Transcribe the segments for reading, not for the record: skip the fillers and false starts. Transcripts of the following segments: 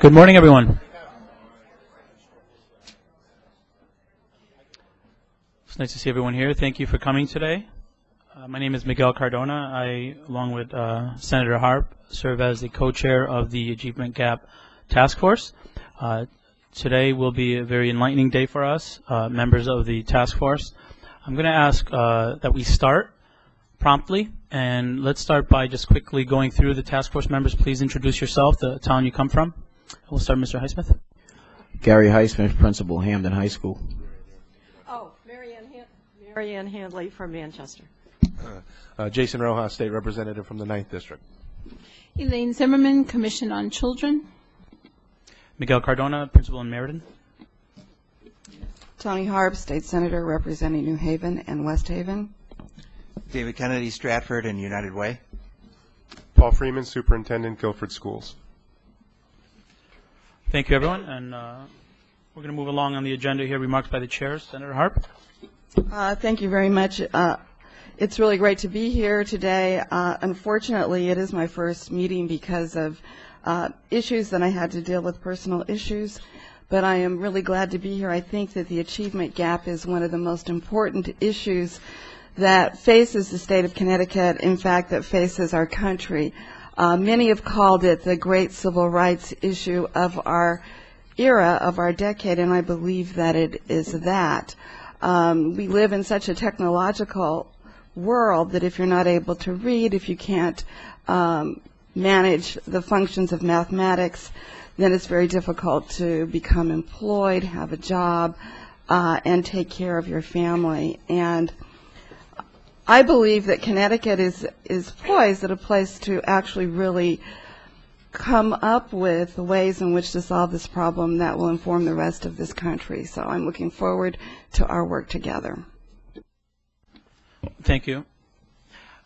Good morning, everyone. It's nice to see everyone here. Thank you for coming today. My name is Miguel Cardona. I, along with Senator Harp, serve as the co-chair of the Achievement Gap Task Force. Today will be a very enlightening day for us, members of the task force. I'm going to ask that we start promptly, and let's start by just quickly going through the task force members. Please introduce yourself, the town you come from. We'll start Mr. Highsmith. Gary Highsmith, Principal, Hamden High School. Oh, Mary Ann Handley from Manchester. Jason Rojas, State Representative from the 9th District. Elaine Zimmerman, Commission on Children. Miguel Cardona, Principal in Meriden. Tony Harb, State Senator representing New Haven and West Haven. David Kennedy, Stratford and United Way. Paul Freeman, Superintendent, Guilford Schools. Thank you, everyone. And we're going to move along on the agenda here. Remarks by the chair. Senator Harp. Thank you very much. It's really great to be here today. Unfortunately, it is my first meeting because of issues that I had to deal with, personal issues. But I am really glad to be here. I think that the achievement gap is one of the most important issues that faces the state of Connecticut, in fact, that faces our country. Many have called it the great civil rights issue of our era, of our decade, and I believe that it is that. We live in such a technological world that if you're not able to read, if you can't manage the functions of mathematics, then it's very difficult to become employed, have a job, and take care of your family. And I believe that Connecticut is poised at a place to actually really come up with ways in which to solve this problem that will inform the rest of this country. So I'm looking forward to our work together. Thank you.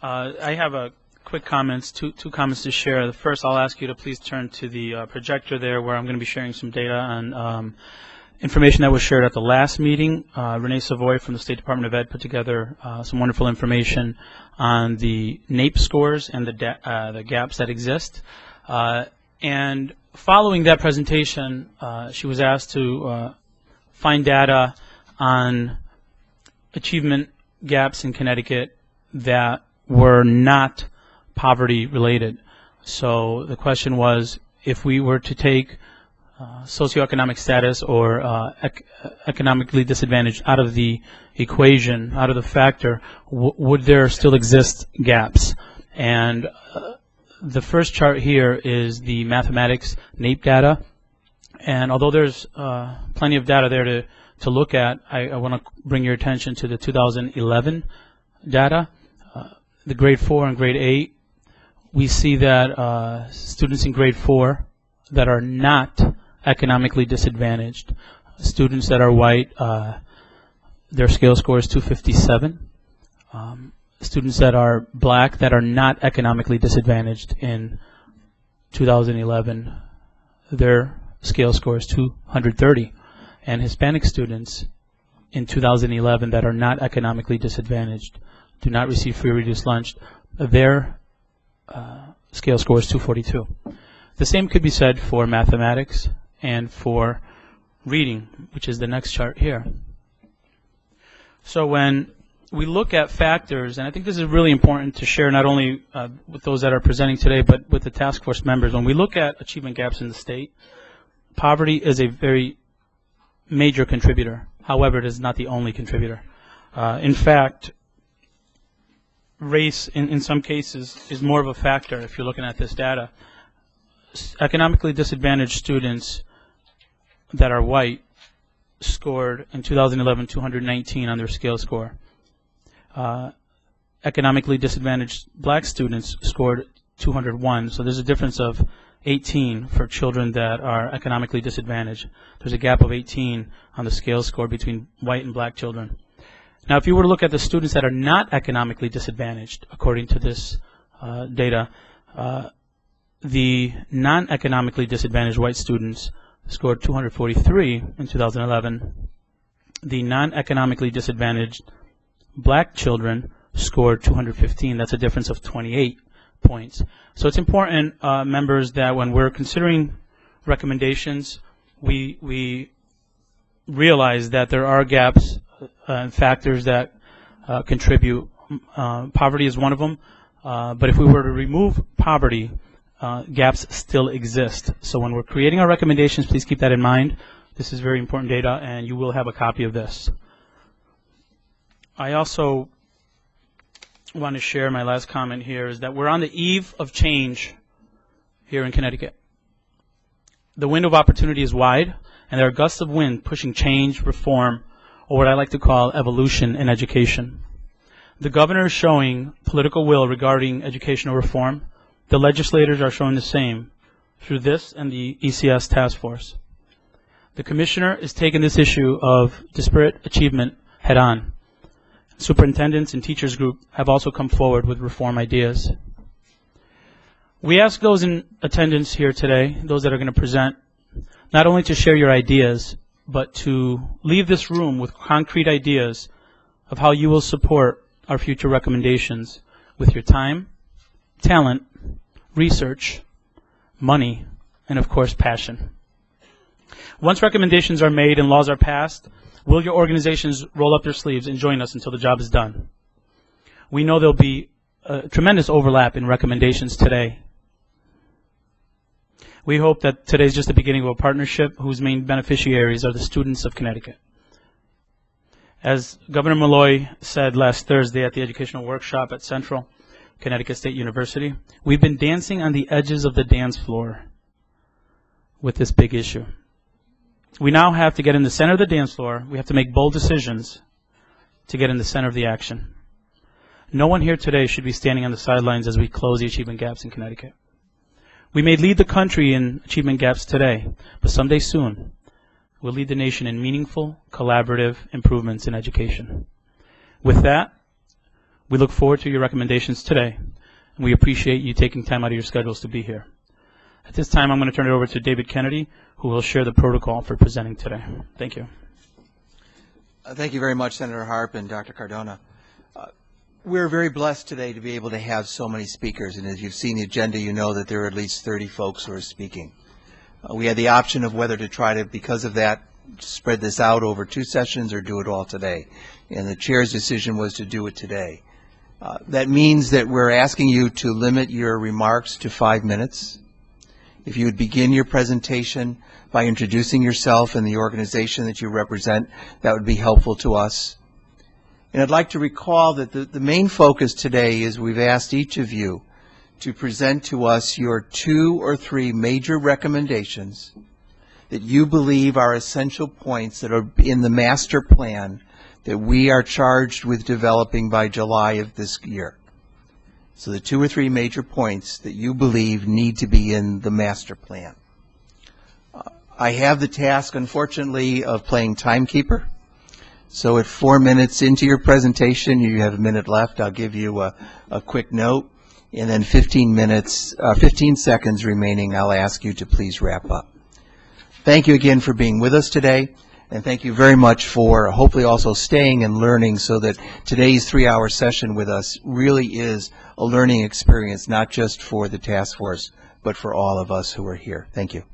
I have a quick comments, two comments to share. The first, I'll ask you to please turn to the projector there, where I'm going to be sharing some data on information that was shared at the last meeting. Renee Savoy from the State Department of Ed put together some wonderful information on the NAEP scores and the gaps that exist. And following that presentation, she was asked to find data on achievement gaps in Connecticut that were not poverty related. So the question was, if we were to take socioeconomic status or economically disadvantaged out of the equation, out of the factor, would there still exist gaps? And the first chart here is the mathematics NAEP data. And although there's plenty of data there to look at, I want to bring your attention to the 2011 data. The grade 4 and grade 8, we see that students in grade 4 that are not economically disadvantaged, students that are white, their scale score is 257. Students that are black that are not economically disadvantaged in 2011, their scale score is 230. And Hispanic students in 2011 that are not economically disadvantaged, do not receive free or reduced lunch, their scale score is 242. The same could be said for mathematics and for reading, which is the next chart here. So when we look at factors, and I think this is really important to share not only with those that are presenting today, but with the task force members, when we look at achievement gaps in the state, poverty is a very major contributor. However, it is not the only contributor. In fact, race in some cases is more of a factor if you're looking at this data. Economically disadvantaged students that are white scored in 2011 219 on their scale score. Economically disadvantaged black students scored 201, so there's a difference of 18 for children that are economically disadvantaged. There's a gap of 18 on the scale score between white and black children. Now, if you were to look at the students that are not economically disadvantaged, according to this data, the non-economically disadvantaged white students scored 243 in 2011. The non-economically disadvantaged black children scored 215. That's a difference of 28 points. So it's important, members, that when we're considering recommendations, we realize that there are gaps and factors that contribute. Poverty is one of them, but if we were to remove poverty, gaps still exist. So when we're creating our recommendations, please keep that in mind. This is very important data, and you will have a copy of this. I also want to share my last comment here is that we're on the eve of change here in Connecticut. The window of opportunity is wide, and there are gusts of wind pushing change, reform, or what I like to call evolution in education. The governor is showing political will regarding educational reform. The legislators are showing the same through this and the ECS task force. The commissioner is taking this issue of disparate achievement head on. Superintendents and teachers group have also come forward with reform ideas. We ask those in attendance here today, those that are going to present, not only to share your ideas, but to leave this room with concrete ideas of how you will support our future recommendations with your time, talent, research, money, and of course passion. Once recommendations are made and laws are passed, will your organizations roll up their sleeves and join us until the job is done? We know there'll be a tremendous overlap in recommendations today. We hope that today is just the beginning of a partnership whose main beneficiaries are the students of Connecticut. As Governor Malloy said last Thursday at the educational workshop at Central Connecticut State University, we've been dancing on the edges of the dance floor with this big issue. We now have to get in the center of the dance floor. We have to make bold decisions to get in the center of the action. No one here today should be standing on the sidelines as we close the achievement gaps in Connecticut. We may lead the country in achievement gaps today, but someday soon, we'll lead the nation in meaningful, collaborative improvements in education. With that, we look forward to your recommendations today, and we appreciate you taking time out of your schedules to be here. At this time, I'm going to turn it over to David Kennedy, who will share the protocol for presenting today. Thank you. Thank you very much, Senator Harp and Dr. Cardona. We're very blessed today to be able to have so many speakers, and as you've seen the agenda, you know that there are at least 30 folks who are speaking. We had the option of whether to try to, because of that, spread this out over 2 sessions or do it all today, and the chair's decision was to do it today. That means that we're asking you to limit your remarks to 5 minutes. If you would begin your presentation by introducing yourself and the organization that you represent, that would be helpful to us. And I'd like to recall that the main focus today is we've asked each of you to present to us your 2 or 3 major recommendations that you believe are essential points that are in the master plan that we are charged with developing by July of this year. So the 2 or 3 major points that you believe need to be in the master plan. I have the task, unfortunately, of playing timekeeper. So at 4 minutes into your presentation, you have a minute left. I'll give you a quick note, and then 15 seconds remaining, I'll ask you to please wrap up. Thank you again for being with us today, and thank you very much for hopefully also staying and learning so that today's 3-hour session with us really is a learning experience, not just for the task force, but for all of us who are here. Thank you.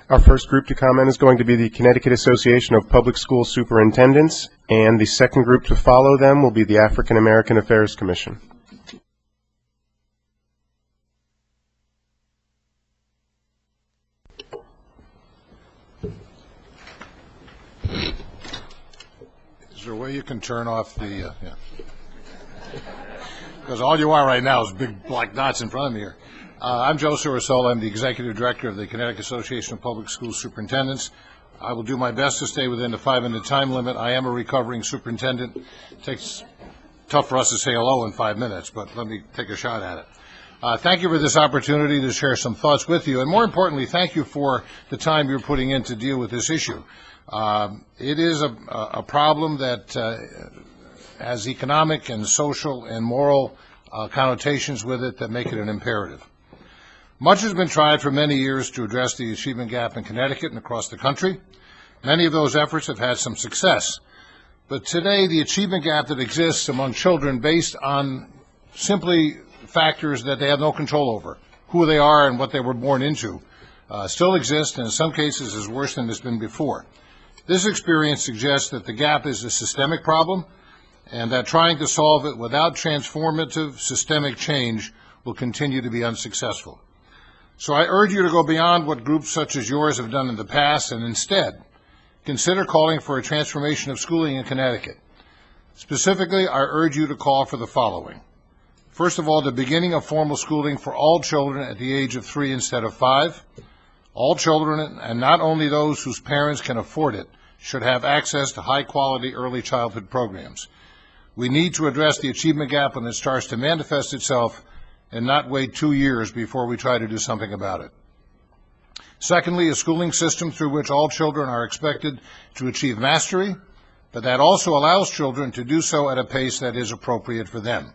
Our first group to comment is going to be the Connecticut Association of Public School Superintendents, and the second group to follow them will be the African American Affairs Commission. Is there a way you can turn off the, yeah. Because all you are right now is big black dots in front of me here. I'm Joe Surisola. I'm the Executive Director of the Connecticut Association of Public School Superintendents. I will do my best to stay within the 5-minute time limit. I am a recovering superintendent. It's tough for us to say hello in 5 minutes, but let me take a shot at it. Thank you for this opportunity to share some thoughts with you, and more importantly, thank you for the time you're putting in to deal with this issue. It is a problem that has economic and social and moral connotations with it that make it an imperative. Much has been tried for many years to address the achievement gap in Connecticut and across the country. Many of those efforts have had some success, But today, the achievement gap that exists among children based on simply factors that they have no control over, who they are and what they were born into, still exists, and in some cases is worse than it's been before. This experience suggests that the gap is a systemic problem, and that trying to solve it without transformative systemic change will continue to be unsuccessful. So I urge you to go beyond what groups such as yours have done in the past, and instead consider calling for a transformation of schooling in Connecticut. Specifically, I urge you to call for the following. First of all, the beginning of formal schooling for all children at the age of 3 instead of 5. All children, and not only those whose parents can afford it, should have access to high-quality early childhood programs. We need to address the achievement gap when it starts to manifest itself and not wait 2 years before we try to do something about it. Secondly, a schooling system through which all children are expected to achieve mastery, but that also allows children to do so at a pace that is appropriate for them.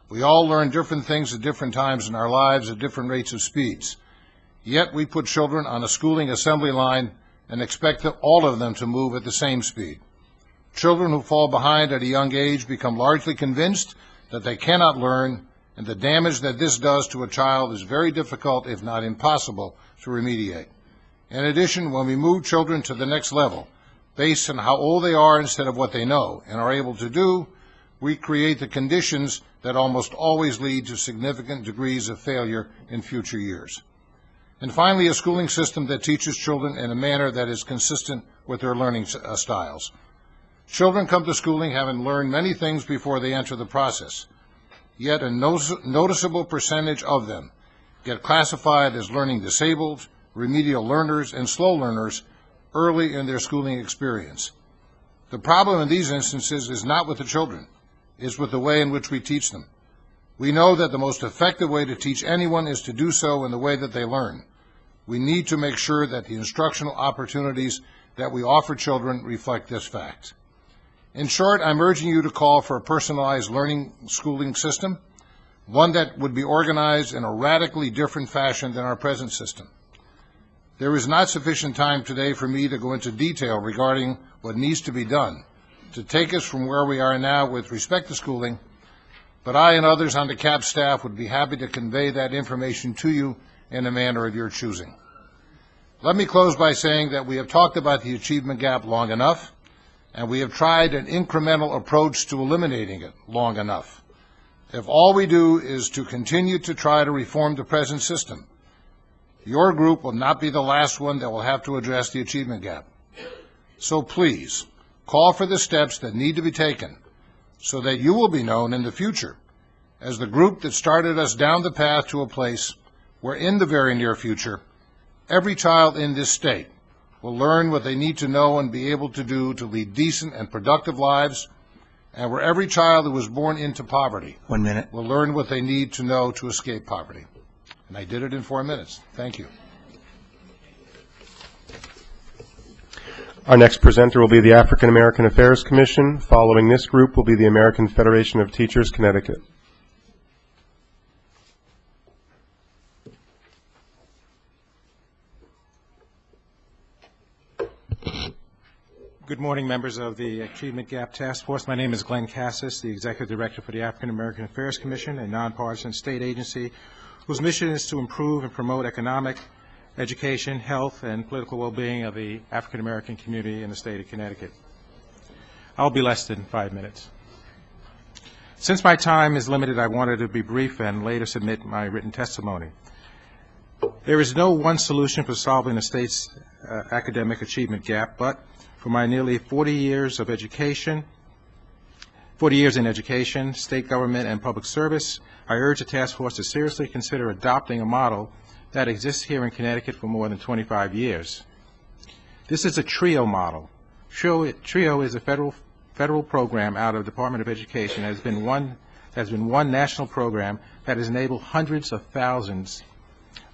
We all learn different things at different times in our lives at different rates of speeds. Yet we put children on a schooling assembly line and expect all of them to move at the same speed. Children who fall behind at a young age become largely convinced that they cannot learn, and the damage that this does to a child is very difficult, if not impossible, to remediate. In addition, when we move children to the next level, based on how old they are instead of what they know and are able to do, we create the conditions that almost always lead to significant degrees of failure in future years. And finally, a schooling system that teaches children in a manner that is consistent with their learning styles. Children come to schooling having learned many things before they enter the process, yet a noticeable percentage of them get classified as learning disabled, remedial learners, and slow learners early in their schooling experience. The problem in these instances is not with the children, it's with the way in which we teach them. We know that the most effective way to teach anyone is to do so in the way that they learn. We need to make sure that the instructional opportunities that we offer children reflect this fact. In short, I'm urging you to call for a personalized learning schooling system, one that would be organized in a radically different fashion than our present system. There is not sufficient time today for me to go into detail regarding what needs to be done to take us from where we are now with respect to schooling, but I and others on the CAP staff would be happy to convey that information to you in a manner of your choosing. Let me close by saying that we have talked about the achievement gap long enough, and we have tried an incremental approach to eliminating it long enough. If all we do is to continue to try to reform the present system, your group will not be the last one that will have to address the achievement gap. So please, call for the steps that need to be taken so that you will be known in the future as the group that started us down the path to a place where in the very near future, every child in this state will learn what they need to know and be able to do to lead decent and productive lives, and where every child who was born into poverty will learn what they need to know to escape poverty. And I did it in 4 minutes. Thank you. Our next presenter will be the African American Affairs Commission. Following this group will be the American Federation of Teachers, Connecticut. Good morning, members of the Achievement Gap Task Force. My name is Glenn Cassis, the Executive Director for the African American Affairs Commission, a nonpartisan state agency whose mission is to improve and promote economic, education, health, and political well-being of the African American community in the state of Connecticut. I'll be less than 5 minutes. Since my time is limited, I wanted to be brief and later submit my written testimony. There is no one solution for solving the state's academic achievement gap, but for my nearly 40 years in education, state government, and public service, I urge the task force to seriously consider adopting a model that exists here in Connecticut for more than 25 years. This is a TRIO model. TRIO is a federal program out of the Department of Education. Has been one national program that has enabled hundreds of thousands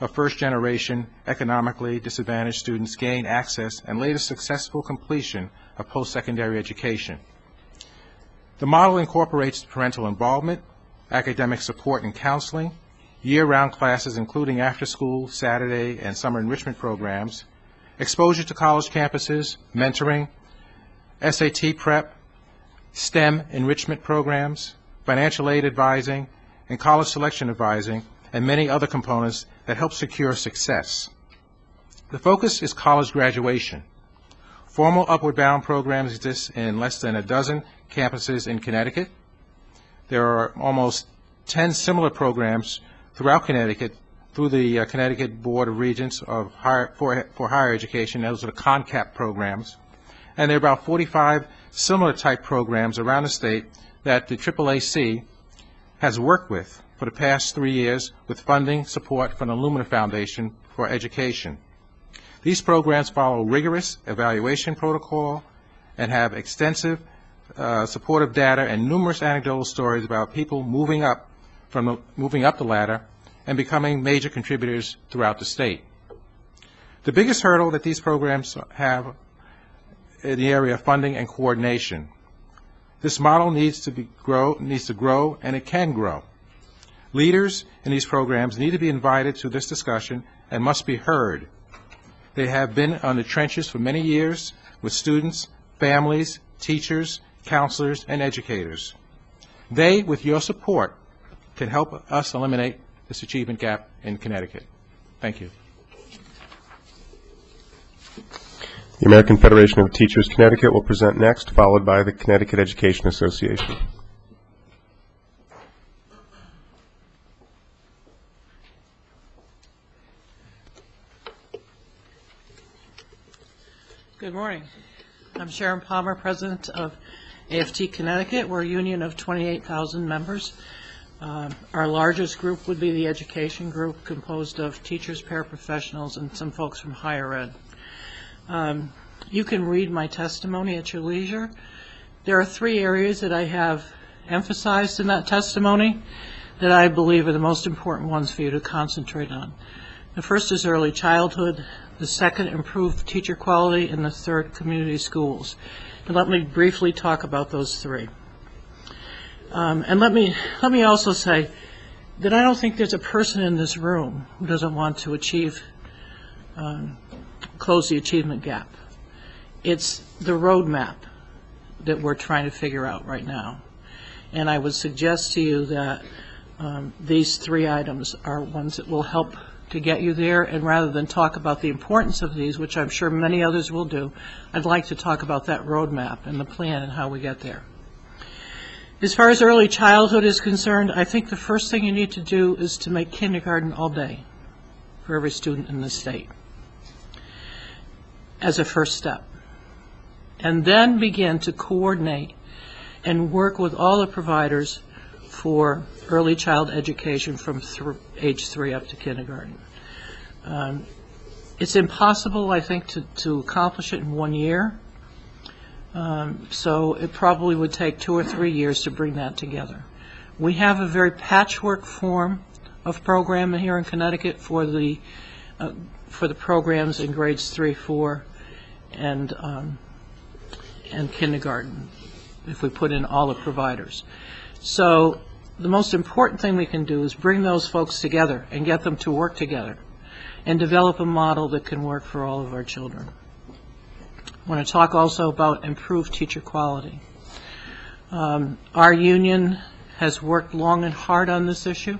of first-generation, economically disadvantaged students gain access and later successful completion of post-secondary education. The model incorporates parental involvement, academic support and counseling, year-round classes including after-school, Saturday, and summer enrichment programs, exposure to college campuses, mentoring, SAT prep, STEM enrichment programs, financial aid advising, and college selection advising, and many other components that help secure success. The focus is college graduation. Formal upward bound programs exist in less than a dozen campuses in Connecticut. There are almost 10 similar programs throughout Connecticut through the Connecticut Board of Regents for Higher Education. Those are the CONCAP programs. And there are about 45 similar type programs around the state that the AAAC has worked with for the past 3 years with funding support from the Lumina Foundation for Education. These programs follow rigorous evaluation protocol and have extensive supportive data and numerous anecdotal stories about people moving up the ladder and becoming major contributors throughout the state. The biggest hurdle that these programs have in the area of funding and coordination. This model needs to grow, and it can grow. Leaders in these programs need to be invited to this discussion and must be heard. They have been on the trenches for many years with students, families, teachers, counselors, and educators. They, with your support, can help us eliminate this achievement gap in Connecticut. Thank you. The American Federation of Teachers Connecticut will present next, followed by the Connecticut Education Association. Good morning. I'm Sharon Palmer, President of AFT Connecticut. We're a union of 28,000 members. Our largest group would be the education group, composed of teachers, paraprofessionals, and some folks from higher ed. You can read my testimony at your leisure. There are 3 areas that I have emphasized in that testimony that I believe are the most important ones for you to concentrate on. The first is early childhood, the second, improved teacher quality, and the third, community schools. And let me briefly talk about those 3. And let me also say that I don't think there's a person in this room who doesn't want to close the achievement gap. It's the roadmap that we're trying to figure out right now. And I would suggest to you that these 3 items are ones that will help to get you there, and rather than talk about the importance of these, which I'm sure many others will do, I'd like to talk about that roadmap and the plan and how we get there. As far as early childhood is concerned, I think the first thing you need to do is to make kindergarten all day for every student in the state as a first step. And then begin to coordinate and work with all the providers for early child education from age 3 up to kindergarten. It's impossible, I think, to accomplish it in 1 year. So it probably would take 2 or 3 years to bring that together. We have a very patchwork form of program here in Connecticut for the programs in grades 3, 4, and kindergarten, if we put in all the providers. So the most important thing we can do is bring those folks together and get them to work together and develop a model that can work for all of our children. I want to talk also about improved teacher quality. Our union has worked long and hard on this issue.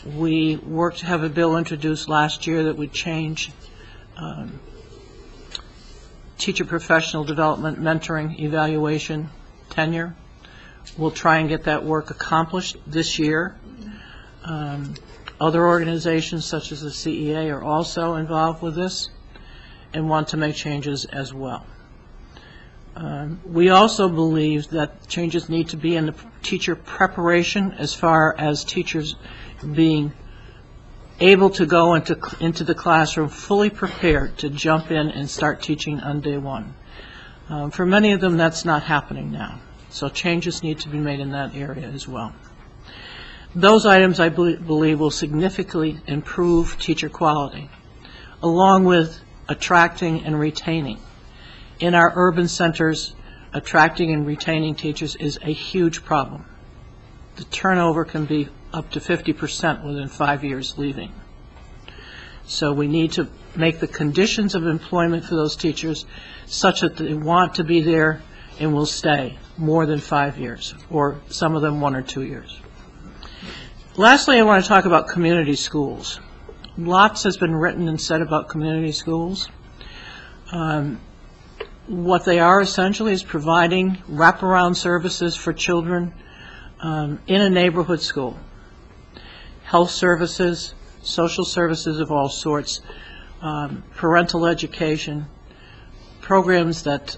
We worked to have a bill introduced last year that would change teacher professional development, mentoring, evaluation, tenure. We'll try and get that work accomplished this year. Other organizations such as the CEA are also involved with this and want to make changes as well. We also believe that changes need to be in the teacher preparation as far as teachers being able to go into the classroom fully prepared to jump in and start teaching on day 1. For many of them, that's not happening now. So changes need to be made in that area as well. Those items, I believe, will significantly improve teacher quality, along with attracting and retaining. In our urban centers, attracting and retaining teachers is a huge problem. The turnover can be up to 50% within 5 years leaving. So we need to make the conditions of employment for those teachers such that they want to be there and will stay more than 5 years, or some of them 1 or 2 years. Lastly, I want to talk about community schools. Lots has been written and said about community schools. What they are essentially is providing wraparound services for children in a neighborhood school. Health services, social services of all sorts, parental education, programs that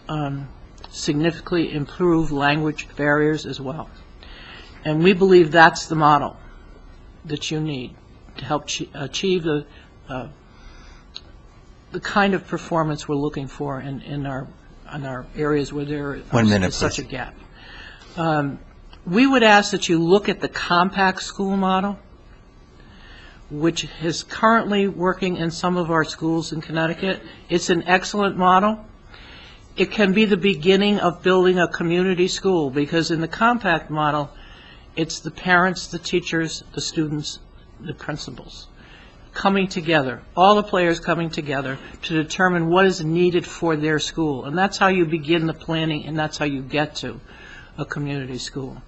significantly improve language barriers as well. And we believe that's the model that you need to help achieve the kind of performance we're looking for in our areas where there is such a gap. We would ask that you look at the compact school model, which is currently working in some of our schools in Connecticut. It's an excellent model. It can be the beginning of building a community school, because in the compact model, it's the parents, the teachers, the students, the principals coming together, all the players coming together to determine what is needed for their school. And that's how you begin the planning, and that's how you get to a community school.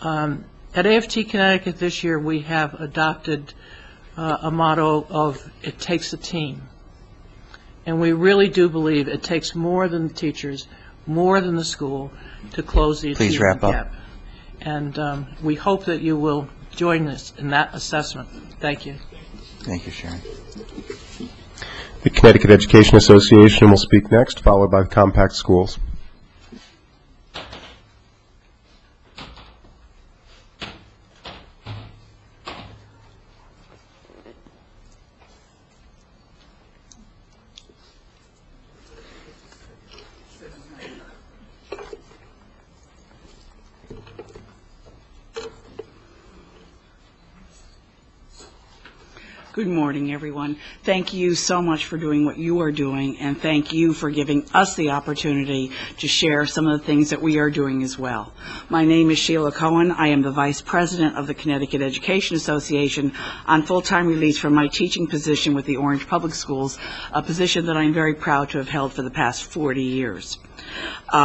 At AFT Connecticut this year, we have adopted a motto of it takes a team. And we really do believe it takes more than the teachers, more than the school to close the achievement gap. Please wrap up. And we hope that you will join us in that assessment. Thank you. Thank you, Sharon. The Connecticut Education Association will speak next, followed by the compact schools. Good morning, everyone. Thank you so much for doing what you are doing, and thank you for giving us the opportunity to share some of the things that we are doing as well. My name is Sheila Cohen. I am the Vice President of the Connecticut Education Association on full-time release from my teaching position with the Orange Public Schools, a position that I'm very proud to have held for the past 40 years.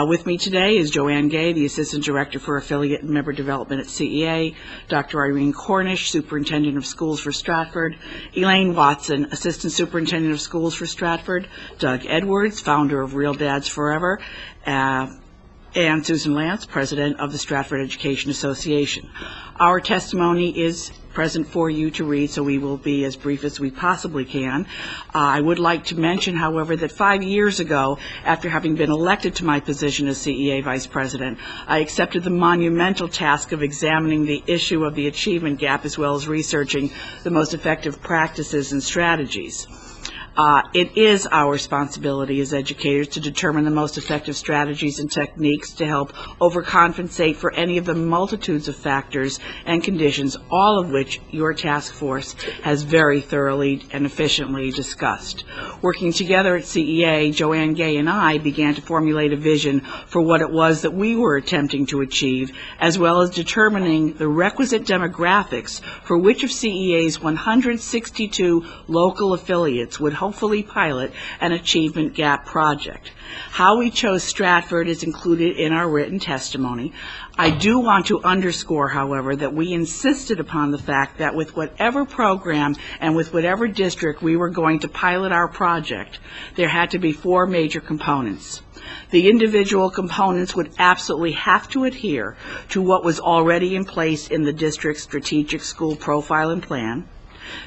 With me today is Joanne Gay, the Assistant Director for Affiliate and Member Development at CEA, Dr. Irene Cornish, Superintendent of Schools for Stratford, Elaine Watson, Assistant Superintendent of Schools for Stratford, Doug Edwards, founder of Real Dads Forever, and Susan Lance, President of the Stratford Education Association. Our testimony is present for you to read, so we will be as brief as we possibly can. I would like to mention, however, that 5 years ago, after having been elected to my position as CEA Vice President, I accepted the monumental task of examining the issue of the achievement gap as well as researching the most effective practices and strategies. It is our responsibility as educators to determine the most effective strategies and techniques to help overcompensate for any of the multitudes of factors and conditions, all of which your task force has very thoroughly and efficiently discussed. Working together at CEA, Joanne Gay and I began to formulate a vision for what it was that we were attempting to achieve, as well as determining the requisite demographics for which of CEA's 162 local affiliates would hopefully pilot an achievement gap project. How we chose Stratford is included in our written testimony. I do want to underscore, however, that we insisted upon the fact that with whatever program and with whatever district we were going to pilot our project, there had to be 4 major components. The individual components would absolutely have to adhere to what was already in place in the district's strategic school profile and plan.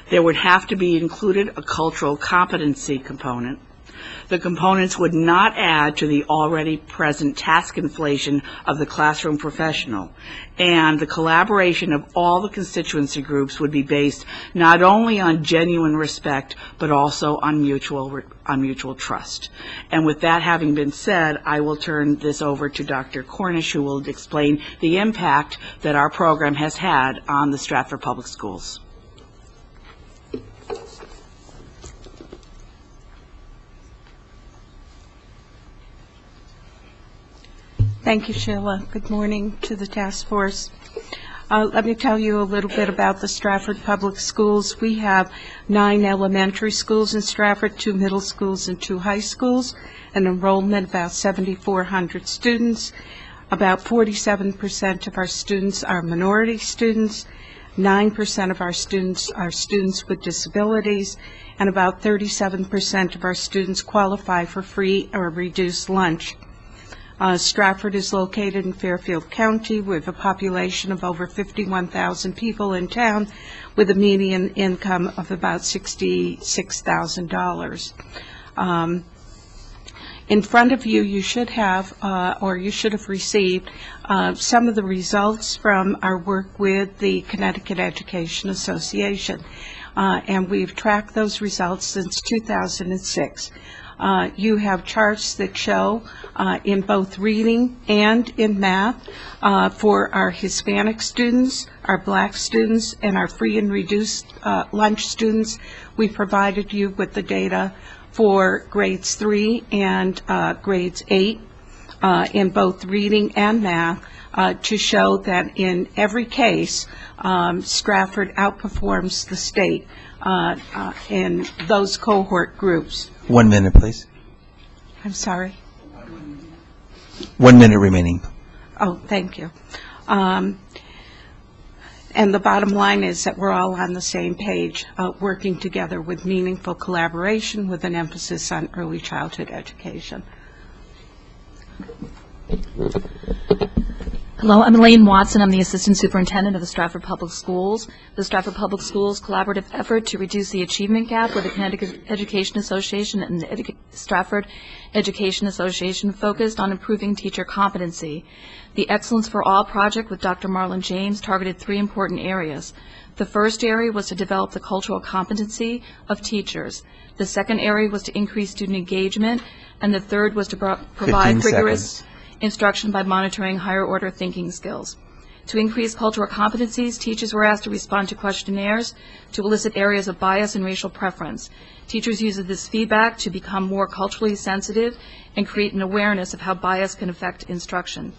There would have to be included a cultural competency component. The components would not add to the already present task inflation of the classroom professional, and the collaboration of all the constituency groups would be based not only on genuine respect, but also on mutual trust. And with that having been said, I will turn this over to Dr. Cornish, who will explain the impact that our program has had on the Stratford Public Schools. Thank you, Sheila. Good morning to the task force. Let me tell you a little bit about the Stratford Public Schools. We have 9 elementary schools in Stratford, 2 middle schools and 2 high schools, an enrollment of about 7,400 students. About 47% of our students are minority students, 9% of our students are students with disabilities, and about 37% of our students qualify for free or reduced lunch. Stratford is located in Fairfield County with a population of over 51,000 people in town with a median income of about $66,000. In front of you, you should have, or you should have received, some of the results from our work with the Connecticut Education Association. And we've tracked those results since 2006. You have charts that show in both reading and in math for our Hispanic students, our Black students, and our free and reduced lunch students. We provided you with the data for grades 3 and grades 8 in both reading and math to show that in every case, Stratford outperforms the state in those cohort groups. 1 minute, please. I'm sorry. 1 minute remaining. Oh, thank you. And the bottom line is that we're all on the same page, working together with meaningful collaboration with an emphasis on early childhood education. Hello, I'm Elaine Watson. I'm the Assistant Superintendent of the Stratford Public Schools. The Stratford Public Schools collaborative effort to reduce the achievement gap with the Connecticut Education Association and the Stratford Education Association focused on improving teacher competency. The Excellence for All project with Dr. Marlon James targeted 3 important areas. The first area was to develop the cultural competency of teachers. The second area was to increase student engagement. And the third was to provide rigorous instruction by monitoring higher order thinking skills. To increase cultural competencies, teachers were asked to respond to questionnaires to elicit areas of bias and racial preference. Teachers used this feedback to become more culturally sensitive and create an awareness of how bias can affect instruction.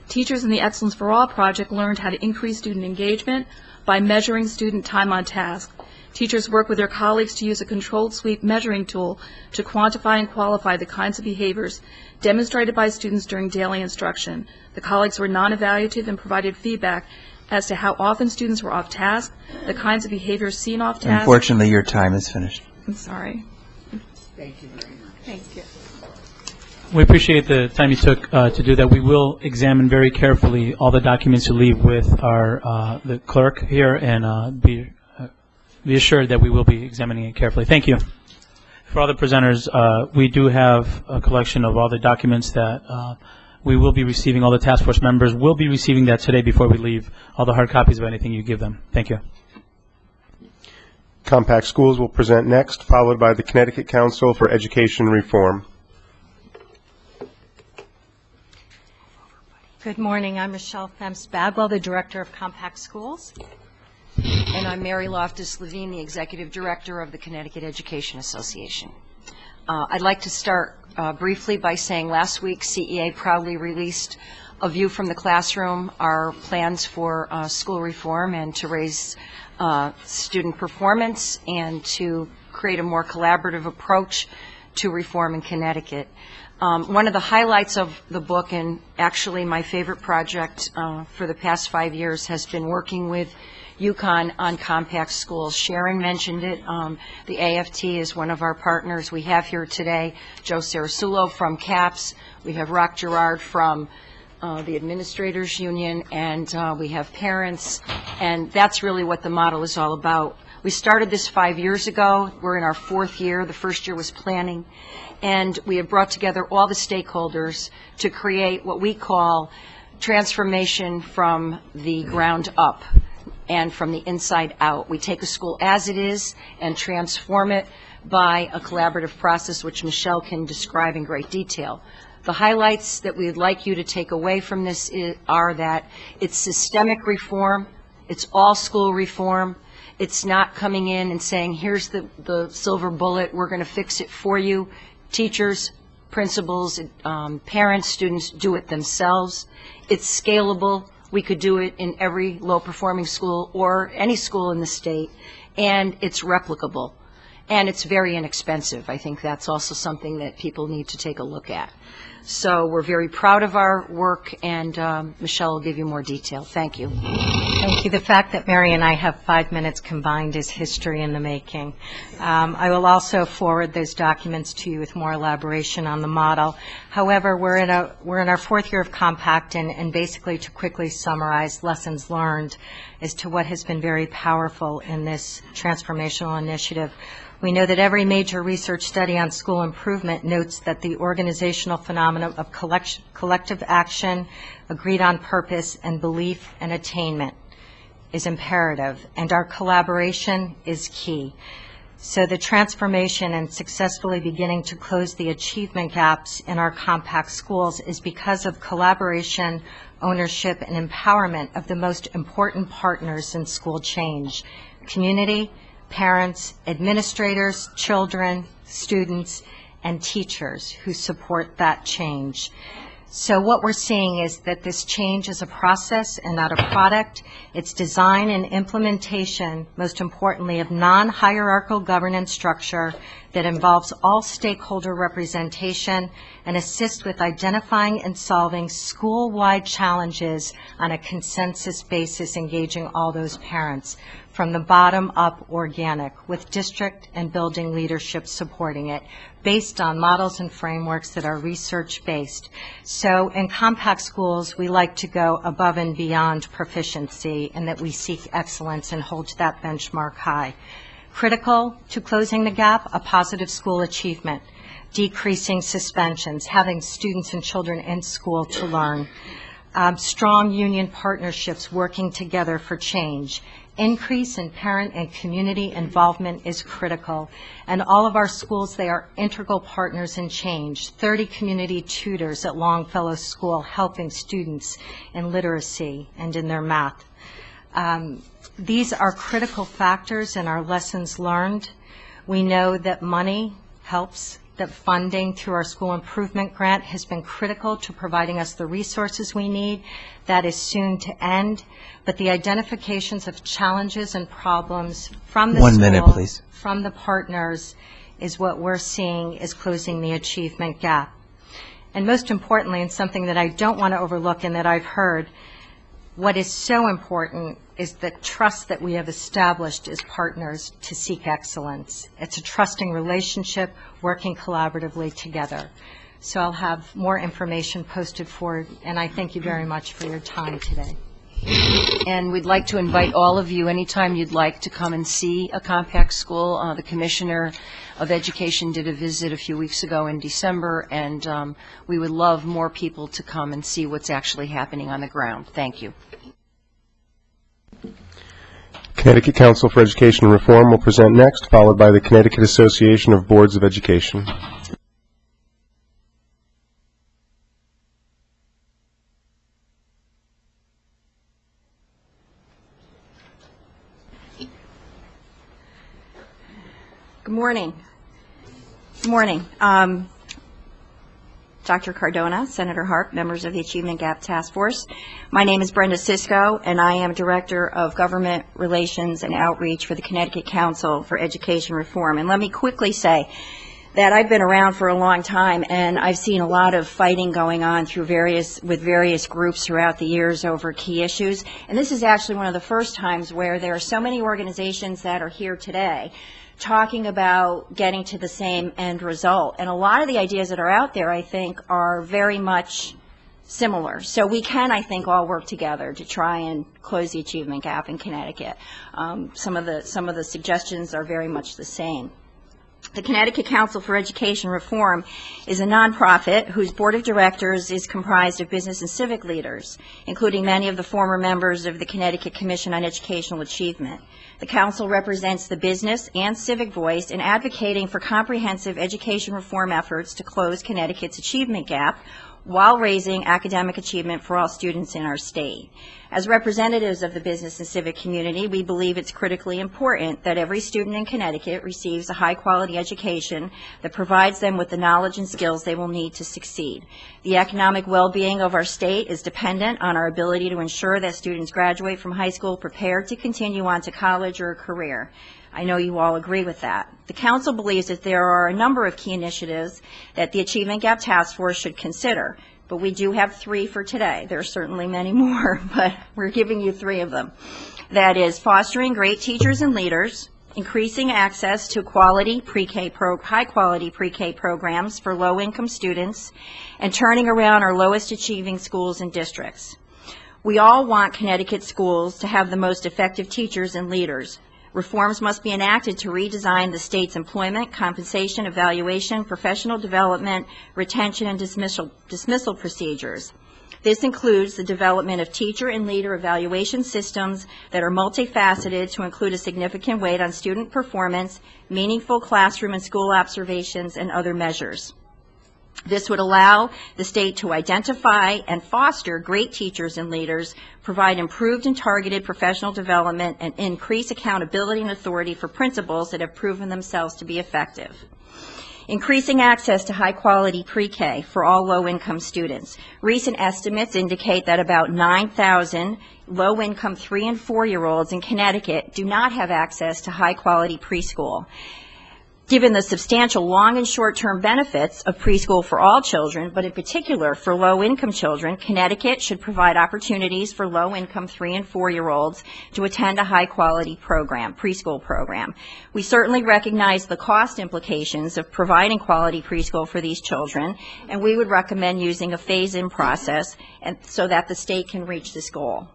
Teachers in the Excellence for All project learned how to increase student engagement by measuring student time on task. Teachers work with their colleagues to use a controlled sweep measuring tool to quantify and qualify the kinds of behaviors demonstrated by students during daily instruction. The colleagues were non-evaluative and provided feedback as to how often students were off task, the kinds of behaviors seen off task. Unfortunately, your time is finished. I'm sorry. Thank you very much. Thank you. We appreciate the time you took to do that. We will examine very carefully all the documents you leave with our the clerk here, and be assured that we will be examining it carefully. Thank you. For all the presenters, we do have a collection of all the documents that we will be receiving. All the task force members will be receiving that today before we leave, all the hard copies of anything you give them. Thank you. Compact Schools will present next, followed by the Connecticut Council for Education Reform. Good morning. I'm Michelle Fems-Bagwell, the Director of Compact Schools. And I'm Mary Loftus-Levine, the Executive Director of the Connecticut Education Association. I'd like to start briefly by saying last week CEA proudly released A View from the Classroom, our plans for school reform and to raise student performance and to create a more collaborative approach to reform in Connecticut. One of the highlights of the book, and actually my favorite project for the past 5 years, has been working with UConn on compact schools. Sharon mentioned it. The AFT is one of our partners. We have here today Joe Sarasulo from CAPS. We have Rock Gerard from the Administrators Union, and we have parents. And that's really what the model is all about. We started this 5 years ago. We're in our 4th year. The first year was planning. And we have brought together all the stakeholders to create what we call transformation from the ground up and from the inside out. We take a school as it is and transform it by a collaborative process, which Michelle can describe in great detail. The highlights that we'd like you to take away from this are that it's systemic reform, it's all school reform, it's not coming in and saying, here's the silver bullet, we're going to fix it for you. Teachers, principals, parents, students do it themselves. It's scalable, We could do it in every low-performing school or any school in the state, and it's replicable. And it's very inexpensive. I think that's also something that people need to take a look at. So we're very proud of our work, and Michelle will give you more detail. Thank you. Thank you. The fact that Mary and I have 5 minutes combined is history in the making. I will also forward those documents to you with more elaboration on the model. However, we're in our 4th year of Compact, and basically to quickly summarize lessons learned as to what has been very powerful in this transformational initiative. We know that every major research study on school improvement notes that the organizational phenomenon of collective action, agreed on purpose, and belief and attainment is imperative, and our collaboration is key. So the transformation and successfully beginning to close the achievement gaps in our compact schools is because of collaboration, ownership, and empowerment of the most important partners in school change: community, parents, administrators, children, students, and teachers who support that change. So what we're seeing is that this change is a process and not a product. It's design and implementation, most importantly, of non-hierarchical governance structure that involves all stakeholder representation and assists with identifying and solving school-wide challenges on a consensus basis, engaging all those parents, from the bottom up, organic, with district and building leadership supporting it, based on models and frameworks that are research-based. So in compact schools, we like to go above and beyond proficiency, and that we seek excellence and hold that benchmark high. Critical to closing the gap, a positive school achievement, decreasing suspensions, having students and children in school to learn, strong union partnerships working together for change. Increase in parent and community involvement is critical, and all of our schools, they are integral partners in change. 30 community tutors at Longfellow School helping students in literacy and in their math. These are critical factors in our lessons learned. We know that money helps, that funding through our school improvement grant has been critical to providing us the resources we need. That is soon to end, but the identifications of challenges and problems from the school, from the partners, is what we're seeing is closing the achievement gap. And most importantly, and something that I don't want to overlook and that I've heard, what is so important is the trust that we have established as partners to seek excellence. It's a trusting relationship, working collaboratively together. So I'll have more information posted forward, and I thank you very much for your time today. And we'd like to invite all of you, anytime you'd like, to come and see a compact school. The Commissioner of Education did a visit a few weeks ago in December, and we would love more people to come and see what's actually happening on the ground. Thank you. Connecticut Council for Education Reform will present next, followed by the Connecticut Association of Boards of Education. Good morning. Good morning. Dr. Cardona, Senator Harp, members of the Achievement Gap Task Force. My name is Brenda Sisko, and I am Director of Government Relations and Outreach for the Connecticut Council for Education Reform. And let me quickly say that I've been around for a long time, and I've seen a lot of fighting going on with various groups throughout the years over key issues. And this is actually one of the first times where there are so many organizations that are here today talking about getting to the same end result. And a lot of the ideas that are out there, I think, are very much similar. So we can, I think, all work together to try and close the achievement gap in Connecticut. Some of the suggestions are very much the same. The Connecticut Council for Education Reform is a nonprofit whose board of directors is comprised of business and civic leaders, including many of the former members of the Connecticut Commission on Educational Achievement. The council represents the business and civic voice in advocating for comprehensive education reform efforts to close Connecticut's achievement gap, while raising academic achievement for all students in our state. As representatives of the business and civic community, we believe it's critically important that every student in Connecticut receives a high-quality education that provides them with the knowledge and skills they will need to succeed. The economic well-being of our state is dependent on our ability to ensure that students graduate from high school prepared to continue on to college or a career. I know you all agree with that. The Council believes that there are a number of key initiatives that the Achievement Gap Task Force should consider, but we do have 3 for today. There are certainly many more, but we're giving you 3 of them. That is fostering great teachers and leaders, increasing access to high-quality pre-K programs for low-income students, and turning around our lowest achieving schools and districts. We all want Connecticut schools to have the most effective teachers and leaders. Reforms must be enacted to redesign the state's employment, compensation, evaluation, professional development, retention, and dismissal procedures. This includes the development of teacher and leader evaluation systems that are multifaceted to include a significant weight on student performance, meaningful classroom and school observations, and other measures. This would allow the state to identify and foster great teachers and leaders, provide improved and targeted professional development, and increase accountability and authority for principals that have proven themselves to be effective. Increasing access to high-quality pre-K for all low-income students. Recent estimates indicate that about 9,000 low-income 3- and 4-year-olds in Connecticut do not have access to high-quality preschool. Given the substantial long and short-term benefits of preschool for all children, but in particular for low-income children, Connecticut should provide opportunities for low-income 3- and 4-year-olds to attend a high-quality preschool program. We certainly recognize the cost implications of providing quality preschool for these children, and we would recommend using a phase-in process so that the state can reach this goal.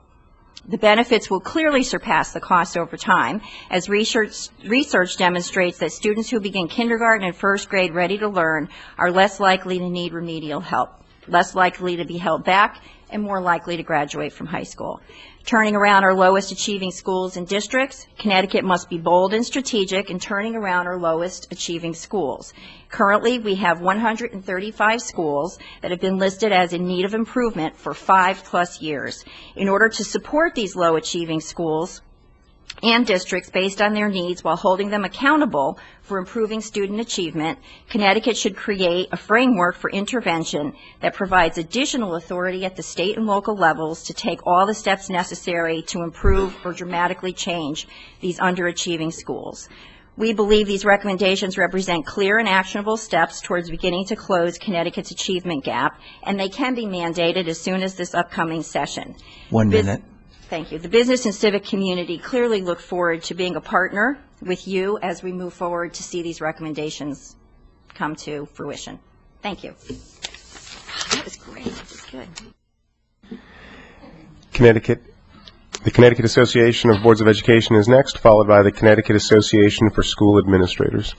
The benefits will clearly surpass the cost over time, as research demonstrates that students who begin kindergarten and first grade ready to learn are less likely to need remedial help, less likely to be held back, and more likely to graduate from high school. Turning around our lowest achieving schools and districts, Connecticut must be bold and strategic in turning around our lowest achieving schools. Currently, we have 135 schools that have been listed as in need of improvement for 5+ years. In order to support these low achieving schools and districts based on their needs while holding them accountable for improving student achievement, Connecticut should create a framework for intervention that provides additional authority at the state and local levels to take all the steps necessary to improve or dramatically change these underachieving schools. We believe these recommendations represent clear and actionable steps towards beginning to close Connecticut's achievement gap, and they can be mandated as soon as this upcoming session. 1 minute. Thank you. The business and civic community clearly look forward to being a partner with you as we move forward to see these recommendations come to fruition. Thank you. That was great. That was good. The Connecticut Association of Boards of Education is next, followed by the Connecticut Association for School Administrators.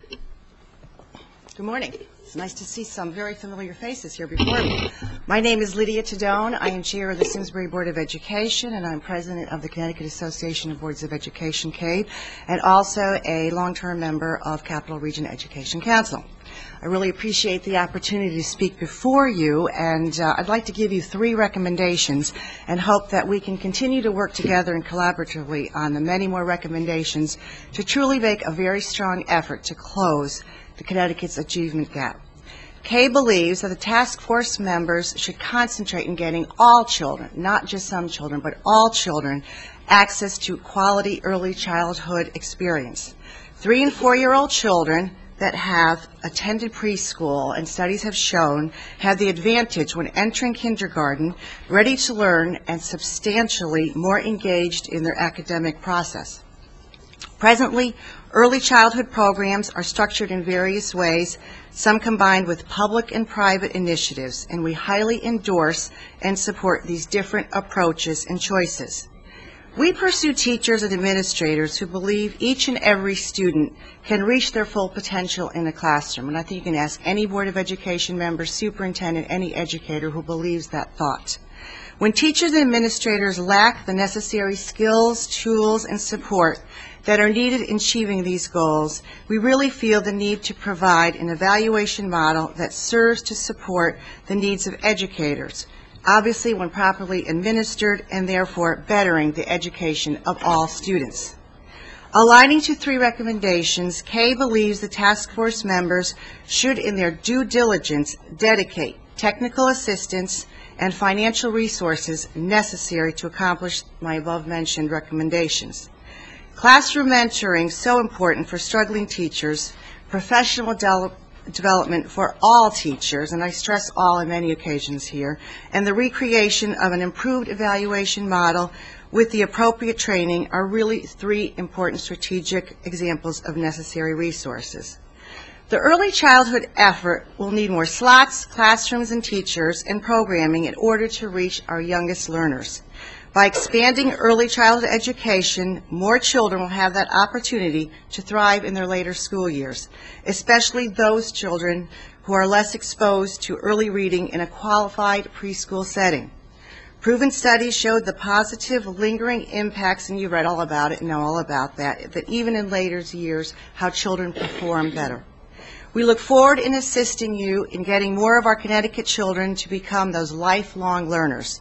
Good morning. It's nice to see some very familiar faces here before me. My name is Lydia Tadone. I am chair of the Simsbury Board of Education, and I'm president of the Connecticut Association of Boards of Education, CABE, and also a long-term member of Capital Region Education Council. I really appreciate the opportunity to speak before you, and I'd like to give you 3 recommendations and hope that we can continue to work together and collaboratively on the many more recommendations to truly make a very strong effort to close the Connecticut's achievement gap. Kay believes that the task force members should concentrate in getting all children, not just some children, but all children, access to quality early childhood experience. 3- and 4-year-old children that have attended preschool, and studies have shown, have the advantage when entering kindergarten, ready to learn and substantially more engaged in their academic process. Presently, early childhood programs are structured in various ways, some combined with public and private initiatives, and we highly endorse and support these different approaches and choices. We pursue teachers and administrators who believe each and every student can reach their full potential in a classroom, and I think you can ask any Board of Education member, superintendent, any educator who believes that thought. When teachers and administrators lack the necessary skills, tools, and support, that are needed in achieving these goals, we really feel the need to provide an evaluation model that serves to support the needs of educators, obviously when properly administered and therefore bettering the education of all students. Aligning to 3 recommendations, Kay believes the task force members should, in their due diligence, dedicate technical assistance and financial resources necessary to accomplish my above-mentioned recommendations. Classroom mentoring, so important for struggling teachers, professional development for all teachers, and I stress all on many occasions here, and the recreation of an improved evaluation model with the appropriate training are really 3 important strategic examples of necessary resources. The early childhood effort will need more slots, classrooms, and teachers and programming in order to reach our youngest learners. By expanding early childhood education, more children will have that opportunity to thrive in their later school years, especially those children who are less exposed to early reading in a qualified preschool setting. Proven studies showed the positive lingering impacts, and you read all about it and know all about that even in later years, how children perform better. We look forward in assisting you in getting more of our Connecticut children to become those lifelong learners.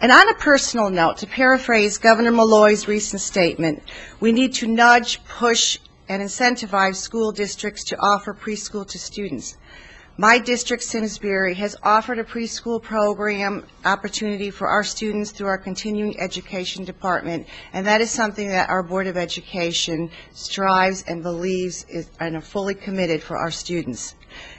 And on a personal note, to paraphrase Governor Malloy's recent statement, we need to nudge, push, and incentivize school districts to offer preschool to students. My district, Simsbury, has offered a preschool program opportunity for our students through our continuing education department, and that is something that our Board of Education strives and believes is and are fully committed for our students.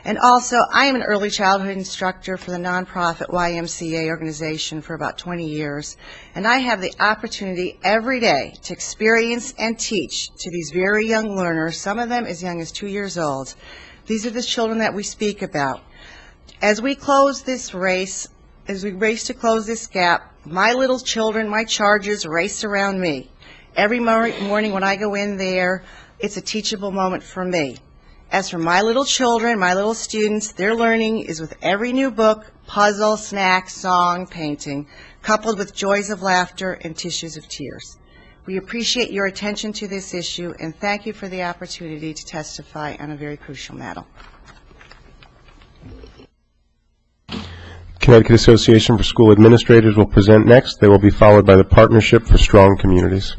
And also, I am an early childhood instructor for the nonprofit YMCA organization for about 20 years, and I have the opportunity every day to experience and teach to these very young learners, some of them as young as 2 years old. These are the children that we speak about. As we close this race, as we race to close this gap, my little children, my charges, race around me. Every morning when I go in there, it's a teachable moment for me. As for my little children, my little students, their learning is with every new book, puzzle, snack, song, painting, coupled with joys of laughter and tissues of tears. We appreciate your attention to this issue and thank you for the opportunity to testify on a very crucial matter. Connecticut Association for School Administrators will present next. They will be followed by the Partnership for Strong Communities.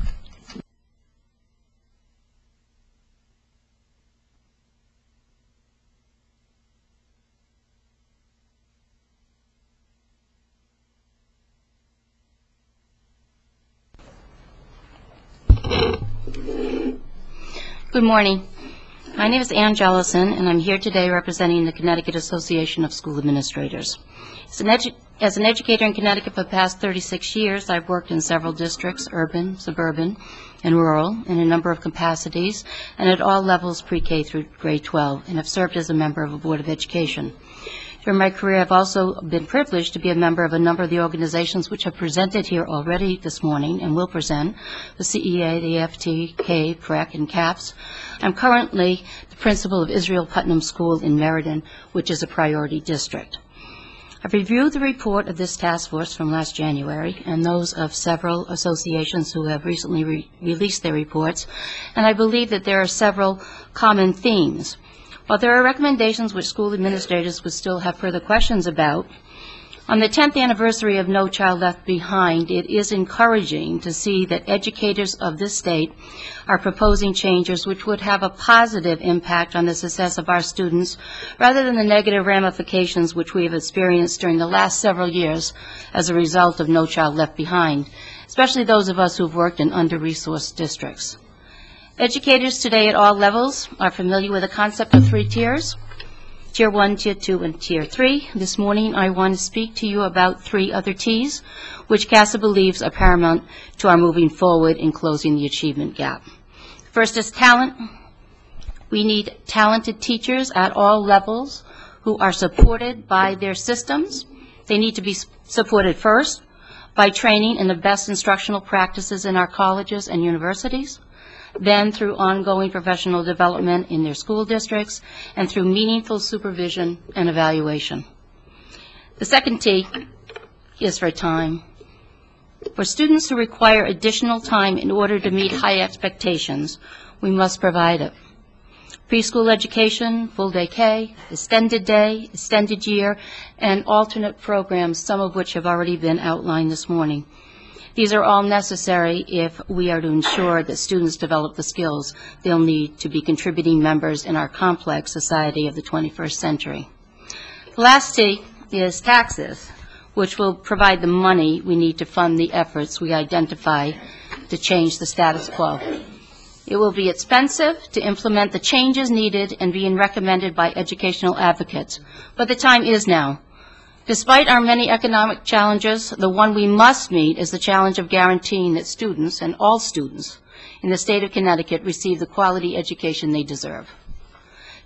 Good morning. My name is Ann Jellison, and I'm here today representing the Connecticut Association of School Administrators. As an educator in Connecticut for the past 36 years, I've worked in several districts, urban, suburban, and rural, in a number of capacities, and at all levels pre-K through grade 12, and have served as a member of a Board of Education. During my career, I've also been privileged to be a member of a number of the organizations which have presented here already this morning and will present, the CEA, the EFT, K, PREC, and CAPS. I'm currently the principal of Israel Putnam School in Meriden, which is a priority district. I've reviewed the report of this task force from last January and those of several associations who have recently released their reports, and I believe that there are several common themes. While there are recommendations which school administrators would still have further questions about, on the 10th anniversary of No Child Left Behind, it is encouraging to see that educators of this state are proposing changes which would have a positive impact on the success of our students, rather than the negative ramifications which we have experienced during the last several years as a result of No Child Left Behind, especially those of us who've worked in under-resourced districts. Educators today at all levels are familiar with the concept of 3 tiers, Tier 1, Tier 2, and Tier 3. This morning I want to speak to you about 3 other T's, which CASA believes are paramount to our moving forward in closing the achievement gap. First is talent. We need talented teachers at all levels who are supported by their systems. They need to be supported first by training in the best instructional practices in our colleges and universities, then through ongoing professional development in their school districts, and through meaningful supervision and evaluation. The second T is for time. For students who require additional time in order to meet high expectations, we must provide it. Preschool education, full-day K, extended day, extended year, and alternate programs, some of which have already been outlined this morning. These are all necessary if we are to ensure that students develop the skills they'll need to be contributing members in our complex society of the 21st century. The last T is taxes, which will provide the money we need to fund the efforts we identify to change the status quo. It will be expensive to implement the changes needed and being recommended by educational advocates, but the time is now. Despite our many economic challenges, the one we must meet is the challenge of guaranteeing that students, and all students, in the state of Connecticut receive the quality education they deserve.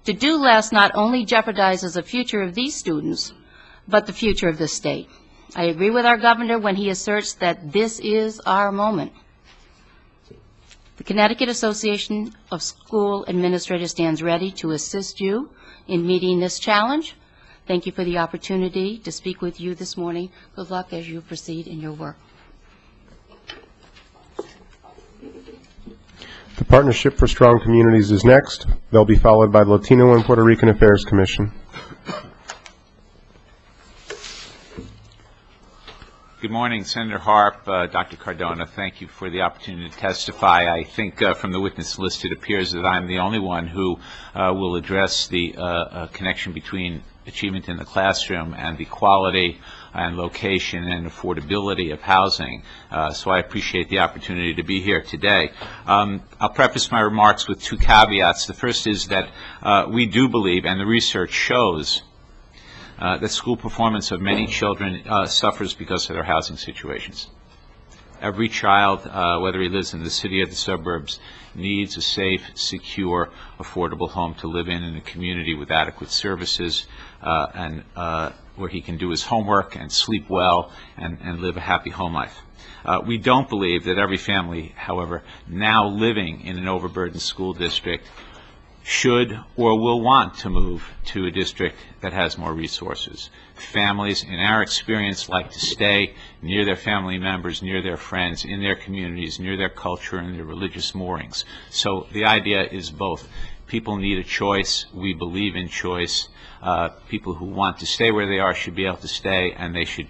To do less not only jeopardizes the future of these students, but the future of this state. I agree with our governor when he asserts that this is our moment. The Connecticut Association of School Administrators stands ready to assist you in meeting this challenge. Thank you for the opportunity to speak with you this morning. Good luck as you proceed in your work. The Partnership for Strong Communities is next. They'll be followed by the Latino and Puerto Rican Affairs Commission. Good morning, Senator Harp, Dr. Cardona. Thank you for the opportunity to testify. I think from the witness list it appears that I'm the only one who will address the connection between achievement in the classroom and the quality and location and affordability of housing. So I appreciate the opportunity to be here today. I'll preface my remarks with two caveats. The first is that we do believe, and the research shows, that school performance of many children suffers because of their housing situations. Every child, whether he lives in the city or the suburbs, needs a safe, secure, affordable home to live in a community with adequate services and where he can do his homework and sleep well and live a happy home life. We don't believe that every family, however, now living in an overburdened school district should or will want to move to a district that has more resources. Families, in our experience, like to stay near their family members, near their friends, in their communities, near their culture and their religious moorings. So the idea is both. People need a choice. We believe in choice. People who want to stay where they are should be able to stay, and they should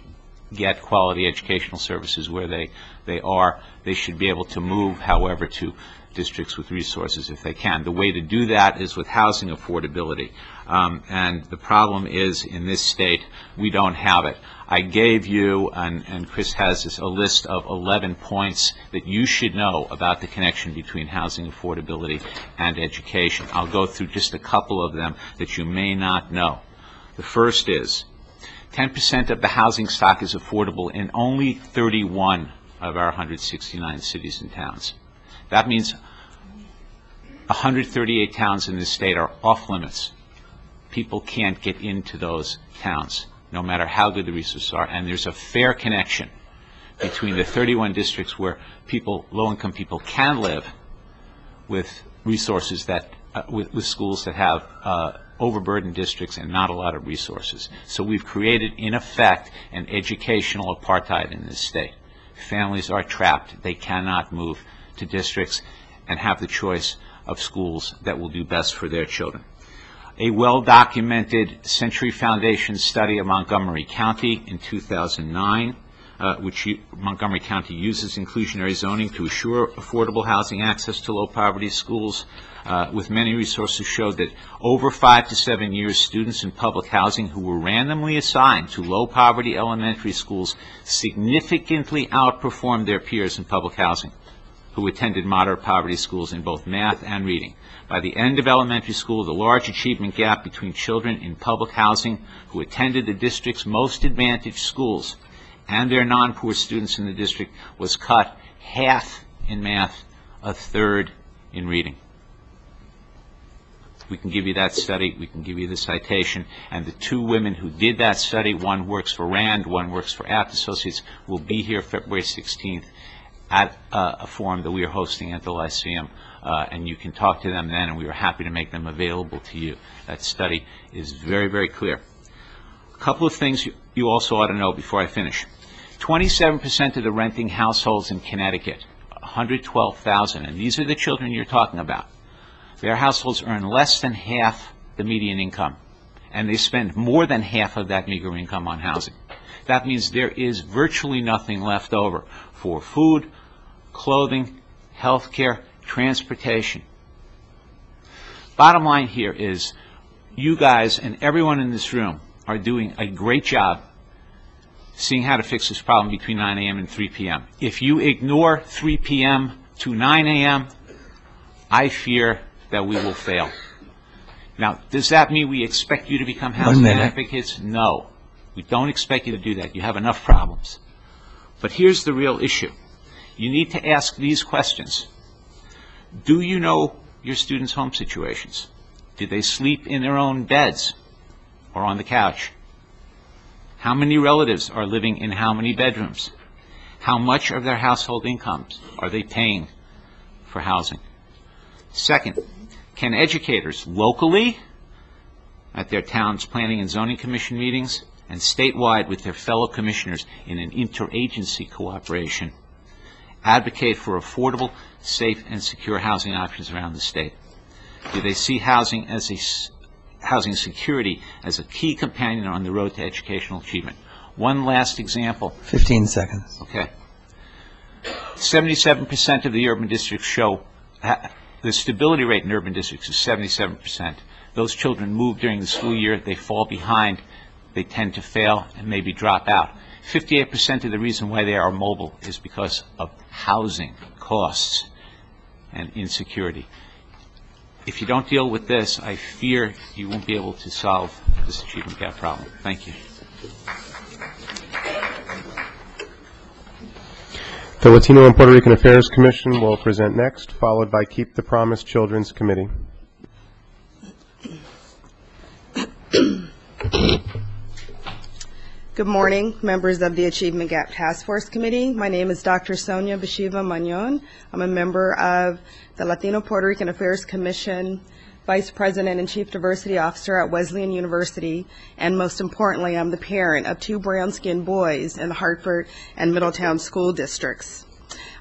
get quality educational services where they are. They should be able to move, however, to districts with resources if they can. The way to do that is with housing affordability. And the problem is, in this state, we don't have it. I gave you, and Chris has this, a list of 11 points that you should know about the connection between housing affordability and education. I'll go through just a couple of them that you may not know. The first is 10% of the housing stock is affordable in only 31 of our 169 cities and towns. That means 138 towns in this state are off limits. People can't get into those towns, no matter how good the resources are. And there's a fair connection between the 31 districts where people, low-income people, can live with resources that, with schools that have overburdened districts and not a lot of resources. So we've created, in effect, an educational apartheid in this state. Families are trapped. They cannot move to districts and have the choice of schools that will do best for their children. A well-documented Century Foundation study of Montgomery County in 2009, which Montgomery County uses inclusionary zoning to assure affordable housing access to low-poverty schools, with many resources, showed that over 5 to 7 years, students in public housing who were randomly assigned to low-poverty elementary schools significantly outperformed their peers in public housing who attended moderate poverty schools in both math and reading. By the end of elementary school, the large achievement gap between children in public housing who attended the district's most advantaged schools and their non-poor students in the district was cut half in math, a third in reading. We can give you that study, we can give you the citation, and the two women who did that study, one works for RAND, one works for Abt Associates, will be here February 16th at a forum that we are hosting at the Lyceum, and you can talk to them then, and we are happy to make them available to you. That study is very, very clear. A couple of things you also ought to know before I finish. 27% of the renting households in Connecticut, 112,000, and these are the children you're talking about, their households earn less than half the median income, and they spend more than half of that meager income on housing. That means there is virtually nothing left over for food, clothing, health care, transportation. Bottom line here is you guys and everyone in this room are doing a great job seeing how to fix this problem between 9 a.m. and 3 p.m. If you ignore 3 p.m. to 9 a.m., I fear that we will fail. Now, does that mean we expect you to become housing advocates? No. We don't expect you to do that. You have enough problems. But here's the real issue. You need to ask these questions. Do you know your students' home situations? Do they sleep in their own beds or on the couch? How many relatives are living in how many bedrooms? How much of their household incomes are they paying for housing? Second, can educators locally at their town's planning and zoning commission meetings and statewide with their fellow commissioners in an interagency cooperation advocate for affordable, safe, and secure housing options around the state? Do they see housing security as a key companion on the road to educational achievement? One last example. 15 seconds. Okay. 77% of the urban districts show, the stability rate in urban districts is 77%. Those children move during the school year, they fall behind, they tend to fail and maybe drop out. 58% of the reason why they are mobile is because of housing costs and insecurity. If you don't deal with this, I fear you won't be able to solve this achievement gap problem. Thank you. The Latino and Puerto Rican Affairs Commission will present next, followed by Keep the Promise Children's Committee. Good morning, members of the Achievement Gap Task Force Committee. My name is Dr. Sonia Bashiva Magnon. I'm a member of the Latino Puerto Rican Affairs Commission, Vice President and Chief Diversity Officer at Wesleyan University, and most importantly, I'm the parent of 2 brown-skinned boys in the Hartford and Middletown school districts.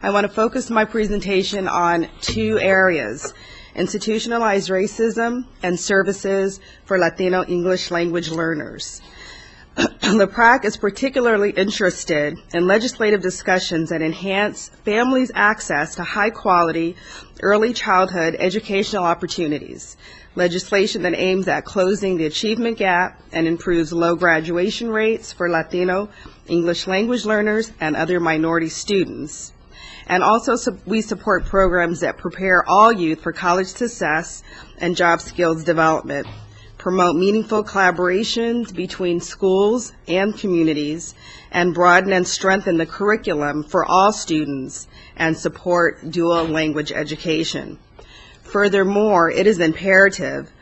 I want to focus my presentation on 2 areas: institutionalized racism and services for Latino English language learners. LaPrac is particularly interested in legislative discussions that enhance families' access to high-quality early childhood educational opportunities, legislation that aims at closing the achievement gap and improves low graduation rates for Latino English language learners and other minority students. And also we support programs that prepare all youth for college success and job skills development, promote meaningful collaborations between schools and communities, and broaden and strengthen the curriculum for all students, and support dual language education. Furthermore, it is imperative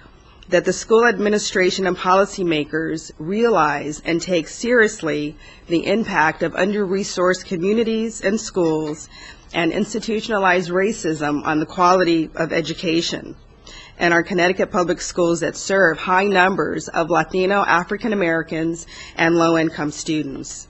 that the school administration and policymakers realize and take seriously the impact of under-resourced communities and schools and institutionalized racism on the quality of education and our Connecticut public schools that serve high numbers of Latino, African Americans, and low-income students.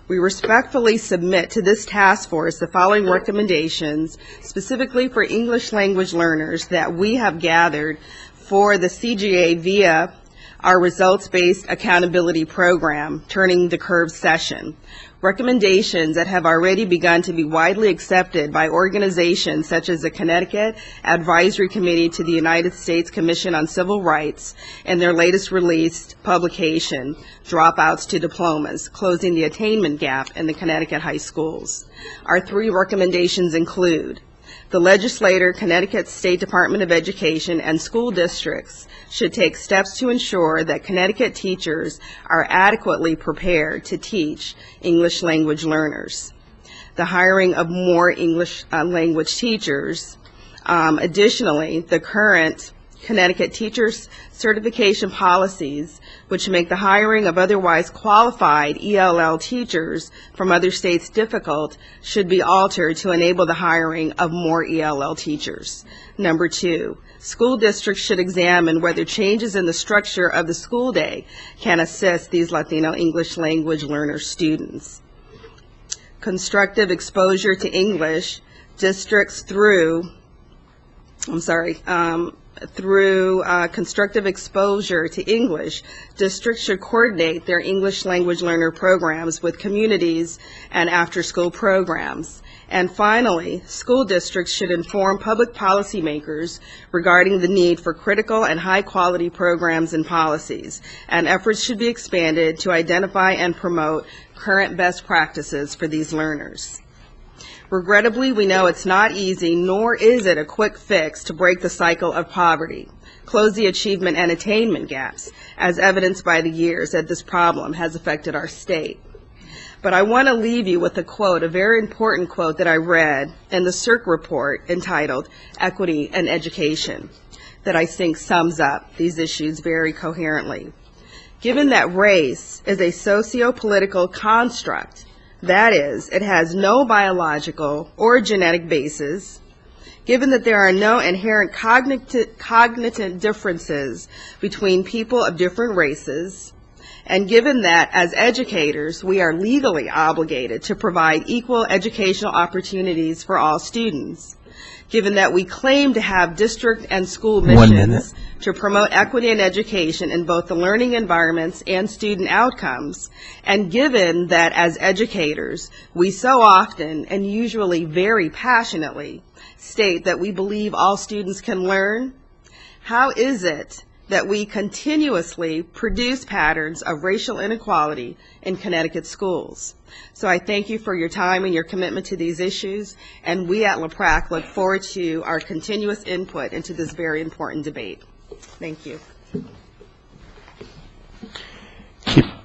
We respectfully submit to this task force the following recommendations specifically for English language learners that we have gathered for the CGA via our results-based accountability program, Turning the Curve session. Recommendations that have already begun to be widely accepted by organizations such as the Connecticut Advisory Committee to the United States Commission on Civil Rights in their latest released publication, Dropouts to Diplomas, Closing the Attainment Gap in the Connecticut High Schools. Our 3 recommendations include: the legislator, Connecticut State Department of Education, and school districts should take steps to ensure that Connecticut teachers are adequately prepared to teach English language learners. The hiring of more English language teachers. Additionally, the current Connecticut teachers certification policies, which make the hiring of otherwise qualified ELL teachers from other states difficult, should be altered to enable the hiring of more ELL teachers. Number 2, school districts should examine whether changes in the structure of the school day can assist these Latino English language learner students. constructive exposure to English, districts through constructive exposure to English, districts should coordinate their English language learner programs with communities and after-school programs. And finally, school districts should inform public policymakers regarding the need for critical and high-quality programs and policies, and efforts should be expanded to identify and promote current best practices for these learners. Regrettably, we know it's not easy, nor is it a quick fix to break the cycle of poverty, close the achievement and attainment gaps, as evidenced by the years that this problem has affected our state. But I want to leave you with a quote, a very important quote that I read in the CIRC report entitled Equity and Education, that I think sums up these issues very coherently. Given that race is a socio-political construct, that is, it has no biological or genetic basis, given that there are no inherent cognitive differences between people of different races, and given that as educators we are legally obligated to provide equal educational opportunities for all students, given that we claim to have district and school missions to promote equity in education in both the learning environments and student outcomes, and given that as educators we so often and usually very passionately state that we believe all students can learn, how is it that we continuously produce patterns of racial inequality in Connecticut schools? So I thank you for your time and your commitment to these issues, and we at LaPrac look forward to our continuous input into this very important debate. Thank you.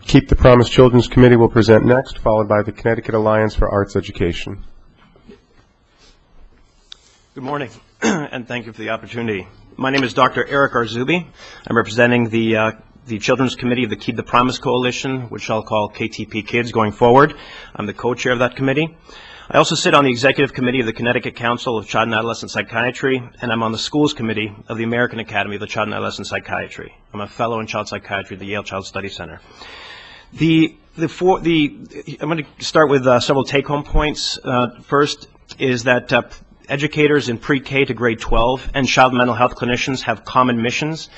Keep the Promise Children's Committee will present next, followed by the Connecticut Alliance for Arts Education. Good morning, and thank you for the opportunity. My name is Dr. Eric Arzubi. I'm representing the Children's Committee of the Keep the Promise Coalition, which I'll call KTP Kids going forward. I'm the co-chair of that committee. I also sit on the Executive Committee of the Connecticut Council of Child and Adolescent Psychiatry, and I'm on the Schools Committee of the American Academy of the Child and Adolescent Psychiatry. I'm a fellow in child psychiatry at the Yale Child Study Center. I'm going to start with several take-home points. First is that educators in pre-K to grade 12 and child mental health clinicians have common missions,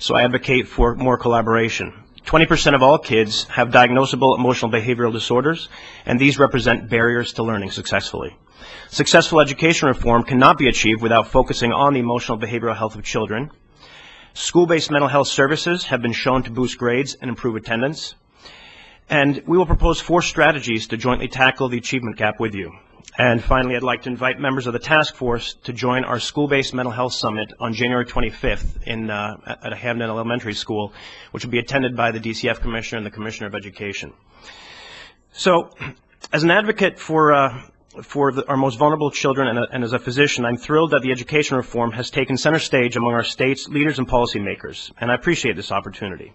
so I advocate for more collaboration. 20% of all kids have diagnosable emotional behavioral disorders, and these represent barriers to learning successfully. Successful education reform cannot be achieved without focusing on the emotional behavioral health of children. School-based mental health services have been shown to boost grades and improve attendance. And we will propose 4 strategies to jointly tackle the achievement gap with you. And finally, I'd like to invite members of the task force to join our school-based mental health summit on January 25th at a Hamden Elementary School, which will be attended by the DCF Commissioner and the Commissioner of Education. So, as an advocate for our most vulnerable children and as a physician, I'm thrilled that the education reform has taken center stage among our state's leaders and policymakers, and I appreciate this opportunity.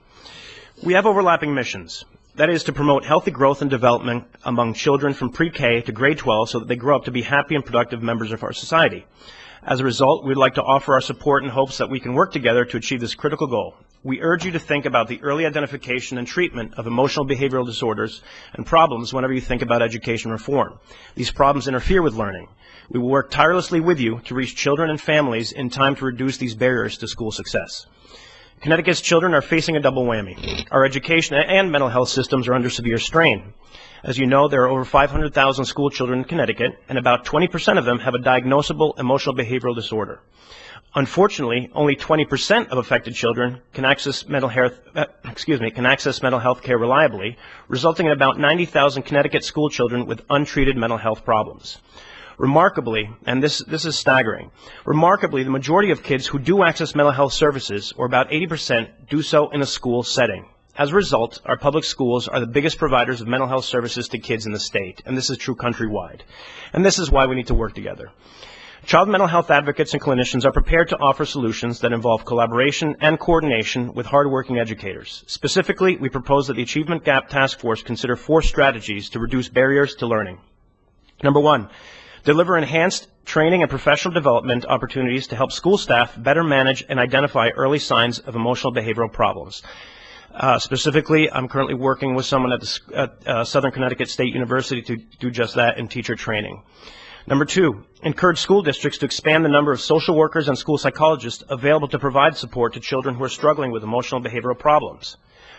We have overlapping missions. That is to promote healthy growth and development among children from pre-K to grade 12 so that they grow up to be happy and productive members of our society. As a result, we'd like to offer our support in hopes that we can work together to achieve this critical goal. We urge you to think about the early identification and treatment of emotional behavioral disorders and problems whenever you think about education reform. These problems interfere with learning. We will work tirelessly with you to reach children and families in time to reduce these barriers to school success. Connecticut's children are facing a double whammy. Our education and mental health systems are under severe strain. As you know, there are over 500,000 school children in Connecticut, and about 20% of them have a diagnosable emotional behavioral disorder. Unfortunately, only 20% of affected children can access mental health care reliably, resulting in about 90,000 Connecticut school children with untreated mental health problems. Remarkably, and this is staggering, remarkably, the majority of kids who do access mental health services, or about 80%, do so in a school setting. As a result, our public schools are the biggest providers of mental health services to kids in the state, and this is true countrywide. And this is why we need to work together. Child mental health advocates and clinicians are prepared to offer solutions that involve collaboration and coordination with hardworking educators. Specifically, we propose that the Achievement Gap Task Force consider 4 strategies to reduce barriers to learning. Number 1, deliver enhanced training and professional development opportunities to help school staff better manage and identify early signs of emotional behavioral problems. Specifically, I'm currently working with someone at Southern Connecticut State University to do just that in teacher training. Number 2, encourage school districts to expand the number of social workers and school psychologists available to provide support to children who are struggling with emotional and behavioral problems.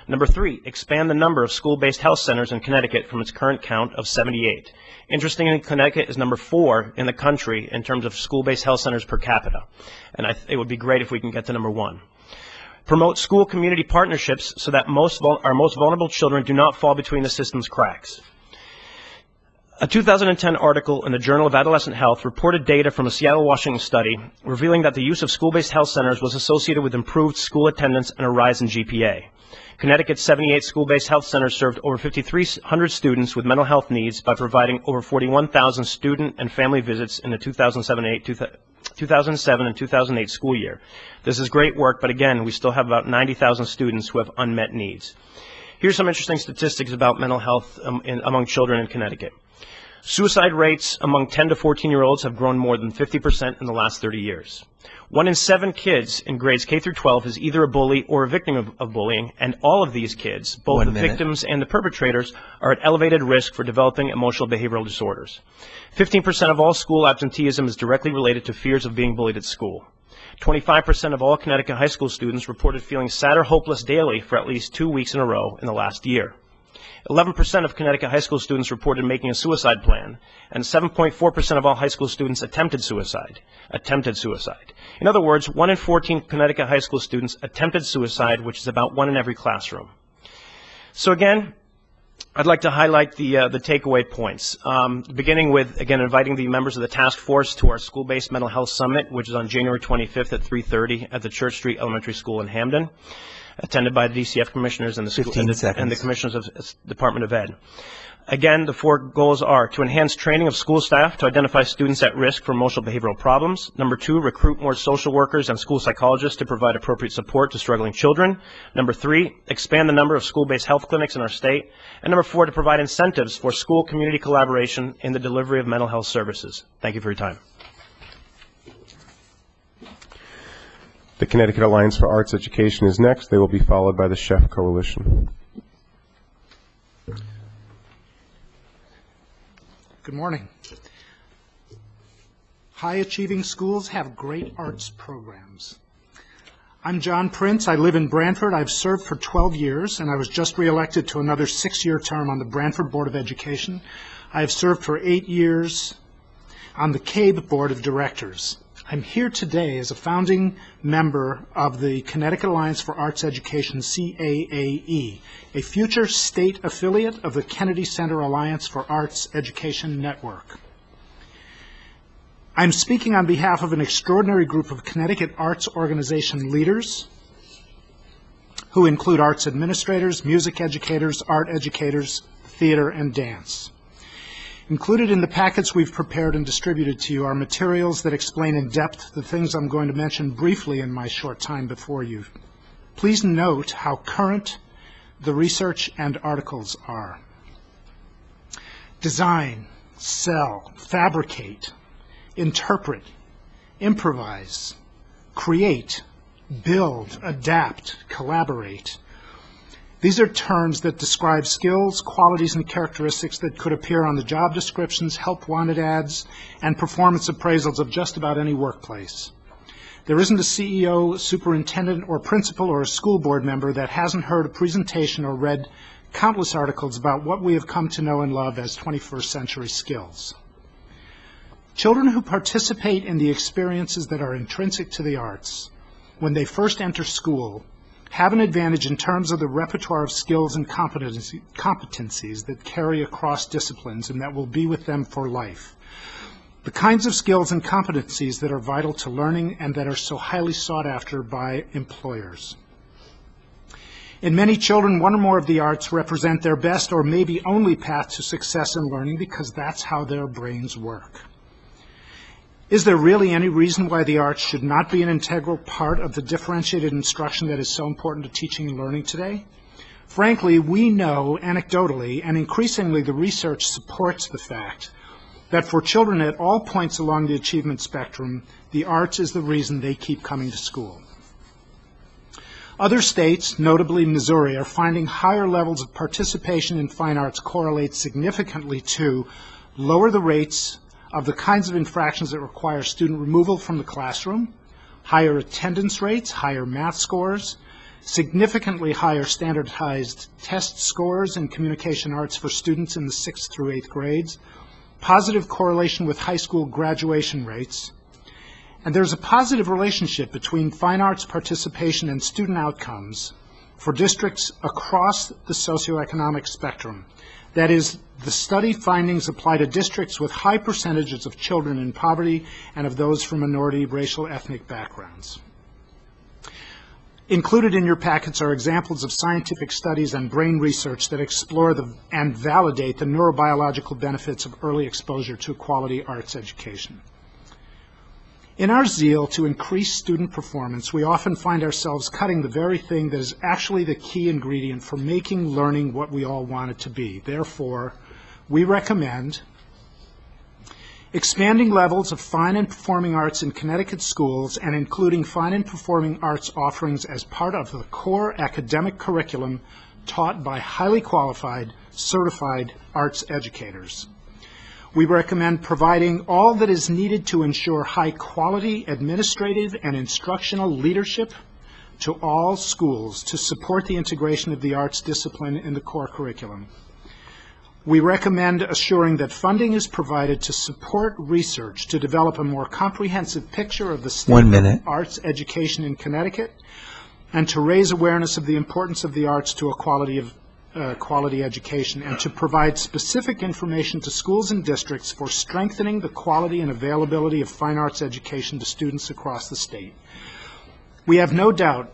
Number 3, expand the number of school-based health centers in Connecticut from its current count of 78. Interestingly, Connecticut is number 4 in the country in terms of school-based health centers per capita, and it would be great if we can get to number 1. Promote school community partnerships so that our most vulnerable children do not fall between the system's cracks. A 2010 article in the Journal of Adolescent Health reported data from a Seattle, Washington study revealing that the use of school-based health centers was associated with improved school attendance and a rise in GPA. Connecticut's 78 school-based health centers served over 5,300 students with mental health needs by providing over 41,000 student and family visits in the 2007 and 2008 school year. This is great work, but again, we still have about 90,000 students who have unmet needs. Here's some interesting statistics about mental health among children in Connecticut. Suicide rates among 10 to 14-year-olds have grown more than 50% in the last 30 years. 1 in 7 kids in grades K through 12 is either a bully or a victim of bullying, and all of these kids, both the victims and the perpetrators, are at elevated risk for developing emotional behavioral disorders. 15% of all school absenteeism is directly related to fears of being bullied at school. 25% of all Connecticut high school students reported feeling sad or hopeless daily for at least 2 weeks in a row in the last year. 11% of Connecticut high school students reported making a suicide plan, and 7.4% of all high school students attempted suicide. In other words, 1 in 14 Connecticut high school students attempted suicide, which is about 1 in every classroom. So again, I'd like to highlight the takeaway points, beginning with, again, inviting the members of the task force to our school-based mental health summit, which is on January 25th at 3:30 at the Church Street Elementary School in Hamden, attended by the DCF commissioners and the commissioners of Department of Ed. Again, the 4 goals are to enhance training of school staff to identify students at risk for emotional behavioral problems. Number 2, recruit more social workers and school psychologists to provide appropriate support to struggling children. Number 3, expand the number of school-based health clinics in our state. And number 4, to provide incentives for school community collaboration in the delivery of mental health services. Thank you for your time. The Connecticut Alliance for Arts Education is next. They will be followed by the Chef Coalition. Good morning. High-achieving schools have great arts programs. I'm John Prince. I live in Branford. I've served for 12 years, and I was just reelected to another 6-year term on the Branford Board of Education. I have served for 8 years on the CABE Board of Directors. I'm here today as a founding member of the Connecticut Alliance for Arts Education, CAAE, a future state affiliate of the Kennedy Center Alliance for Arts Education Network. I'm speaking on behalf of an extraordinary group of Connecticut arts organization leaders who include arts administrators, music educators, art educators, theater, and dance. Included in the packets we've prepared and distributed to you are materials that explain in depth the things I'm going to mention briefly in my short time before you. Please note how current the research and articles are. Design, sell, fabricate, interpret, improvise, create, build, adapt, collaborate. These are terms that describe skills, qualities, and characteristics that could appear on the job descriptions, help wanted ads, and performance appraisals of just about any workplace. There isn't a CEO, superintendent, or principal, or a school board member that hasn't heard a presentation or read countless articles about what we have come to know and love as 21st century skills. Children who participate in the experiences that are intrinsic to the arts, when they first enter school, have an advantage in terms of the repertoire of skills and competencies that carry across disciplines and that will be with them for life. The kinds of skills and competencies that are vital to learning and that are so highly sought after by employers. In many children, one or more of the arts represent their best or maybe only path to success in learning because that's how their brains work. Is there really any reason why the arts should not be an integral part of the differentiated instruction that is so important to teaching and learning today? Frankly, we know anecdotally, and increasingly the research supports the fact, that for children at all points along the achievement spectrum, the arts is the reason they keep coming to school. Other states, notably Missouri, are finding higher levels of participation in fine arts correlate significantly to lower the rates of the kinds of infractions that require student removal from the classroom, higher attendance rates, higher math scores, significantly higher standardized test scores in communication arts for students in the 6th through 8th grades, positive correlation with high school graduation rates, and there's a positive relationship between fine arts participation and student outcomes for districts across the socioeconomic spectrum. That is, the study findings apply to districts with high percentages of children in poverty and of those from minority, racial, ethnic backgrounds. Included in your packets are examples of scientific studies and brain research that explore and validate the neurobiological benefits of early exposure to quality arts education. In our zeal to increase student performance, we often find ourselves cutting the very thing that is actually the key ingredient for making learning what we all want it to be. Therefore, we recommend expanding levels of fine and performing arts in Connecticut schools and including fine and performing arts offerings as part of the core academic curriculum taught by highly qualified, certified arts educators. We recommend providing all that is needed to ensure high-quality administrative and instructional leadership to all schools to support the integration of the arts discipline in the core curriculum. We recommend assuring that funding is provided to support research to develop a more comprehensive picture of the state of arts education in Connecticut and to raise awareness of the importance of the arts to a quality education, and to provide specific information to schools and districts for strengthening the quality and availability of fine arts education to students across the state. We have no doubt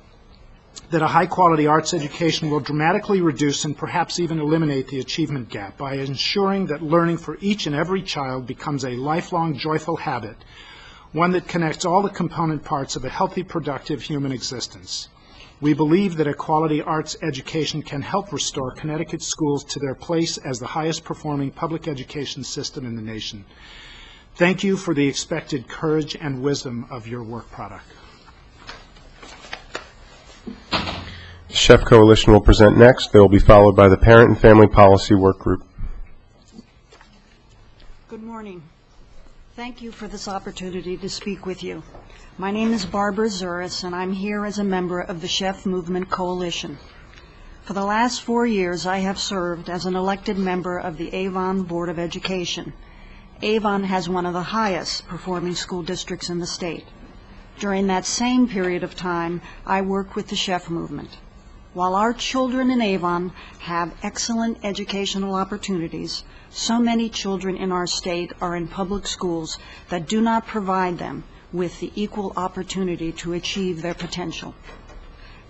that a high-quality arts education will dramatically reduce and perhaps even eliminate the achievement gap by ensuring that learning for each and every child becomes a lifelong, joyful habit, one that connects all the component parts of a healthy, productive human existence. We believe that a quality arts education can help restore Connecticut schools to their place as the highest performing public education system in the nation. Thank you for the expected courage and wisdom of your work product. The Chef Coalition will present next. They will be followed by the Parent and Family Policy Work Group. Good morning. Thank you for this opportunity to speak with you. My name is Barbara Zuris, and I'm here as a member of the Chef Movement Coalition. For the last 4 years, I have served as an elected member of the Avon Board of Education. Avon has one of the highest performing school districts in the state. During that same period of time, I worked with the Chef Movement. While our children in Avon have excellent educational opportunities, so many children in our state are in public schools that do not provide them with the equal opportunity to achieve their potential.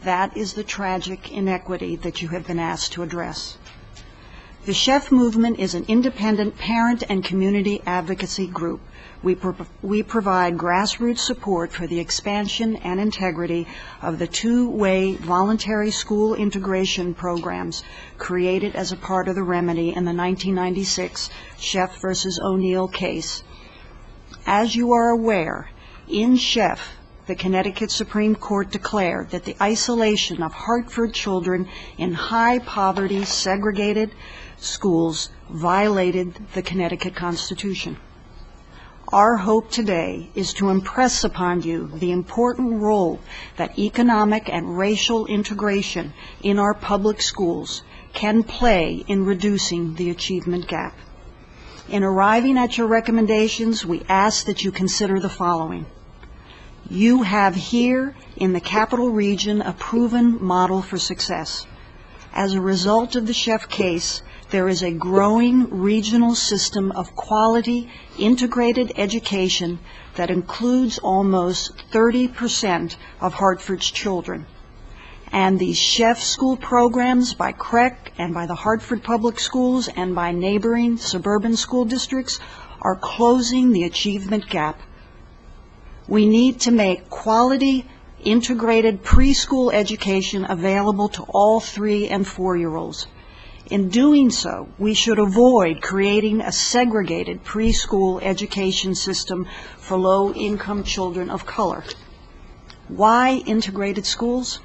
That is the tragic inequity that you have been asked to address. The Chef Movement is an independent parent and community advocacy group. We provide grassroots support for the expansion and integrity of the two-way voluntary school integration programs created as a part of the remedy in the 1996 Chef versus O'Neill case. As you are aware, in Chef, the Connecticut Supreme Court declared that the isolation of Hartford children in high-poverty, segregated schools violated the Connecticut Constitution. Our hope today is to impress upon you the important role that economic and racial integration in our public schools can play in reducing the achievement gap. In arriving at your recommendations, we ask that you consider the following. You have here in the Capital Region a proven model for success. As a result of the Chef case, there is a growing regional system of quality, integrated education that includes almost 30% of Hartford's children. And these Chef school programs by CREC and by the Hartford Public Schools and by neighboring suburban school districts are closing the achievement gap. We need to make quality, integrated preschool education available to all 3- and 4-year-olds. In doing so, we should avoid creating a segregated preschool education system for low-income children of color. Why integrated schools?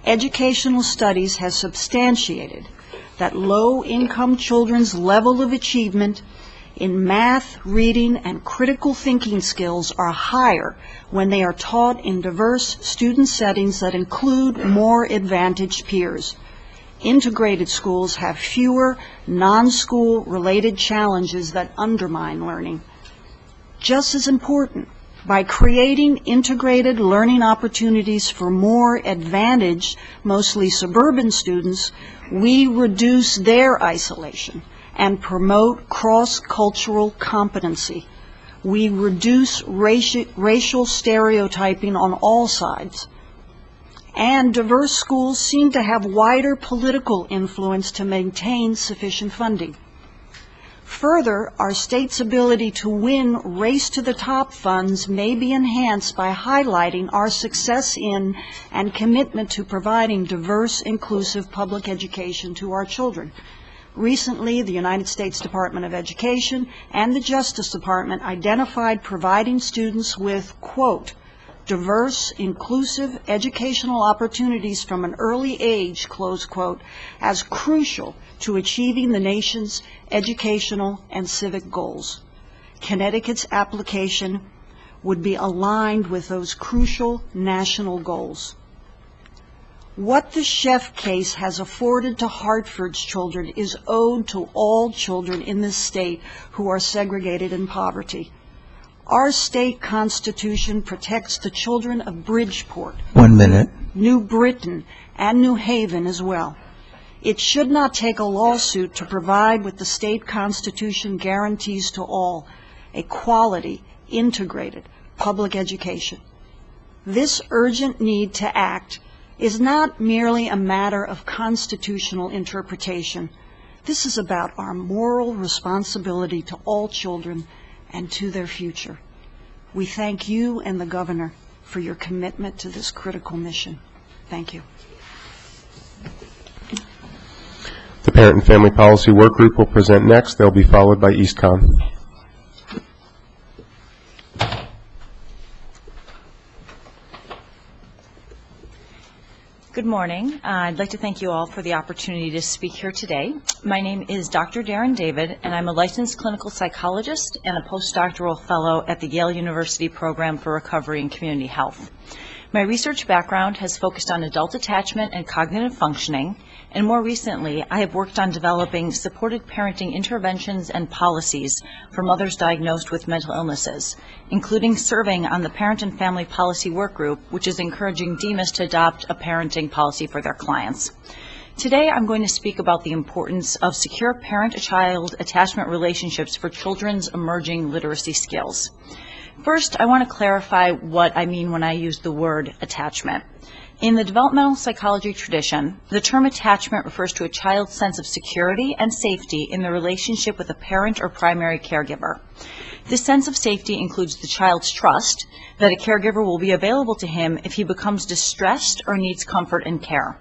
educational studies have substantiated that low-income children's level of achievement in math, reading, and critical thinking skills are higher when they are taught in diverse student settings that include more advantaged peers. Integrated schools have fewer non-school related challenges that undermine learning. Just as important, by creating integrated learning opportunities for more advantaged, mostly suburban students, we reduce their isolation and promote cross-cultural competency. We reduce racial stereotyping on all sides. And diverse schools seem to have wider political influence to maintain sufficient funding. Further, our state's ability to win race-to-the-top funds may be enhanced by highlighting our success in and commitment to providing diverse, inclusive public education to our children. Recently, the United States Department of Education and the Justice Department identified providing students with, quote, diverse, inclusive educational opportunities from an early age, close quote, as crucial to achieving the nation's educational and civic goals. Connecticut's application would be aligned with those crucial national goals. What the Sheff case has afforded to Hartford's children is owed to all children in this state who are segregated in poverty. Our state constitution protects the children of Bridgeport, 1 minute, New Britain, and New Haven as well. It should not take a lawsuit to provide what the state constitution guarantees to all, a quality, integrated public education. This urgent need to act is not merely a matter of constitutional interpretation. This is about our moral responsibility to all children and to their future. We thank you and the Governor for your commitment to this critical mission. Thank you. The Parent and Family Policy Work Group will present next. They'll be followed by EastCon. Good morning. I'd like to thank you all for the opportunity to speak here today. My name is Dr. Darren David, and I'm a licensed clinical psychologist and a postdoctoral fellow at the Yale University Program for Recovery and Community Health. My research background has focused on adult attachment and cognitive functioning, and more recently, I have worked on developing supported parenting interventions and policies for mothers diagnosed with mental illnesses, including serving on the Parent and Family Policy Work Group, which is encouraging DEMAS to adopt a parenting policy for their clients. Today, I'm going to speak about the importance of secure parent-child attachment relationships for children's emerging literacy skills. First, I want to clarify what I mean when I use the word attachment. In the developmental psychology tradition, the term attachment refers to a child's sense of security and safety in the relationship with a parent or primary caregiver. This sense of safety includes the child's trust that a caregiver will be available to him if he becomes distressed or needs comfort and care.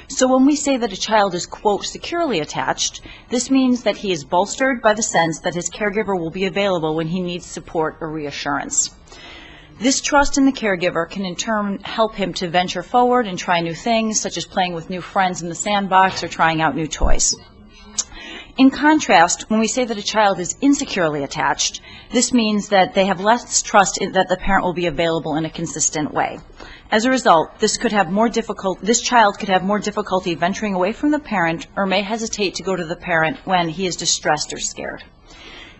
So when we say that a child is, quote, securely attached, this means that he is bolstered by the sense that his caregiver will be available when he needs support or reassurance. This trust in the caregiver can in turn help him to venture forward and try new things, such as playing with new friends in the sandbox or trying out new toys. In contrast, when we say that a child is insecurely attached, this means that they have less trust that the parent will be available in a consistent way. As a result, this child could have more difficulty venturing away from the parent or may hesitate to go to the parent when he is distressed or scared.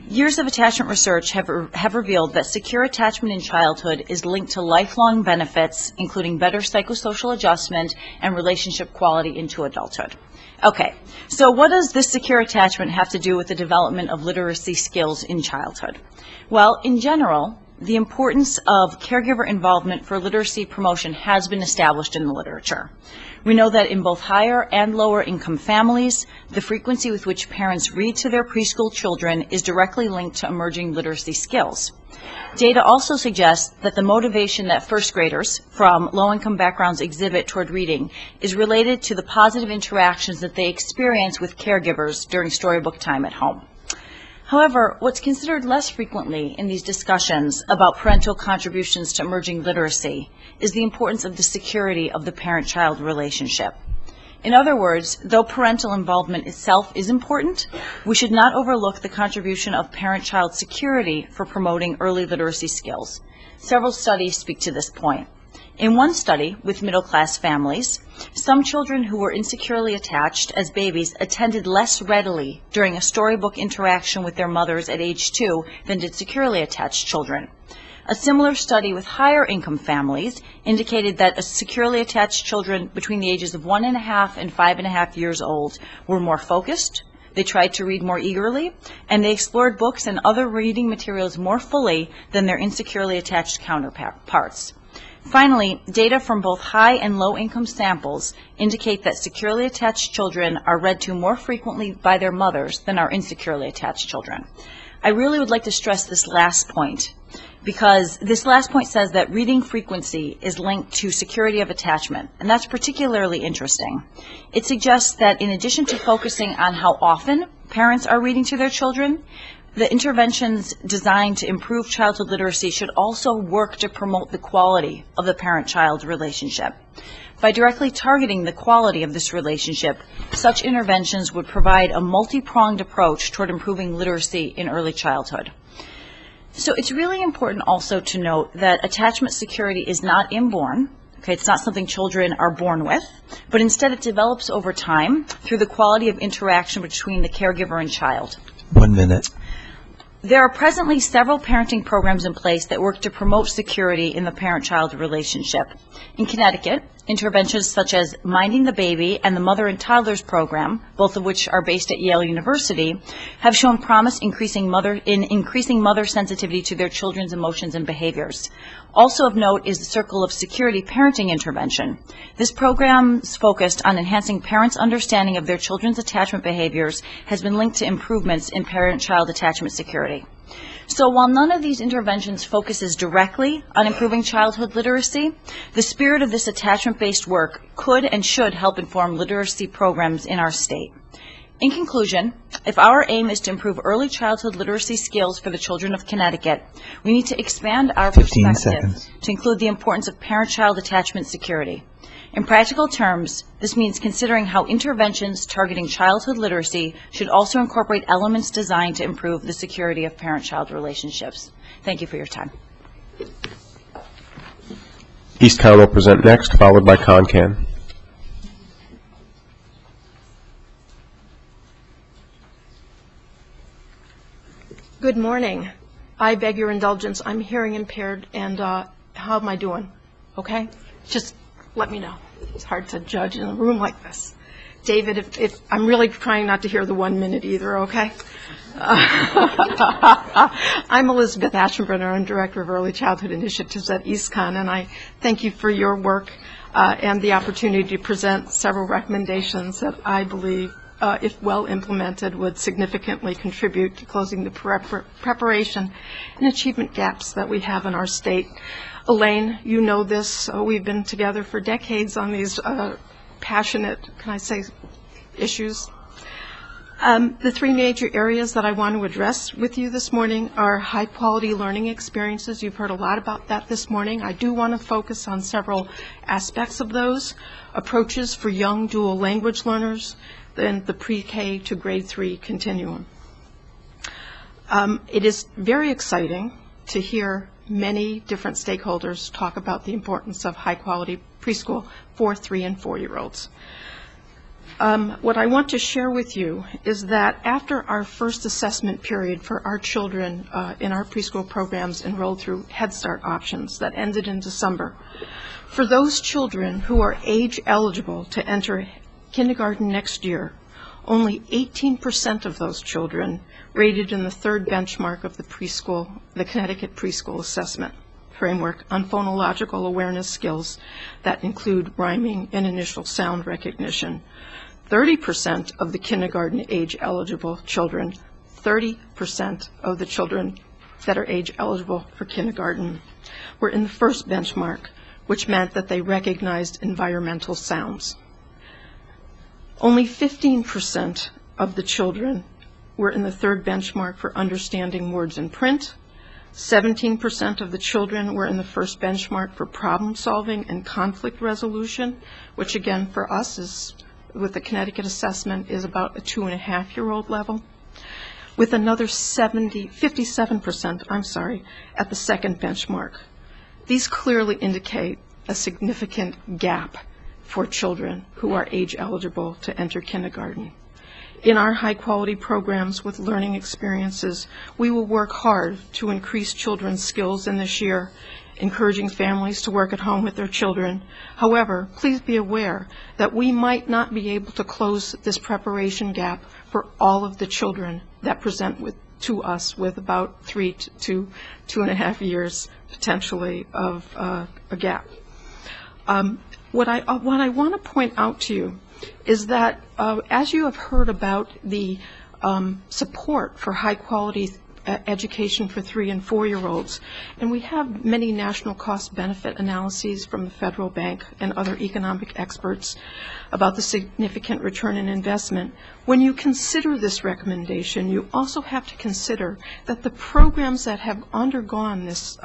Years of attachment research have revealed that secure attachment in childhood is linked to lifelong benefits, including better psychosocial adjustment and relationship quality into adulthood. Okay, so what does this secure attachment have to do with the development of literacy skills in childhood? Well, in general, the importance of caregiver involvement for literacy promotion has been established in the literature. We know that in both higher and lower income families, the frequency with which parents read to their preschool children is directly linked to emerging literacy skills. Data also suggests that the motivation that first graders from low-income backgrounds exhibit toward reading is related to the positive interactions that they experience with caregivers during storybook time at home. However, what's considered less frequently in these discussions about parental contributions to emerging literacy is the importance of the security of the parent-child relationship. In other words, though parental involvement itself is important, we should not overlook the contribution of parent-child security for promoting early literacy skills. Several studies speak to this point. In one study with middle-class families, some children who were insecurely attached as babies attended less readily during a storybook interaction with their mothers at age 2 than did securely attached children. A similar study with higher income families indicated that securely attached children between the ages of 1.5 and 5.5 years old were more focused, they tried to read more eagerly, and they explored books and other reading materials more fully than their insecurely attached counterparts. Finally, data from both high and low income samples indicate that securely attached children are read to more frequently by their mothers than our insecurely attached children. I really would like to stress this last point, because this last point says that reading frequency is linked to security of attachment, and that's particularly interesting. It suggests that in addition to focusing on how often parents are reading to their children, the interventions designed to improve childhood literacy should also work to promote the quality of the parent-child relationship. By directly targeting the quality of this relationship, such interventions would provide a multi-pronged approach toward improving literacy in early childhood. So it's really important also to note that attachment security is not inborn. Okay, it's not something children are born with, but instead it develops over time through the quality of interaction between the caregiver and child. 1 minute. There are presently several parenting programs in place that work to promote security in the parent-child relationship. In Connecticut, interventions such as Minding the Baby and the Mother and Toddlers program, both of which are based at Yale University, have shown promise in increasing mother sensitivity to their children's emotions and behaviors. Also of note is the Circle of Security Parenting Intervention. This program's focused on enhancing parents' understanding of their children's attachment behaviors has been linked to improvements in parent-child attachment security. So while none of these interventions focuses directly on improving childhood literacy, the spirit of this attachment-based work could and should help inform literacy programs in our state. In conclusion, if our aim is to improve early childhood literacy skills for the children of Connecticut, we need to expand our perspective to include the importance of parent-child attachment security. In practical terms, this means considering how interventions targeting childhood literacy should also incorporate elements designed to improve the security of parent-child relationships. Thank you for your time. East Con will present next, followed by Concan. Good morning. I beg your indulgence. I'm hearing impaired, and how am I doing? Okay? Just let me know. It's hard to judge in a room like this. David, if I'm really trying not to hear the 1 minute either, okay? I'm Elizabeth Aschenbrenner. I'm Director of Early Childhood Initiatives at EastCon, and I thank you for your work and the opportunity to present several recommendations that I believe, if well implemented, would significantly contribute to closing the preparation and achievement gaps that we have in our state. Elaine, you know this. We've been together for decades on these passionate, can I say, issues. The three major areas that I want to address with you this morning are high-quality learning experiences. You've heard a lot about that this morning. I do want to focus on several aspects of those. Approaches for young dual language learners, then the pre-K to grade 3 continuum. It is very exciting to hear many different stakeholders talk about the importance of high-quality preschool for 3 and 4-year-olds. What I want to share with you is that after our first assessment period for our children in our preschool programs enrolled through Head Start options that ended in December, for those children who are age eligible to enter kindergarten next year, only 18% of those children rated in the third benchmark of the Connecticut Preschool Assessment Framework on phonological awareness skills that include rhyming and initial sound recognition. 30% of the kindergarten age eligible children, 30% of the children that are age eligible for kindergarten were in the first benchmark, which meant that they recognized environmental sounds. Only 15% of the children were in the third benchmark for understanding words in print. 17% of the children were in the first benchmark for problem solving and conflict resolution, which again for us is, with the Connecticut assessment, is about a 2.5-year-old level, with another 57% at the second benchmark. These clearly indicate a significant gap for children who are age eligible to enter kindergarten. In our high-quality programs with learning experiences, we will work hard to increase children's skills in this year, encouraging families to work at home with their children. However, please be aware that we might not be able to close this preparation gap for all of the children that present to us with about 3 to 2.5 years potentially of a gap. What I want to point out to you is that as you have heard about the support for high-quality education for 3- and 4-year-olds, and we have many national cost-benefit analyses from the Federal Bank and other economic experts about the significant return on investment. When you consider this recommendation, you also have to consider that the programs that have undergone this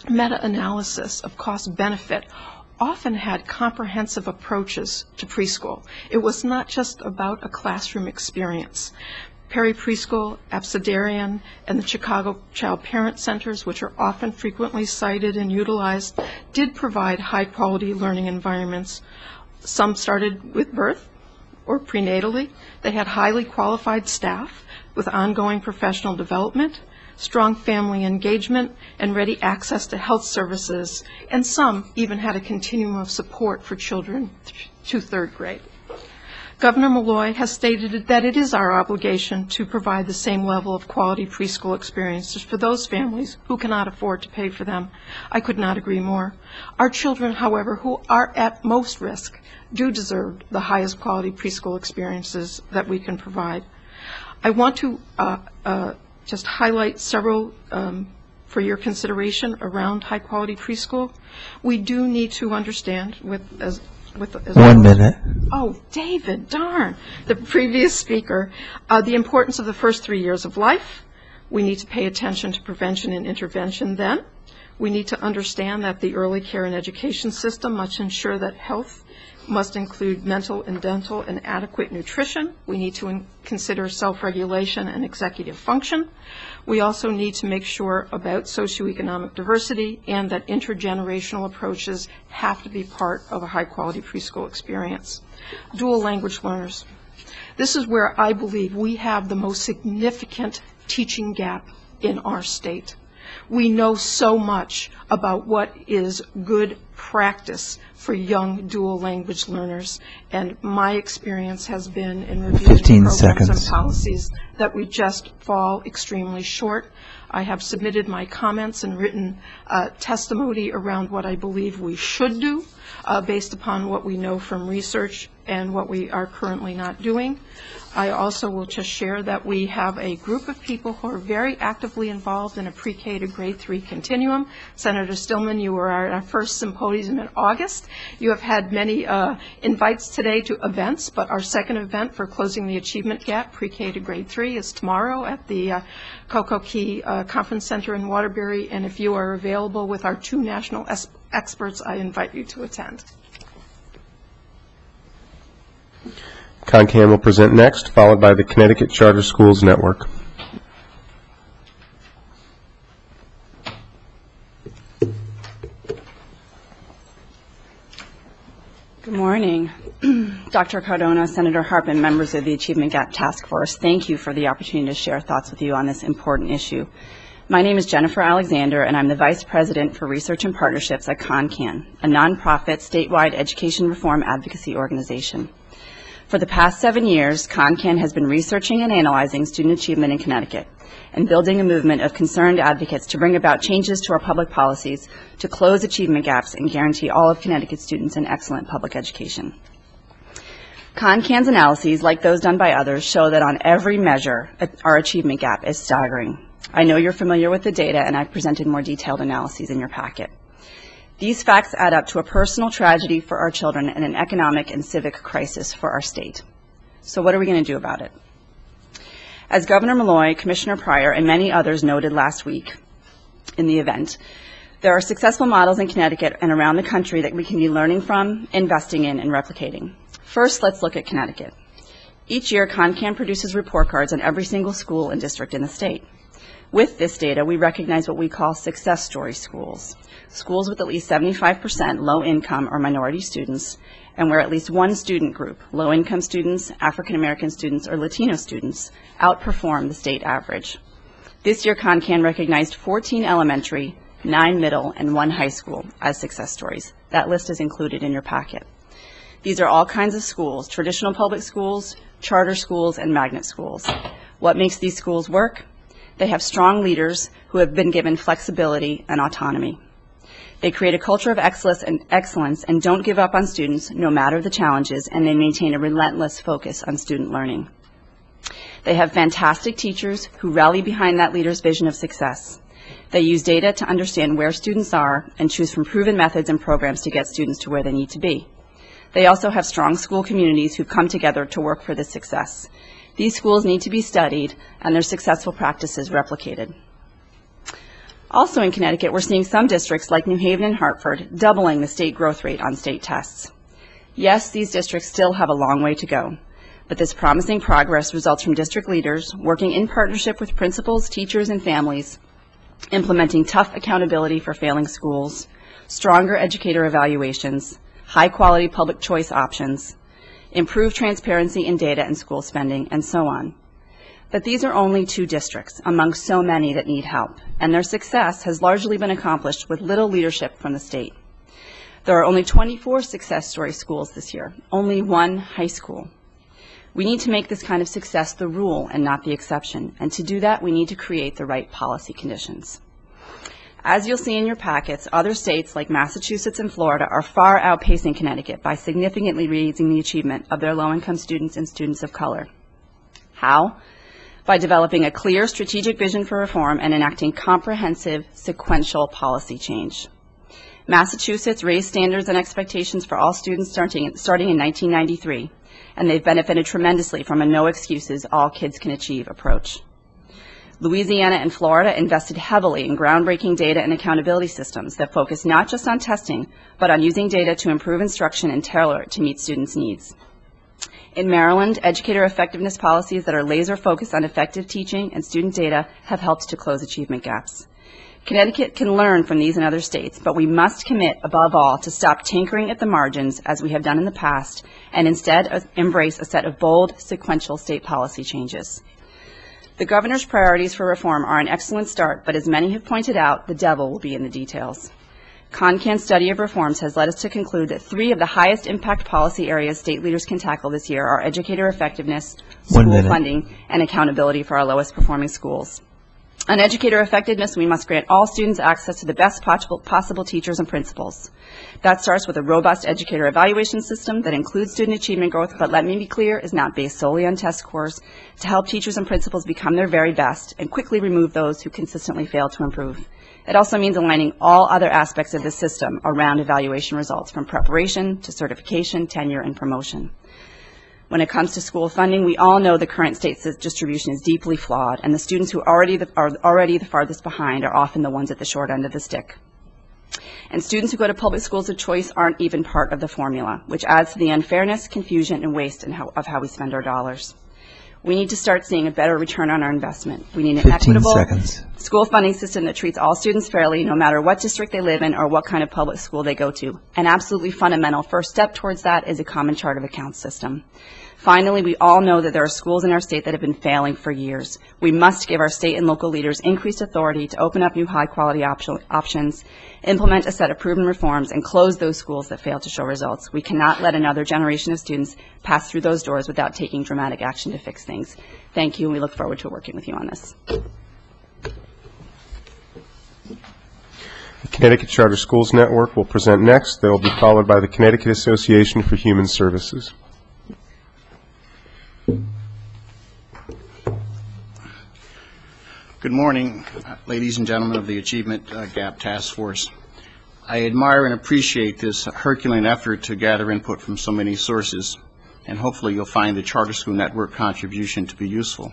meta-analysis of cost-benefit often had comprehensive approaches to preschool. It was not just about a classroom experience. Perry Preschool, Abecedarian, and the Chicago Child Parent Centers, which are often frequently cited and utilized, did provide high-quality learning environments. Some started with birth or prenatally. They had highly qualified staff with ongoing professional development, strong family engagement, and ready access to health services, and some even had a continuum of support for children to 3rd grade. Governor Malloy has stated that it is our obligation to provide the same level of quality preschool experiences for those families who cannot afford to pay for them. I could not agree more. Our children, however, who are at most risk, do deserve the highest quality preschool experiences that we can provide. I want to just highlight several for your consideration around high-quality preschool. We do need to understand as 1 minute. Oh, David, darn, the previous speaker, the importance of the first 3 years of life. We need to pay attention to prevention and intervention then. We need to understand that the early care and education system must ensure that health must include mental and dental and adequate nutrition. We need to consider self-regulation and executive function. We also need to make sure about socioeconomic diversity and that intergenerational approaches have to be part of a high-quality preschool experience. Dual language learners. This is where I believe we have the most significant teaching gap in our state. We know so much about what is good practice for young dual language learners, and my experience has been in reviewing programs and policies that we just fall extremely short. I have submitted my comments and written testimony around what I believe we should do based upon what we know from research and what we are currently not doing. I also will just share that we have a group of people who are very actively involved in a pre-K to grade 3 continuum. Senator Stillman, you were at our first symposium in August. You have had many invites today to events, but our second event for closing the achievement gap, pre-K to grade 3, is tomorrow at the Cocoa Key Conference Center in Waterbury, and if you are available with our 2 national experts, I invite you to attend. CONCAN will present next, followed by the Connecticut Charter Schools Network. Good morning. Dr. Cardona, Senator Harp, and members of the Achievement Gap Task Force, thank you for the opportunity to share thoughts with you on this important issue. My name is Jennifer Alexander, and I'm the Vice President for Research and Partnerships at CONCAN, a nonprofit statewide education reform advocacy organization. For the past 7 years, CONCAN has been researching and analyzing student achievement in Connecticut and building a movement of concerned advocates to bring about changes to our public policies to close achievement gaps and guarantee all of Connecticut students an excellent public education. CONCAN's analyses, like those done by others, show that on every measure, our achievement gap is staggering. I know you're familiar with the data, and I've presented more detailed analyses in your packet. These facts add up to a personal tragedy for our children and an economic and civic crisis for our state. So what are we going to do about it? As Governor Malloy, Commissioner Pryor, and many others noted last week in the event, there are successful models in Connecticut and around the country that we can be learning from, investing in, and replicating. First, let's look at Connecticut. Each year, CONCAN produces report cards on every single school and district in the state. With this data, we recognize what we call success story schools, schools with at least 75% low-income or minority students, and where at least one student group, low-income students, African American students, or Latino students, outperform the state average. This year, CONCAN recognized 14 elementary, 9 middle, and 1 high school as success stories. That list is included in your packet. These are all kinds of schools, traditional public schools, charter schools, and magnet schools. What makes these schools work? They have strong leaders who have been given flexibility and autonomy. They create a culture of excellence and don't give up on students no matter the challenges, and they maintain a relentless focus on student learning. They have fantastic teachers who rally behind that leader's vision of success. They use data to understand where students are and choose from proven methods and programs to get students to where they need to be. They also have strong school communities who come together to work for this success. These schools need to be studied and their successful practices replicated. Also in Connecticut, we're seeing some districts like New Haven and Hartford doubling the state growth rate on state tests. Yes, these districts still have a long way to go, but this promising progress results from district leaders working in partnership with principals, teachers, and families, implementing tough accountability for failing schools, stronger educator evaluations, high-quality public choice options, improved transparency in data and school spending, and so on. But these are only 2 districts among so many that need help, and their success has largely been accomplished with little leadership from the state. There are only 24 success story schools this year, only 1 high school. We need to make this kind of success the rule and not the exception, and to do that, we need to create the right policy conditions. As you'll see in your packets, other states like Massachusetts and Florida are far outpacing Connecticut by significantly raising the achievement of their low-income students and students of color. How? By developing a clear strategic vision for reform and enacting comprehensive, sequential policy change. Massachusetts raised standards and expectations for all students starting in 1993, and they've benefited tremendously from a no excuses, all kids can achieve approach. Louisiana and Florida invested heavily in groundbreaking data and accountability systems that focus not just on testing, but on using data to improve instruction and tailor it to meet students' needs. In Maryland, educator effectiveness policies that are laser focused on effective teaching and student data have helped to close achievement gaps. Connecticut can learn from these and other states, but we must commit, above all, to stop tinkering at the margins as we have done in the past, and instead embrace a set of bold, sequential state policy changes. The governor's priorities for reform are an excellent start, but as many have pointed out, the devil will be in the details. CONCAN's study of reforms has led us to conclude that 3 of the highest impact policy areas state leaders can tackle this year are educator effectiveness, school funding, and accountability for our lowest performing schools. On educator effectiveness, we must grant all students access to the best possible teachers and principals. That starts with a robust educator evaluation system that includes student achievement growth, but let me be clear, is not based solely on test scores, to help teachers and principals become their very best and quickly remove those who consistently fail to improve. It also means aligning all other aspects of the system around evaluation results, from preparation to certification, tenure, and promotion. When it comes to school funding, we all know the current state distribution is deeply flawed, and the students who are already the farthest behind are often the ones at the short end of the stick. And students who go to public schools of choice aren't even part of the formula, which adds to the unfairness, confusion, and waste of how we spend our dollars. We need to start seeing a better return on our investment. We need an equitable school funding system that treats all students fairly, no matter what district they live in or what kind of public school they go to. An absolutely fundamental first step towards that is a common chart of accounts system. Finally, we all know that there are schools in our state that have been failing for years. We must give our state and local leaders increased authority to open up new high-quality options, implement a set of proven reforms, and close those schools that fail to show results. We cannot let another generation of students pass through those doors without taking dramatic action to fix things. Thank you, and we look forward to working with you on this. The Connecticut Charter Schools Network will present next. They will be followed by the Connecticut Association for Human Services. Good morning, ladies and gentlemen of the Achievement Gap Task Force. I admire and appreciate this Herculean effort to gather input from so many sources, and hopefully you'll find the Charter School Network contribution to be useful.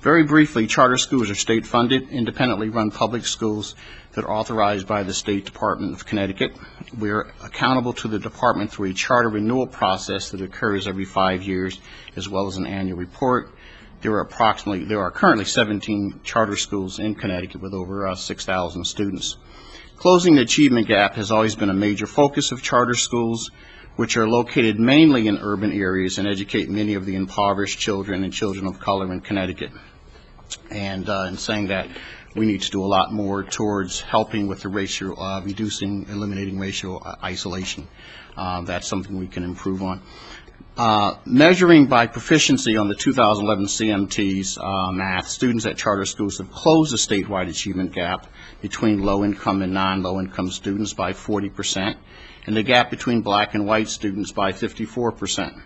Very briefly, charter schools are state-funded, independently run public schools that are authorized by the State Department of Connecticut. We are accountable to the department through a charter renewal process that occurs every 5 years, as well as an annual report. There are currently 17 charter schools in Connecticut with over 6,000 students. Closing the achievement gap has always been a major focus of charter schools, which are located mainly in urban areas and educate many of the impoverished children and children of color in Connecticut. And in saying that, we need to do a lot more towards helping with the racial, eliminating racial isolation. That's something we can improve on. Measuring by proficiency on the 2011 CMT's math, students at charter schools have closed the statewide achievement gap between low-income and non-low-income students by 40%, and the gap between black and white students by 54%,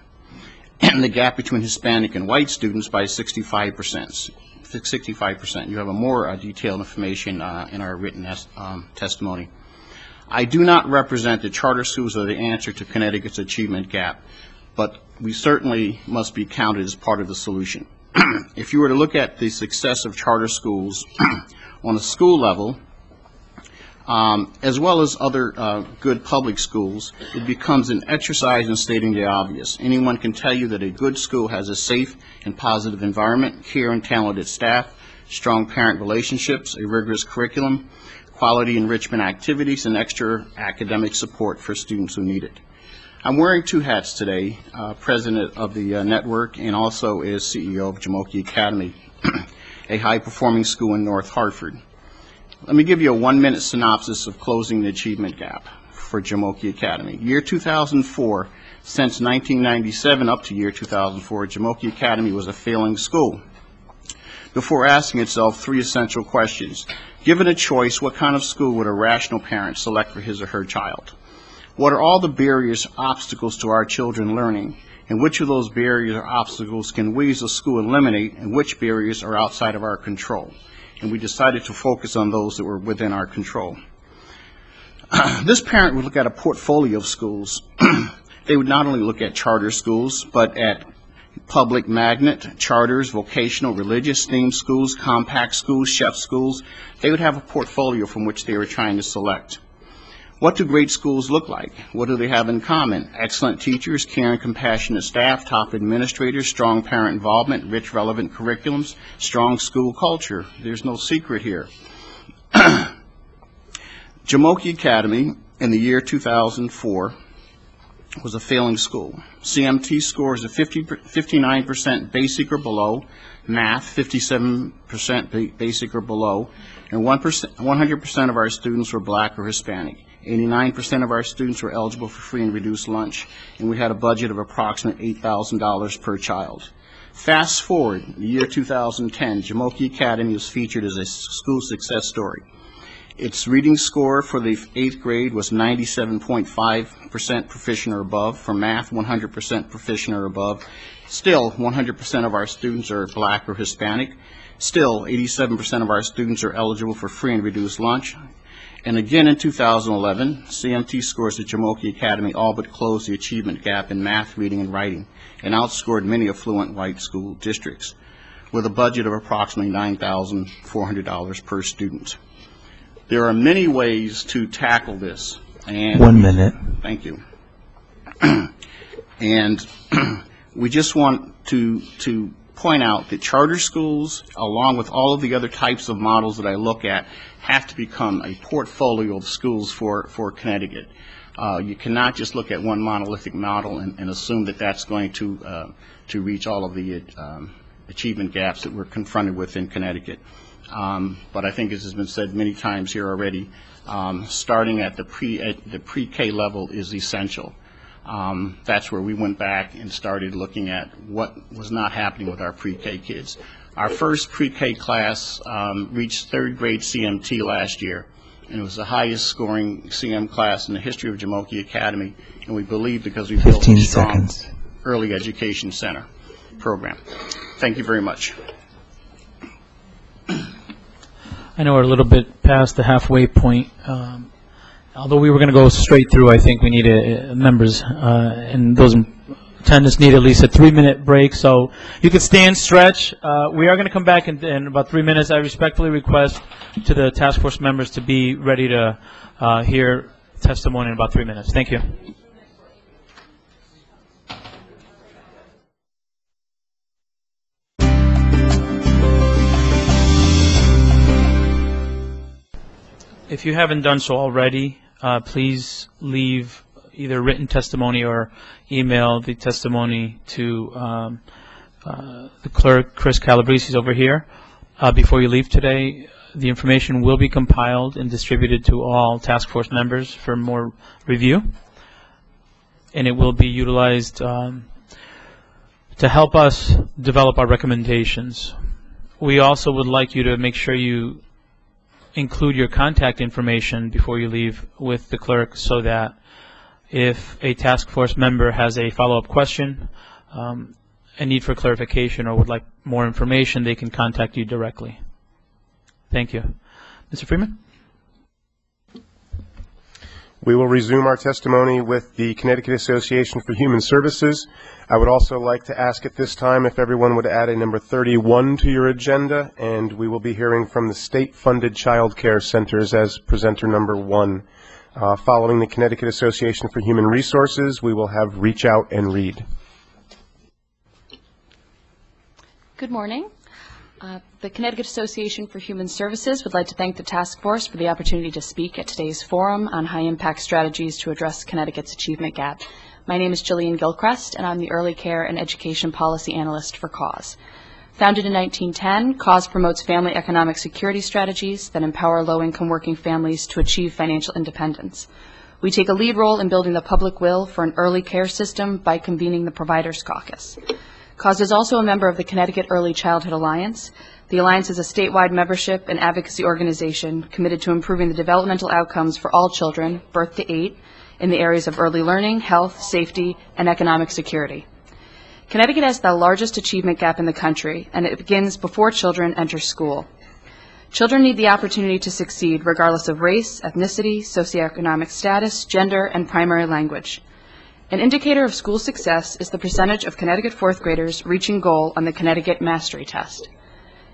and the gap between Hispanic and white students by 65%. You have a more detailed information in our written testimony. I do not represent the charter schools are the answer to Connecticut's achievement gap, but we certainly must be counted as part of the solution. If you were to look at the success of charter schools on a school level, as well as other good public schools, it becomes an exercise in stating the obvious. Anyone can tell you that a good school has a safe and positive environment, care and talented staff, strong parent relationships, a rigorous curriculum, quality enrichment activities, and extra academic support for students who need it. I'm wearing two hats today, president of the network and also as CEO of Jamoki Academy, a high-performing school in North Hartford. Let me give you a 1-minute synopsis of closing the achievement gap for Jamoki Academy. Year 2004, since 1997 up to year 2004, Jamoki Academy was a failing school. Before asking itself 3 essential questions. Given a choice, what kind of school would a rational parent select for his or her child? What are all the barriers, obstacles to our children learning? And which of those barriers or obstacles can we as a school eliminate, and which barriers are outside of our control? And we decided to focus on those that were within our control. This parent would look at a portfolio of schools. They would not only look at charter schools, but at public magnet, charters, vocational, religious, STEAM schools, compact schools, chef schools. They would have a portfolio from which they were trying to select. What do great schools look like? What do they have in common? Excellent teachers, caring, compassionate staff, top administrators, strong parent involvement, rich, relevant curriculums, strong school culture. There's no secret here. Jamoki Academy in the year 2004 was a failing school. CMT scores of 59% basic or below, math 57% basic or below, and 100% of our students were black or Hispanic. 89% of our students were eligible for free and reduced lunch, and we had a budget of approximately $8,000 per child. Fast forward, the year 2010, Jamoki Academy was featured as a school success story. Its reading score for the 8th grade was 97.5% proficient or above. For math, 100% proficient or above. Still, 100% of our students are black or Hispanic. Still, 87% of our students are eligible for free and reduced lunch. And again in 2011, CMT scores at Jamoki Academy all but closed the achievement gap in math, reading, and writing, and outscored many affluent white school districts, with a budget of approximately $9,400 per student. There are many ways to tackle this. And 1 minute. Thank you. And we just want to point out that charter schools, along with all of the other types of models that I look at, have to become a portfolio of schools for Connecticut. You cannot just look at one monolithic model and assume that that's going to reach all of the achievement gaps that we're confronted with in Connecticut. But I think, as has been said many times here already, starting at the pre-K level is essential. That's where we went back and started looking at what was not happening with our pre-K kids. Our first pre-K class reached 3rd grade CMT last year, and it was the highest scoring CM class in the history of Jamoki Academy, and we believe because we built a strong early education center program. Thank you very much. I know we're a little bit past the halfway point. Although we were going to go straight through, I think we need members and those attendants need at least a 3-minute break, so you can stand, stretch. We are going to come back in about 3 minutes. I respectfully request to the task force members to be ready to hear testimony in about 3 minutes. Thank you. If you haven't done so already, please leave either written testimony or email the testimony to the clerk, Chris Calabrese, over here. Before you leave today, the information will be compiled and distributed to all task force members for more review, and it will be utilized to help us develop our recommendations. We also would like you to make sure you include your contact information before you leave with the clerk, so that if a task force member has a follow-up question, a need for clarification, or would like more information, they can contact you directly. Thank you. Mr. Freeman? We will resume our testimony with the Connecticut Association for Human Services. I would also like to ask at this time if everyone would add a number 31 to your agenda, and we will be hearing from the state-funded child care centers as presenter number 1. Following the Connecticut Association for Human Resources, we will have Reach Out and Read. Good morning. The Connecticut Association for Human Services would like to thank the task force for the opportunity to speak at today's forum on high-impact strategies to address Connecticut's achievement gap. My name is Jillian Gilchrist, and I'm the Early Care and Education Policy Analyst for CAUSE. Founded in 1910, CAUSE promotes family economic security strategies that empower low-income working families to achieve financial independence. We take a lead role in building the public will for an early care system by convening the Providers Caucus. CAUSE is also a member of the Connecticut Early Childhood Alliance. The Alliance is a statewide membership and advocacy organization committed to improving the developmental outcomes for all children, birth to 8, in the areas of early learning, health, safety, and economic security. Connecticut has the largest achievement gap in the country, and it begins before children enter school. Children need the opportunity to succeed regardless of race, ethnicity, socioeconomic status, gender, and primary language. An indicator of school success is the percentage of Connecticut fourth graders reaching goal on the Connecticut Mastery Test.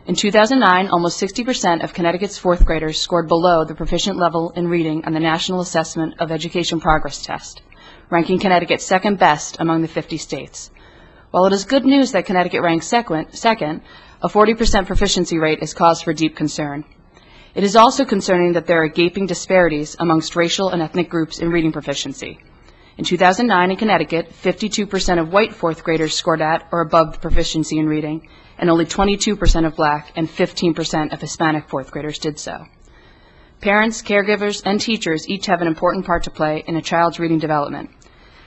In 2009, almost 60% of Connecticut's fourth graders scored below the proficient level in reading on the National Assessment of Education Progress Test, ranking Connecticut second best among the 50 states. While it is good news that Connecticut ranks second, a 40% proficiency rate is cause for deep concern. It is also concerning that there are gaping disparities amongst racial and ethnic groups in reading proficiency. In 2009 in Connecticut, 52% of white fourth graders scored at or above the proficiency in reading, and only 22% of black and 15% of Hispanic fourth graders did so. Parents, caregivers, and teachers each have an important part to play in a child's reading development.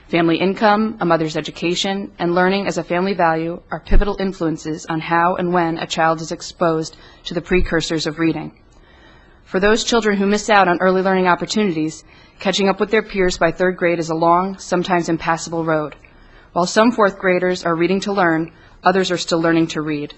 Family income, a mother's education, and learning as a family value are pivotal influences on how and when a child is exposed to the precursors of reading. For those children who miss out on early learning opportunities, catching up with their peers by third grade is a long, sometimes impassable road. While some fourth graders are reading to learn, others are still learning to read.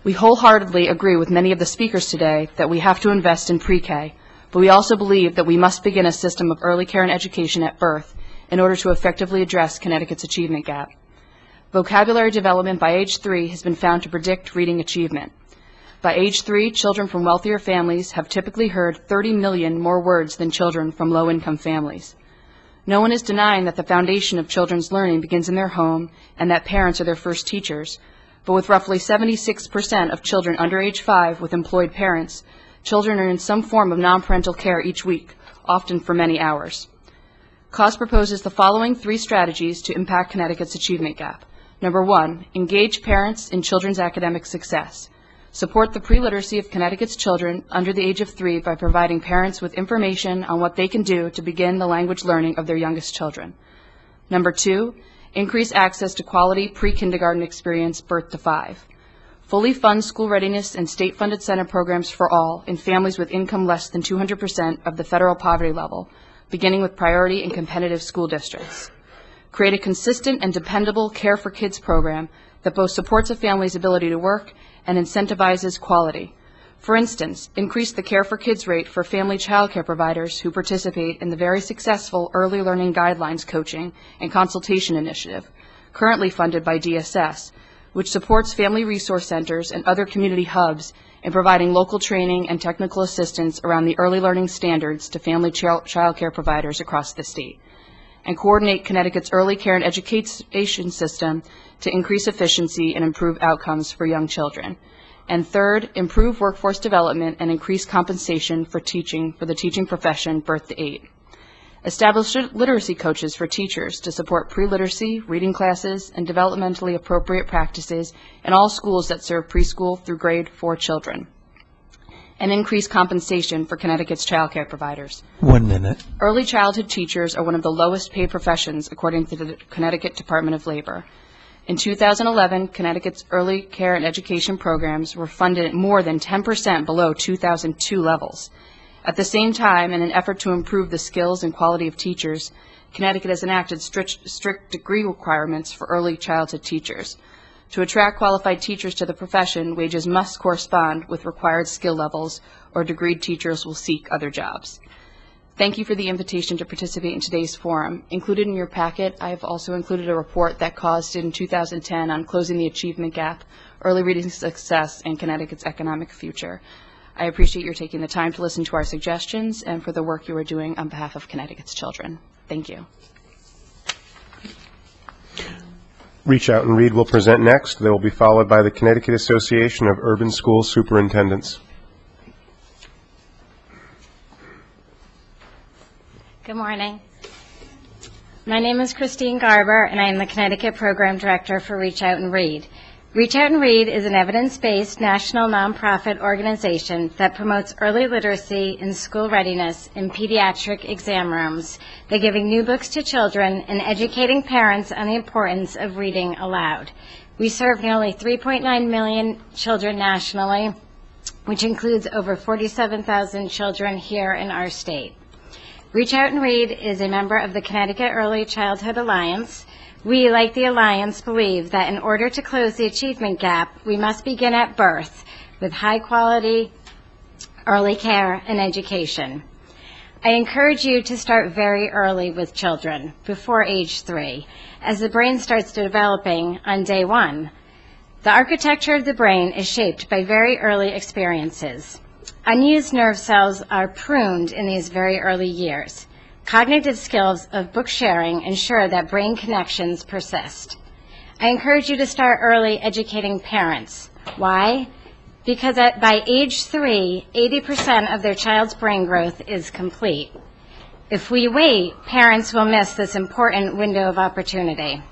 We wholeheartedly agree with many of the speakers today that we have to invest in pre-K, but we also believe that we must begin a system of early care and education at birth in order to effectively address Connecticut's achievement gap. Vocabulary development by age 3 has been found to predict reading achievement. By age 3, children from wealthier families have typically heard 30 million more words than children from low-income families. No one is denying that the foundation of children's learning begins in their home and that parents are their first teachers, but with roughly 76% of children under age 5 with employed parents, children are in some form of non-parental care each week, often for many hours. CAUSE proposes the following 3 strategies to impact Connecticut's achievement gap. Number 1, engage parents in children's academic success. Support the pre-literacy of Connecticut's children under the age of 3 by providing parents with information on what they can do to begin the language learning of their youngest children. Number 2, increase access to quality pre-kindergarten experience birth to 5. Fully fund school readiness and state-funded center programs for all in families with income less than 200% of the federal poverty level, beginning with priority and competitive school districts. Create a consistent and dependable Care for Kids program that both supports a family's ability to work and incentivizes quality. For instance, increase the Care for Kids rate for family child care providers who participate in the very successful Early Learning Guidelines Coaching and Consultation Initiative, currently funded by DSS, which supports family resource centers and other community hubs in providing local training and technical assistance around the early learning standards to family child care providers across the state, and coordinate Connecticut's early care and education system to increase efficiency and improve outcomes for young children. And third, improve workforce development and increase compensation for the teaching profession birth to 8. Establish literacy coaches for teachers to support pre-literacy, reading classes, and developmentally appropriate practices in all schools that serve preschool through grade 4 children. And increase compensation for Connecticut's child care providers. 1 minute. Early childhood teachers are one of the lowest paid professions according to the Connecticut Department of Labor. In 2011, Connecticut's early care and education programs were funded more than 10% below 2002 levels. At the same time, in an effort to improve the skills and quality of teachers, Connecticut has enacted strict degree requirements for early childhood teachers. To attract qualified teachers to the profession, wages must correspond with required skill levels, or degreed teachers will seek other jobs. Thank you for the invitation to participate in today's forum. Included in your packet, I have also included a report that caused in 2010 on closing the achievement gap, early reading success, and Connecticut's economic future. I appreciate your taking the time to listen to our suggestions and for the work you are doing on behalf of Connecticut's children. Thank you. Reach Out and Read will present next. They will be followed by the Connecticut Association of Urban School Superintendents. Good morning. My name is Christine Garber, and I am the Connecticut Program Director for Reach Out and Read. Reach Out and Read is an evidence-based national nonprofit organization that promotes early literacy and school readiness in pediatric exam rooms by giving new books to children and educating parents on the importance of reading aloud. We serve nearly 3.9 million children nationally, which includes over 47,000 children here in our state. Reach Out and Read is a member of the Connecticut Early Childhood Alliance. We, like the Alliance, believe that in order to close the achievement gap, we must begin at birth with high-quality early care and education. I encourage you to start very early with children, before age 3, as the brain starts developing on day 1. The architecture of the brain is shaped by very early experiences. Unused nerve cells are pruned in these very early years. Cognitive skills of book sharing ensure that brain connections persist. I encourage you to start early educating parents. Why? Because by age 3, 80% of their child's brain growth is complete. If we wait, parents will miss this important window of opportunity.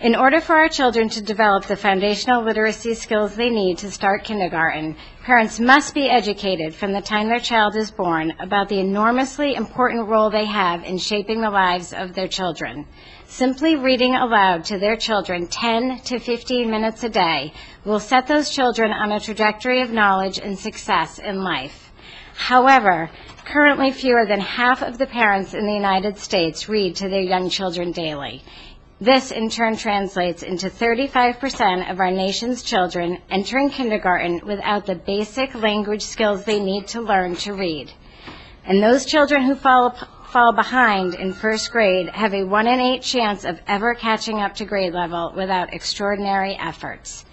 In order for our children to develop the foundational literacy skills they need to start kindergarten, parents must be educated from the time their child is born about the enormously important role they have in shaping the lives of their children. Simply reading aloud to their children 10 to 15 minutes a day will set those children on a trajectory of knowledge and success in life. However, currently fewer than half of the parents in the United States read to their young children daily. This, in turn, translates into 35% of our nation's children entering kindergarten without the basic language skills they need to learn to read. And those children who fall behind in first grade have a 1 in 8 chance of ever catching up to grade level without extraordinary efforts.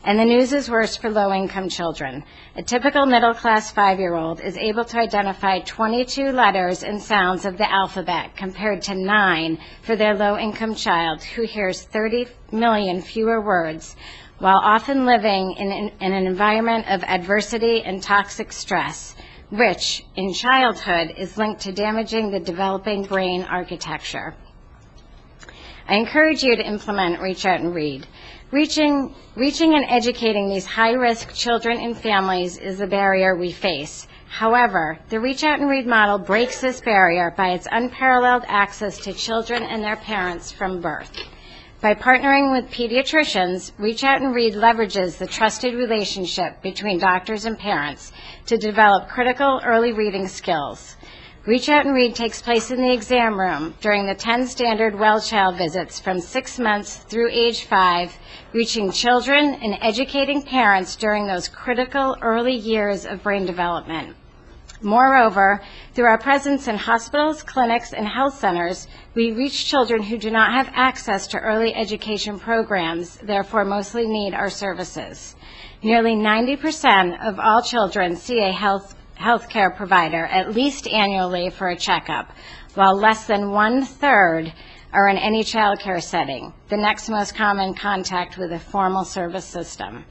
And the news is worse for low-income children. A typical middle-class 5-year-old is able to identify 22 letters and sounds of the alphabet compared to 9 for their low-income child who hears 30 million fewer words while often living in an environment of adversity and toxic stress, which in childhood is linked to damaging the developing brain architecture. I encourage you to implement Reach Out and Read. Reaching and educating these high-risk children and families is the barrier we face. However, the Reach Out and Read model breaks this barrier by its unparalleled access to children and their parents from birth. By partnering with pediatricians, Reach Out and Read leverages the trusted relationship between doctors and parents to develop critical early reading skills. Reach Out and Read takes place in the exam room during the 10 standard well child visits from 6 months through age 5, reaching children and educating parents during those critical early years of brain development. Moreover, through our presence in hospitals, clinics, and health centers, we reach children who do not have access to early education programs, therefore mostly need our services. Nearly 90% of all children see a healthcare provider at least annually for a checkup, while less than 1/3 are in any child care setting, the next most common contact with a formal service system.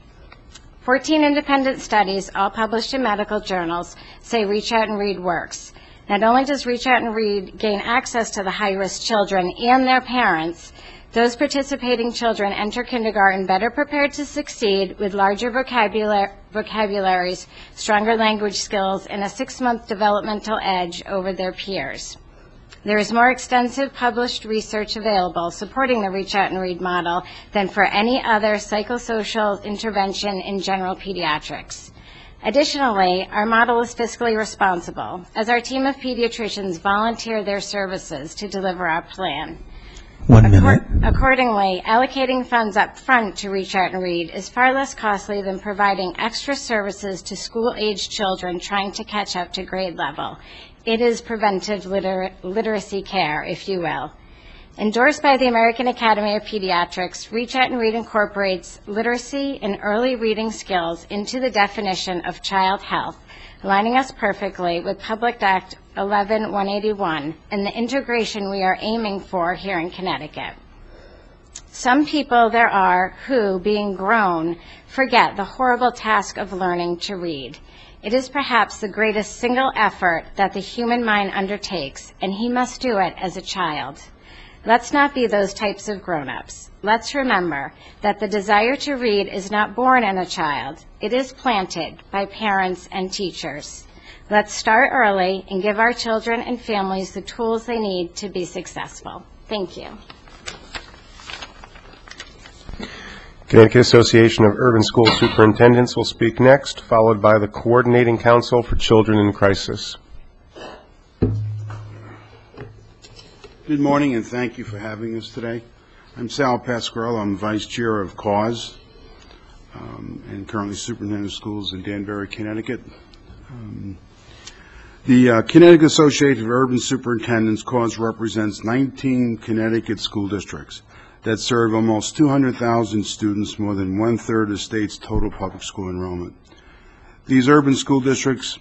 14 independent studies, all published in medical journals, say Reach Out and Read works. Not only does Reach Out and Read gain access to the high-risk children and their parents, those participating children enter kindergarten better prepared to succeed with larger vocabularies, stronger language skills, and a 6-month developmental edge over their peers. There is more extensive published research available supporting the Reach Out and Read model than for any other psychosocial intervention in general pediatrics. Additionally, our model is fiscally responsible, as our team of pediatricians volunteer their services to deliver our plan. 1 minute. Accordingly, allocating funds up front to Reach Out and Read is far less costly than providing extra services to school-aged children trying to catch up to grade level. It is preventive literacy care, if you will. Endorsed by the American Academy of Pediatrics, Reach Out and Read incorporates literacy and early reading skills into the definition of child health, aligning us perfectly with Public Act 11-181 and the integration we are aiming for here in Connecticut. Some people there are who, being grown, forget the horrible task of learning to read. It is perhaps the greatest single effort that the human mind undertakes, and he must do it as a child. Let's not be those types of grown-ups. Let's remember that the desire to read is not born in a child. It is planted by parents and teachers. Let's start early and give our children and families the tools they need to be successful. Thank you. Connecticut Association of Urban School Superintendents will speak next, followed by the Coordinating Council for Children in Crisis. Good morning, and thank you for having us today. I'm Sal Pasquarello. I'm Vice Chair of CAUSE and currently Superintendent of Schools in Danbury, Connecticut. The Connecticut Association of Urban Superintendents, CAUSE, represents 19 Connecticut school districts that serve almost 200,000 students, more than 1/3 of the state's total public school enrollment. These urban school districts,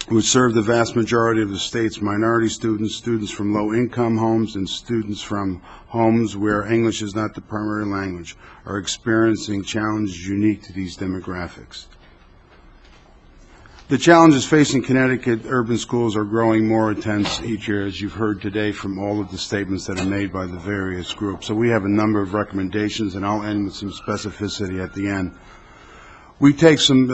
which serve the vast majority of the state's minority students, students from low-income homes, and students from homes where English is not the primary language, are experiencing challenges unique to these demographics. The challenges facing Connecticut urban schools are growing more intense each year, as you've heard today from all of the statements that are made by the various groups. So we have a number of recommendations, and I'll end with some specificity at the end. We take some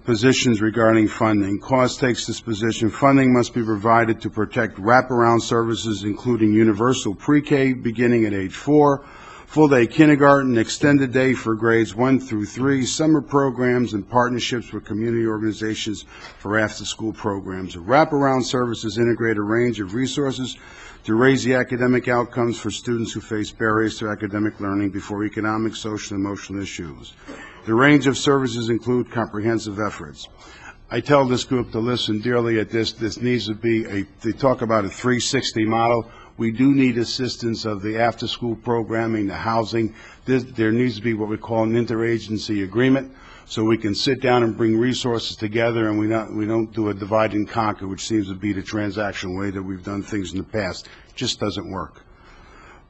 positions regarding funding. CAUSE takes this position. Funding must be provided to protect wraparound services, including universal pre-K beginning at age 4, full-day kindergarten, extended day for grades 1 through 3, summer programs, and partnerships with community organizations for after-school programs. Wraparound services integrate a range of resources to raise the academic outcomes for students who face barriers to academic learning before economic, social, and emotional issues. The range of services include comprehensive efforts. I tell this group to listen dearly at this. This needs to be they talk about a 360 model. We do need assistance of the after-school programming, the housing. There needs to be what we call an interagency agreement, so we can sit down and bring resources together, and we don't do a divide and conquer, which seems to be the transactional way that we've done things in the past. It just doesn't work.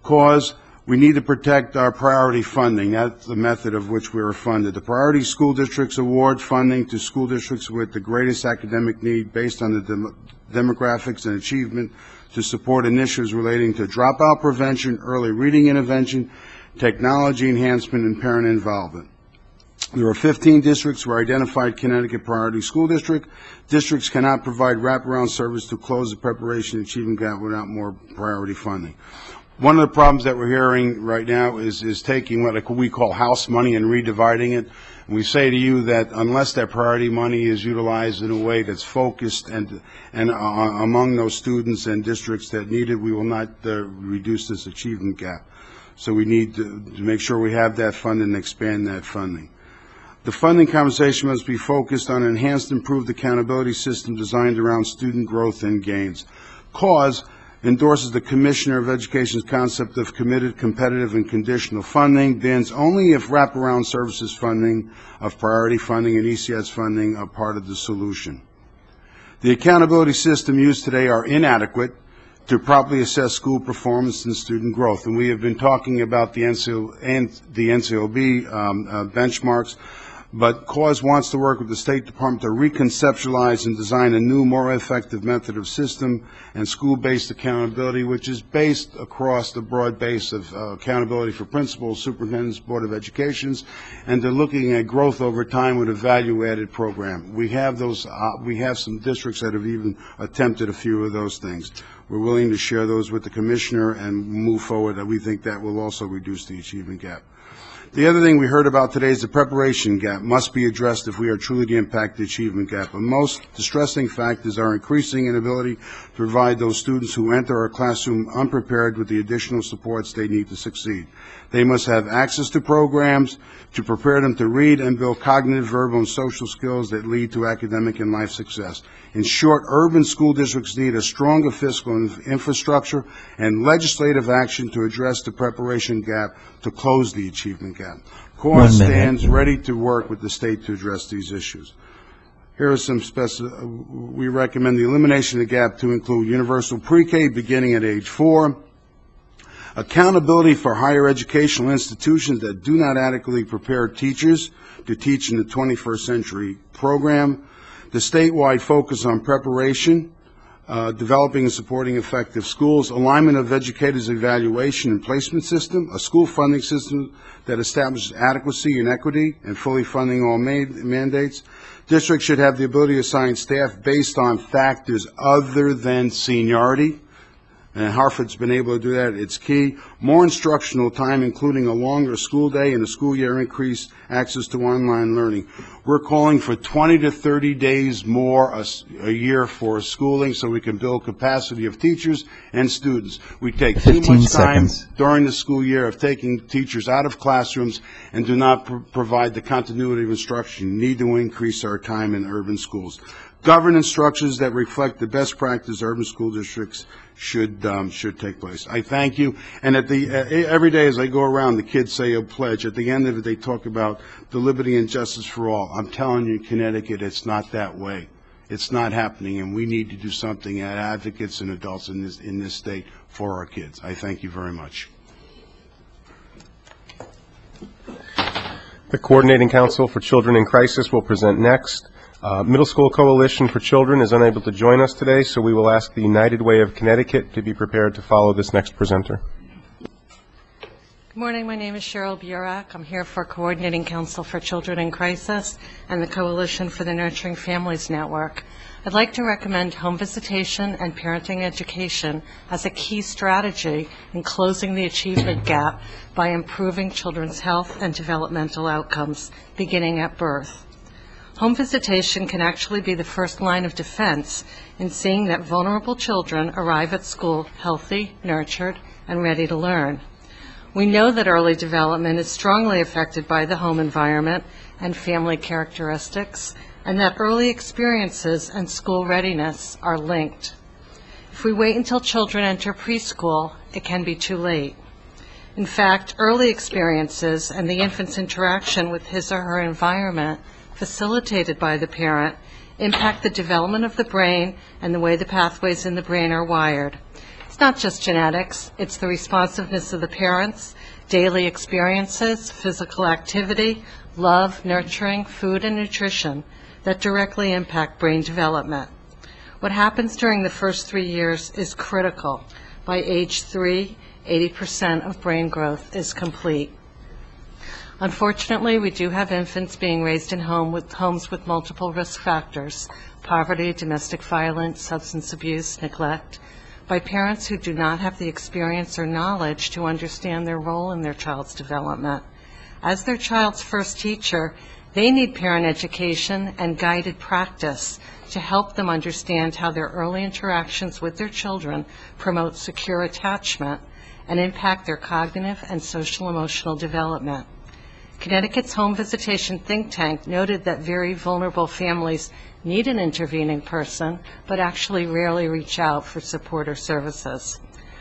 CAUSE, we need to protect our priority funding. That's the method of which we are funded. The priority school districts award funding to school districts with the greatest academic need based on the demographics and achievement to support initiatives relating to dropout prevention, early reading intervention, technology enhancement, and parent involvement. There are 15 districts who are identified Connecticut Priority School District. Districts cannot provide wraparound service to close the preparation and achievement gap without more priority funding. One of the problems that we're hearing right now is taking what we call house money and redividing it. And we say to you that unless that priority money is utilized in a way that's focused and among those students and districts that need it, we will not reduce this achievement gap. So we need to make sure we have that funding and expand that funding. The funding conversation must be focused on enhanced, improved accountability system designed around student growth and gains. CAUSE endorses the Commissioner of Education's concept of committed, competitive, and conditional funding, bans only if wraparound services funding, of priority funding, and ECS funding are part of the solution. The accountability system used today are inadequate to properly assess school performance and student growth. And we have been talking about the NCOB benchmarks, but CAUSE wants to work with the State Department to reconceptualize and design a new, more effective method of system and school-based accountability, which is based across the broad base of accountability for principals, superintendents, Board of Educations, and they're looking at growth over time with a value-added program. We have those. We have some districts that have even attempted a few of those things. We're willing to share those with the Commissioner and move forward. We think that will also reduce the achievement gap. The other thing we heard about today is the preparation gap must be addressed if we are truly to impact the achievement gap. The most distressing fact is our increasing inability to provide those students who enter our classroom unprepared with the additional supports they need to succeed. They must have access to programs to prepare them to read and build cognitive, verbal, and social skills that lead to academic and life success. In short, urban school districts need a stronger fiscal infrastructure and legislative action to address the preparation gap to close the achievement gap. CAUSE stands ready to work with the state to address these issues. Here are some we recommend the elimination of the gap to include universal pre-K beginning at age 4, accountability for higher educational institutions that do not adequately prepare teachers to teach in the 21st century program, the statewide focus on preparation, developing and supporting effective schools, alignment of educators' evaluation and placement system, a school funding system that establishes adequacy and equity and fully funding all mandates. Districts should have the ability to assign staff based on factors other than seniority. And Hartford's been able to do that. It's key. More instructional time, including a longer school day and a school year, increased access to online learning. We're calling for 20 to 30 days more a year for schooling so we can build capacity of teachers and students. We take too much time during the school year of taking teachers out of classrooms and do not provide the continuity of instruction. We need to increase our time in urban schools. Governance structures that reflect the best practice urban school districts should take place. I thank you. And every day as I go around, the kids say a pledge. At the end of it, they talk about the liberty and justice for all. I'm telling you, Connecticut, it's not that way. It's not happening, and we need to do something as advocates and adults in this state for our kids. I thank you very much. The Coordinating Council for Children in Crisis will present next. Middle School Coalition for Children is unable to join us today, so we will ask the United Way of Connecticut to be prepared to follow this next presenter. Good morning. My name is Cheryl Burak. I'm here for Coordinating Council for Children in Crisis and the Coalition for the Nurturing Families Network. I'd like to recommend home visitation and parenting education as a key strategy in closing the achievement gap by improving children's health and developmental outcomes beginning at birth. Home visitation can actually be the first line of defense in seeing that vulnerable children arrive at school healthy, nurtured, and ready to learn. We know that early development is strongly affected by the home environment and family characteristics, and that early experiences and school readiness are linked. If we wait until children enter preschool, it can be too late. In fact, early experiences and the infant's interaction with his or her environment facilitated by the parent impact the development of the brain and the way the pathways in the brain are wired. It's not just genetics, it's the responsiveness of the parents, daily experiences, physical activity, love, nurturing, food, and nutrition that directly impact brain development. What happens during the first 3 years is critical. By age 3, 80% of brain growth is complete. Unfortunately, we do have infants being raised in homes with multiple risk factors: poverty, domestic violence, substance abuse, neglect, by parents who do not have the experience or knowledge to understand their role in their child's development. As their child's first teacher, they need parent education and guided practice to help them understand how their early interactions with their children promote secure attachment and impact their cognitive and social emotional development. Connecticut's home visitation think tank noted that very vulnerable families need an intervening person, but actually rarely reach out for support or services.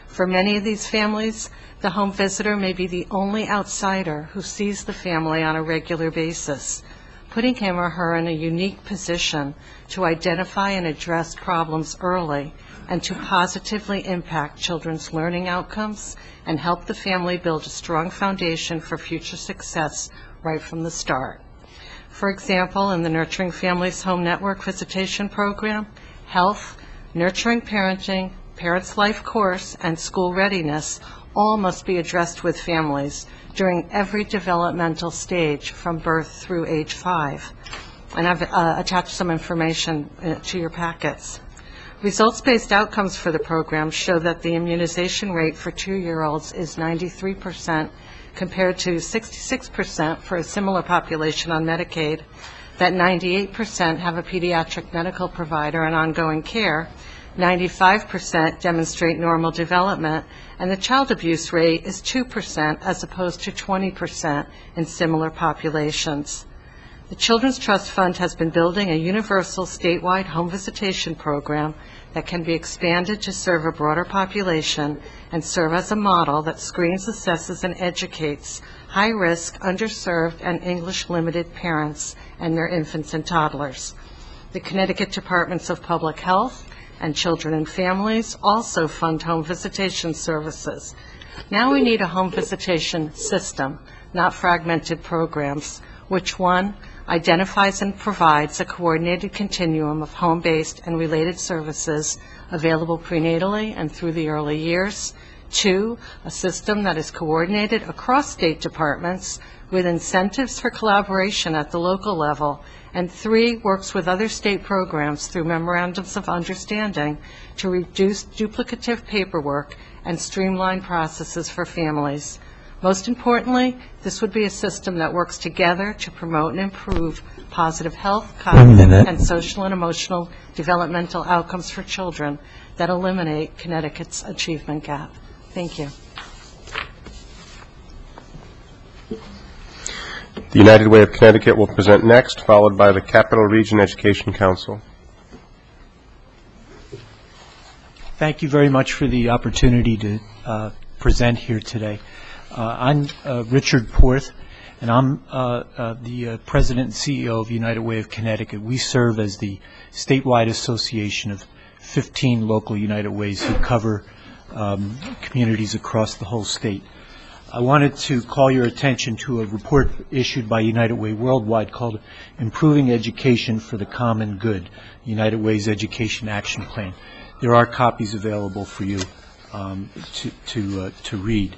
For many of these families, the home visitor may be the only outsider who sees the family on a regular basis, putting him or her in a unique position to identify and address problems early and to positively impact children's learning outcomes and help the family build a strong foundation for future success right from the start. For example, in the Nurturing Families Home Network Visitation Program, health, nurturing parenting, Parents' Life Course, and school readiness all must be addressed with families during every developmental stage from birth through age 5. And I've attached some information to your packets. Results-based outcomes for the program show that the immunization rate for 2-year-olds is 93% compared to 66% for a similar population on Medicaid, that 98% have a pediatric medical provider and ongoing care, 95% demonstrate normal development, and the child abuse rate is 2% as opposed to 20% in similar populations. The Children's Trust Fund has been building a universal statewide home visitation program that can be expanded to serve a broader population and serve as a model that screens, assesses, and educates high-risk, underserved, and English-limited parents and their infants and toddlers. The Connecticut Departments of Public Health and Children and Families also fund home visitation services. Now we need a home visitation system, not fragmented programs, which one identifies and provides a coordinated continuum of home-based and related services available prenatally and through the early years. 2, a system that is coordinated across state departments with incentives for collaboration at the local level. And 3, works with other state programs through memorandums of understanding to reduce duplicative paperwork and streamline processes for families. Most importantly, this would be a system that works together to promote and improve positive health, cognitive, and social and emotional developmental outcomes for children that eliminate Connecticut's achievement gap. Thank you. The United Way of Connecticut will present next, followed by the Capital Region Education Council. Thank you very much for the opportunity to present here today. I'm Richard Porth, and I'm the President and CEO of United Way of Connecticut. We serve as the statewide association of 15 local United Ways who cover communities across the whole state. I wanted to call your attention to a report issued by United Way Worldwide called Improving Education for the Common Good, United Way's Education Action Plan. There are copies available for you to read.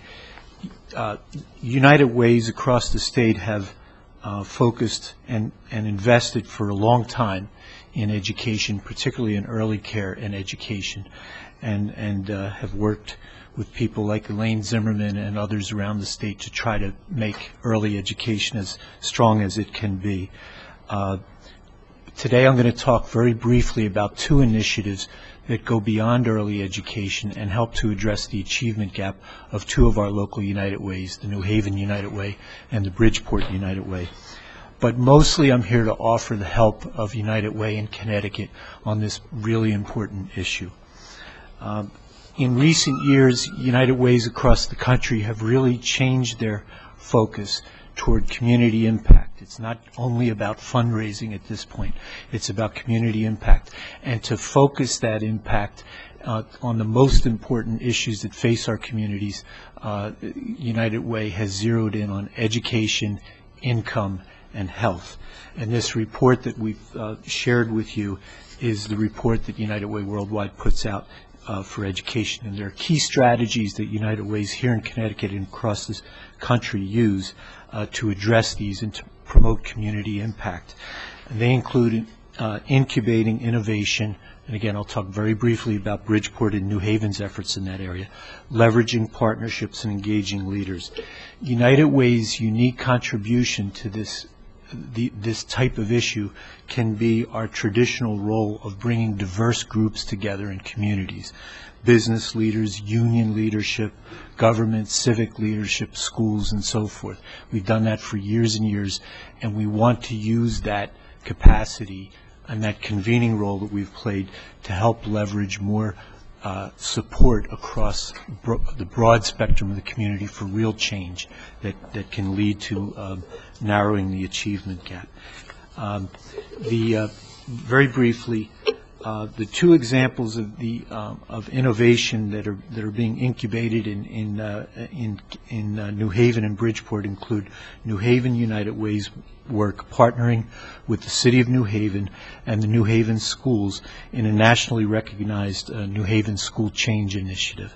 United Ways across the state have focused and invested for a long time in education, particularly in early care and education, and have worked with people like Elaine Zimmerman and others around the state to try to make early education as strong as it can be. Today I'm going to talk very briefly about 2 initiatives that go beyond early education and help to address the achievement gap of 2 of our local United Ways, the New Haven United Way and the Bridgeport United Way. But mostly I'm here to offer the help of United Way in Connecticut on this really important issue. In recent years, United Ways across the country have really changed their focus toward community impact. It's not only about fundraising at this point, it's about community impact. And to focus that impact on the most important issues that face our communities, United Way has zeroed in on education, income, and health. And this report that we've shared with you is the report that United Way Worldwide puts out for education. And there are key strategies that United Ways here in Connecticut and across this country use to address these and to promote community impact. And they include incubating innovation, and again I'll talk very briefly about Bridgeport and New Haven's efforts in that area, leveraging partnerships and engaging leaders. United Way's unique contribution to this this type of issue can be our traditional role of bringing diverse groups together in communities. Business leaders, union leadership, government, civic leadership, schools, and so forth. We've done that for years and years, and we want to use that capacity and that convening role that we've played to help leverage more support across the broad spectrum of the community for real change that can lead to narrowing the achievement gap. Very briefly, the two examples of innovation that are being incubated in New Haven and Bridgeport include New Haven United Way's work partnering with the City of New Haven and the New Haven schools in a nationally recognized New Haven School Change Initiative.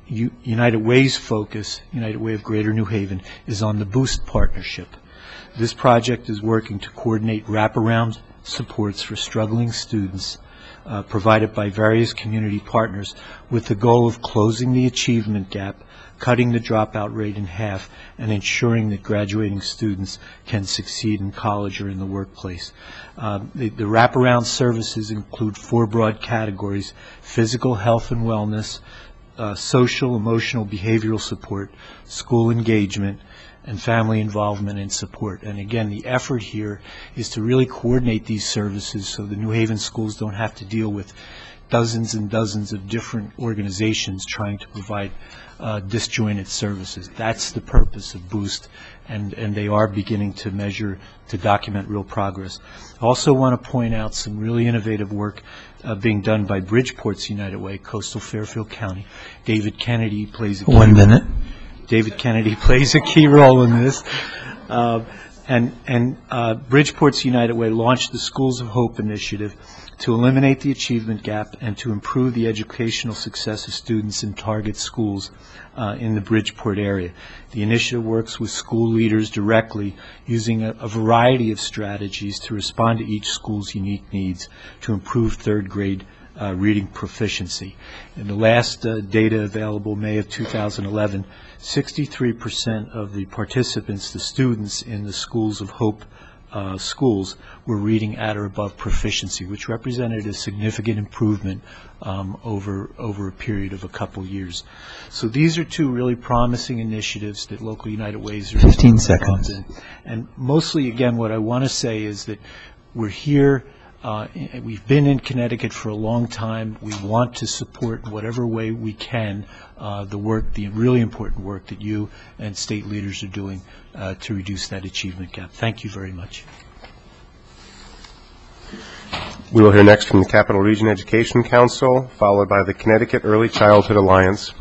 United Way's focus, United Way of Greater New Haven, is on the Boost Partnership. This project is working to coordinate wraparound supports for struggling students provided by various community partners with the goal of closing the achievement gap, cutting the dropout rate in half, and ensuring that graduating students can succeed in college or in the workplace. The wraparound services include 4 broad categories: physical health and wellness, social, emotional, behavioral support, school engagement, and family involvement and support. And again, the effort here is to really coordinate these services so the New Haven schools don't have to deal with dozens and dozens of different organizations trying to provide disjointed services. That's the purpose of Boost, and they are beginning to measure, to document real progress. I also want to point out some really innovative work being done by Bridgeport's United Way, Coastal Fairfield County. David Kennedy plays a key 1 minute. David Kennedy plays a key role in this. Bridgeport's United Way launched the Schools of Hope initiative to eliminate the achievement gap and to improve the educational success of students in target schools in the Bridgeport area. The initiative works with school leaders directly, using a variety of strategies to respond to each school's unique needs to improve third grade reading proficiency. In the last data available, May of 2011, 63% of the participants, the students in the Schools of Hope schools, were reading at or above proficiency, which represented a significant improvement over a period of a couple years. So these are two really promising initiatives that local United Ways are 15 seconds. And mostly, again, what I want to say is that we're here. We've been in Connecticut for a long time. We want to support in whatever way we can the work, the really important work that you and state leaders are doing to reduce that achievement gap. Thank you very much. We will hear next from the Capital Region Education Council, followed by the Connecticut Early Childhood Alliance.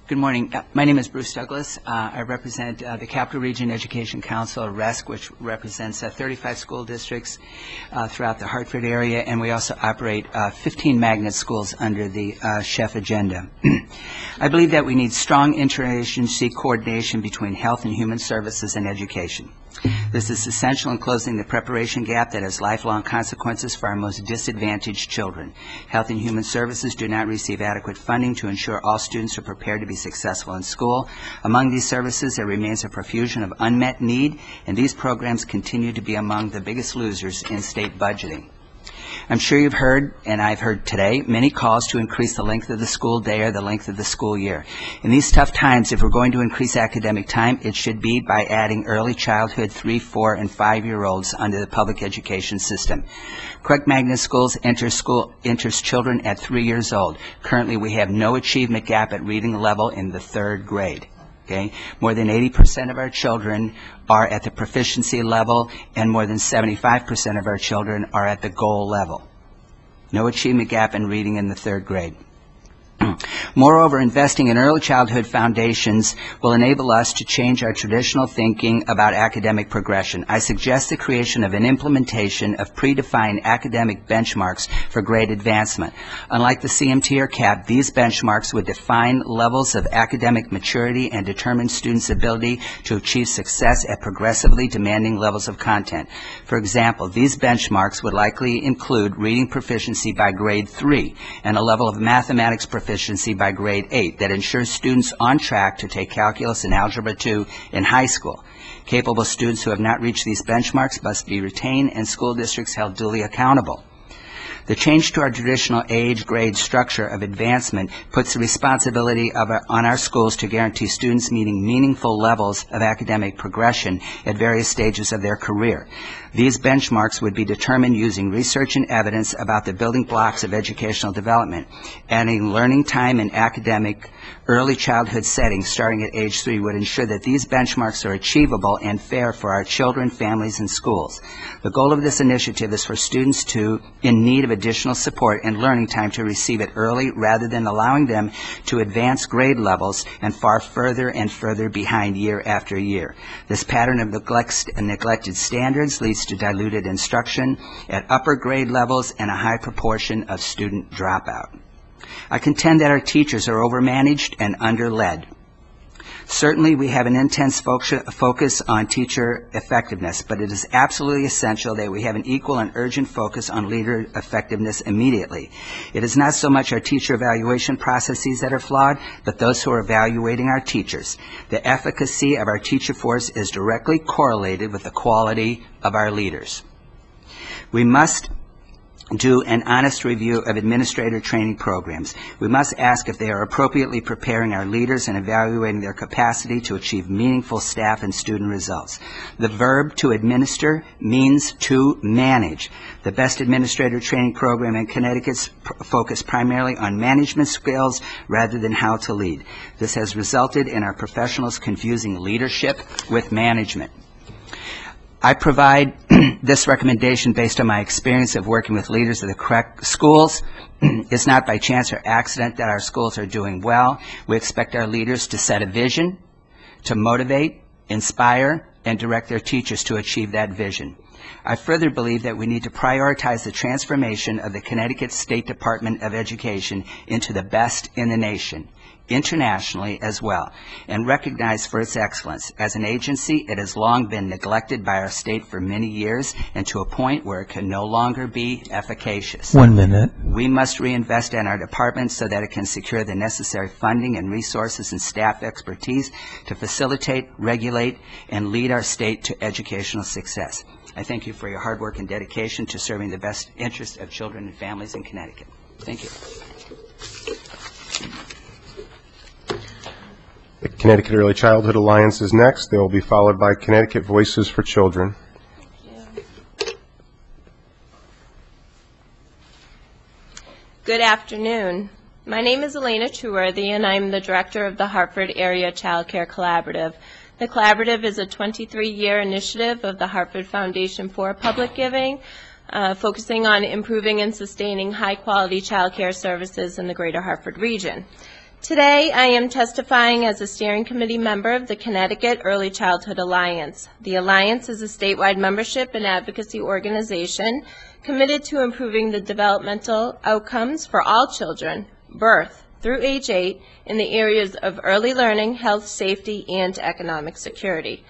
Good morning. My name is Bruce Douglas. I represent the Capital Region Education Council, RESC, which represents 35 school districts throughout the Hartford area, and we also operate 15 magnet schools under the CHEF agenda. I believe that we need strong interagency coordination between health and human services and education. This is essential in closing the preparation gap that has lifelong consequences for our most disadvantaged children. Health and Human Services do not receive adequate funding to ensure all students are prepared to be successful in school. Among these services, there remains a profusion of unmet need, and these programs continue to be among the biggest losers in state budgeting. I'm sure you've heard, and I've heard today, many calls to increase the length of the school day or the length of the school year. In these tough times, if we're going to increase academic time, it should be by adding early childhood 3, 4, and 5-year-olds under the public education system. Correct magnet schools enters children at 3 years old. Currently, we have no achievement gap at reading level in the 3rd grade. Okay? More than 80% of our children are at the proficiency level, and more than 75% of our children are at the goal level. No achievement gap in reading in the 3rd grade. Moreover, investing in early childhood foundations will enable us to change our traditional thinking about academic progression. I suggest the creation of an implementation of predefined academic benchmarks for grade advancement. Unlike the CMT or CAP, these benchmarks would define levels of academic maturity and determine students' ability to achieve success at progressively demanding levels of content. For example, these benchmarks would likely include reading proficiency by grade 3 and a level of mathematics proficiency proficiency by grade 8 that ensures students on track to take calculus and algebra 2 in high school. Capable students who have not reached these benchmarks must be retained and school districts held duly accountable. The change to our traditional age grade structure of advancement puts the responsibility on our schools to guarantee students meeting meaningful levels of academic progression at various stages of their career. These benchmarks would be determined using research and evidence about the building blocks of educational development. Adding learning time in academic early childhood settings starting at age 3 would ensure that these benchmarks are achievable and fair for our children, families, and schools. The goal of this initiative is for students in need of additional support and learning time to receive it early rather than allowing them to advance grade levels and far further and further behind year after year. This pattern of neglected standards leads to diluted instruction at upper grade levels and a high proportion of student dropout. I contend that our teachers are overmanaged and underled. Certainly, we have an intense focus on teacher effectiveness, but it is absolutely essential that we have an equal and urgent focus on leader effectiveness immediately. It is not so much our teacher evaluation processes that are flawed, but those who are evaluating our teachers. The efficacy of our teacher force is directly correlated with the quality of our leaders. We must do an honest review of administrator training programs. We must ask if they are appropriately preparing our leaders and evaluating their capacity to achieve meaningful staff and student results. The verb to administer means to manage. The best administrator training program in Connecticut's focus primarily on management skills rather than how to lead. This has resulted in our professionals confusing leadership with management. I provide this recommendation based on my experience of working with leaders of the correct schools. It's not by chance or accident that our schools are doing well. We expect our leaders to set a vision, to motivate, inspire, and direct their teachers to achieve that vision. I further believe that we need to prioritize the transformation of the Connecticut State Department of Education into the best in the nation, internationally as well, and recognized for its excellence. As an agency, it has long been neglected by our state for many years and to a point where it can no longer be efficacious. 1 minute. We must reinvest in our department so that it can secure the necessary funding and resources and staff expertise to facilitate, regulate, and lead our state to educational success. I thank you for your hard work and dedication to serving the best interests of children and families in Connecticut. Thank you. The Connecticut Early Childhood Alliance is next. They will be followed by Connecticut Voices for Children. Good afternoon. My name is Elena Trueworthy, and I'm the director of the Hartford Area Child Care Collaborative. The collaborative is a 23-year initiative of the Hartford Foundation for Public Giving, focusing on improving and sustaining high-quality child care services in the greater Hartford region. Today, I am testifying as a steering committee member of the Connecticut Early Childhood Alliance. The Alliance is a statewide membership and advocacy organization committed to improving the developmental outcomes for all children, birth through age 8, in the areas of early learning, health, safety, and economic security.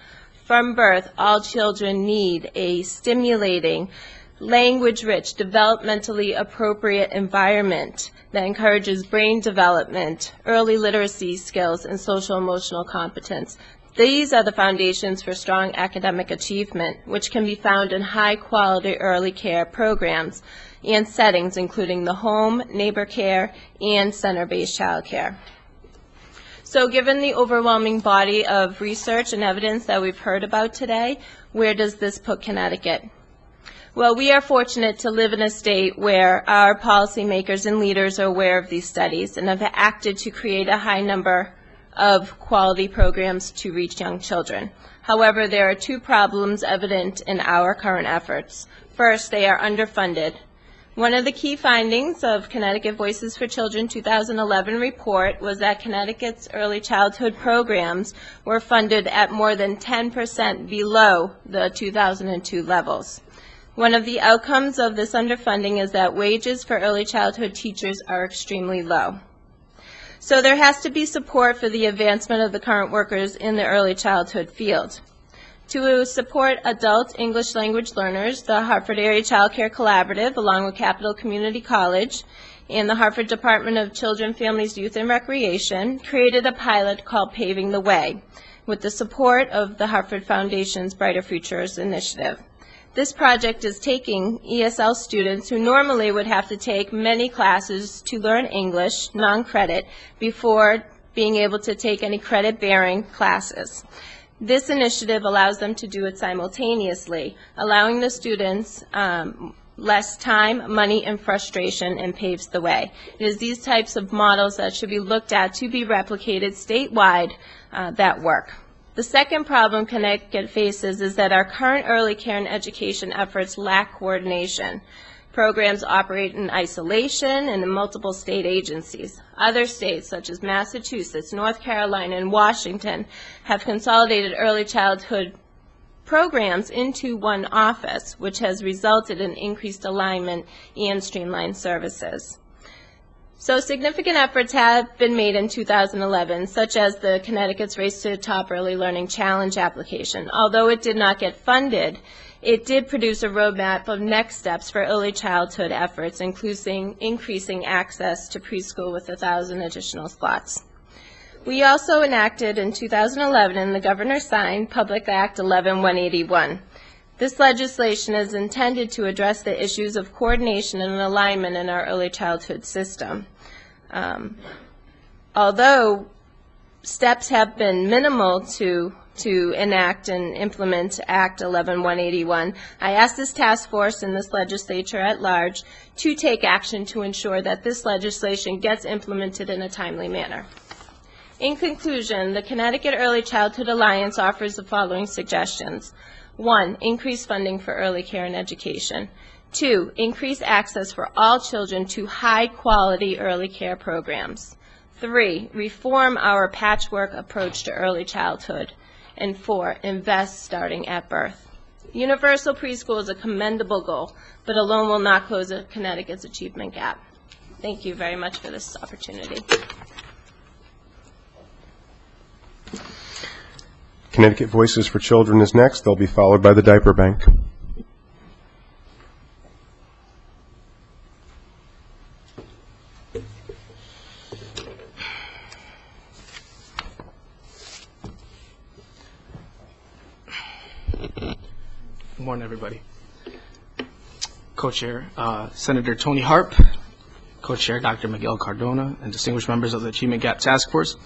From birth, all children need a stimulating, language-rich, developmentally appropriate environment that encourages brain development, early literacy skills, and social-emotional competence. These are the foundations for strong academic achievement, which can be found in high-quality early care programs and settings, including the home, neighbor care, and center-based child care. So given the overwhelming body of research and evidence that we've heard about today, where does this put Connecticut? Well, we are fortunate to live in a state where our policymakers and leaders are aware of these studies and have acted to create a high number of quality programs to reach young children. However, there are two problems evident in our current efforts. First, they are underfunded. One of the key findings of Connecticut Voices for Children 2011 report was that Connecticut's early childhood programs were funded at more than 10% below the 2002 levels. One of the outcomes of this underfunding is that wages for early childhood teachers are extremely low. So there has to be support for the advancement of the current workers in the early childhood field. To support adult English language learners, the Hartford Area Child Care Collaborative, along with Capital Community College and the Hartford Department of Children, Families, Youth, and Recreation created a pilot called Paving the Way with the support of the Hartford Foundation's Brighter Futures initiative. This project is taking ESL students who normally would have to take many classes to learn English, non-credit, before being able to take any credit-bearing classes. This initiative allows them to do it simultaneously, allowing the students less time, money, and frustration, and paves the way. It is these types of models that should be looked at to be replicated statewide that work. The second problem Connecticut faces is that our current early care and education efforts lack coordination. Programs operate in isolation and in multiple state agencies. Other states, such as Massachusetts, North Carolina, and Washington, have consolidated early childhood programs into one office, which has resulted in increased alignment and streamlined services. So significant efforts have been made in 2011, such as the Connecticut's Race to the Top Early Learning Challenge application. Although it did not get funded, it did produce a roadmap of next steps for early childhood efforts, including increasing access to preschool with 1,000 additional slots. We also enacted in 2011, and the governor signed, Public Act 11-181. This legislation is intended to address the issues of coordination and alignment in our early childhood system. Although steps have been minimal to enact and implement Act 11-181, I asked this task force and this legislature at large to take action to ensure that this legislation gets implemented in a timely manner. In conclusion, the Connecticut Early Childhood Alliance offers the following suggestions. 1, increase funding for early care and education. 2, increase access for all children to high-quality early care programs. 3, reform our patchwork approach to early childhood. And 4, invest starting at birth. Universal preschool is a commendable goal, but alone will not close Connecticut's achievement gap. Thank you very much for this opportunity. Connecticut Voices for Children is next. They'll be followed by the Diaper Bank. Good morning, everybody. Co-Chair Senator Tony Harp, Co-Chair Dr. Miguel Cardona, and distinguished members of the Achievement Gap Task Force.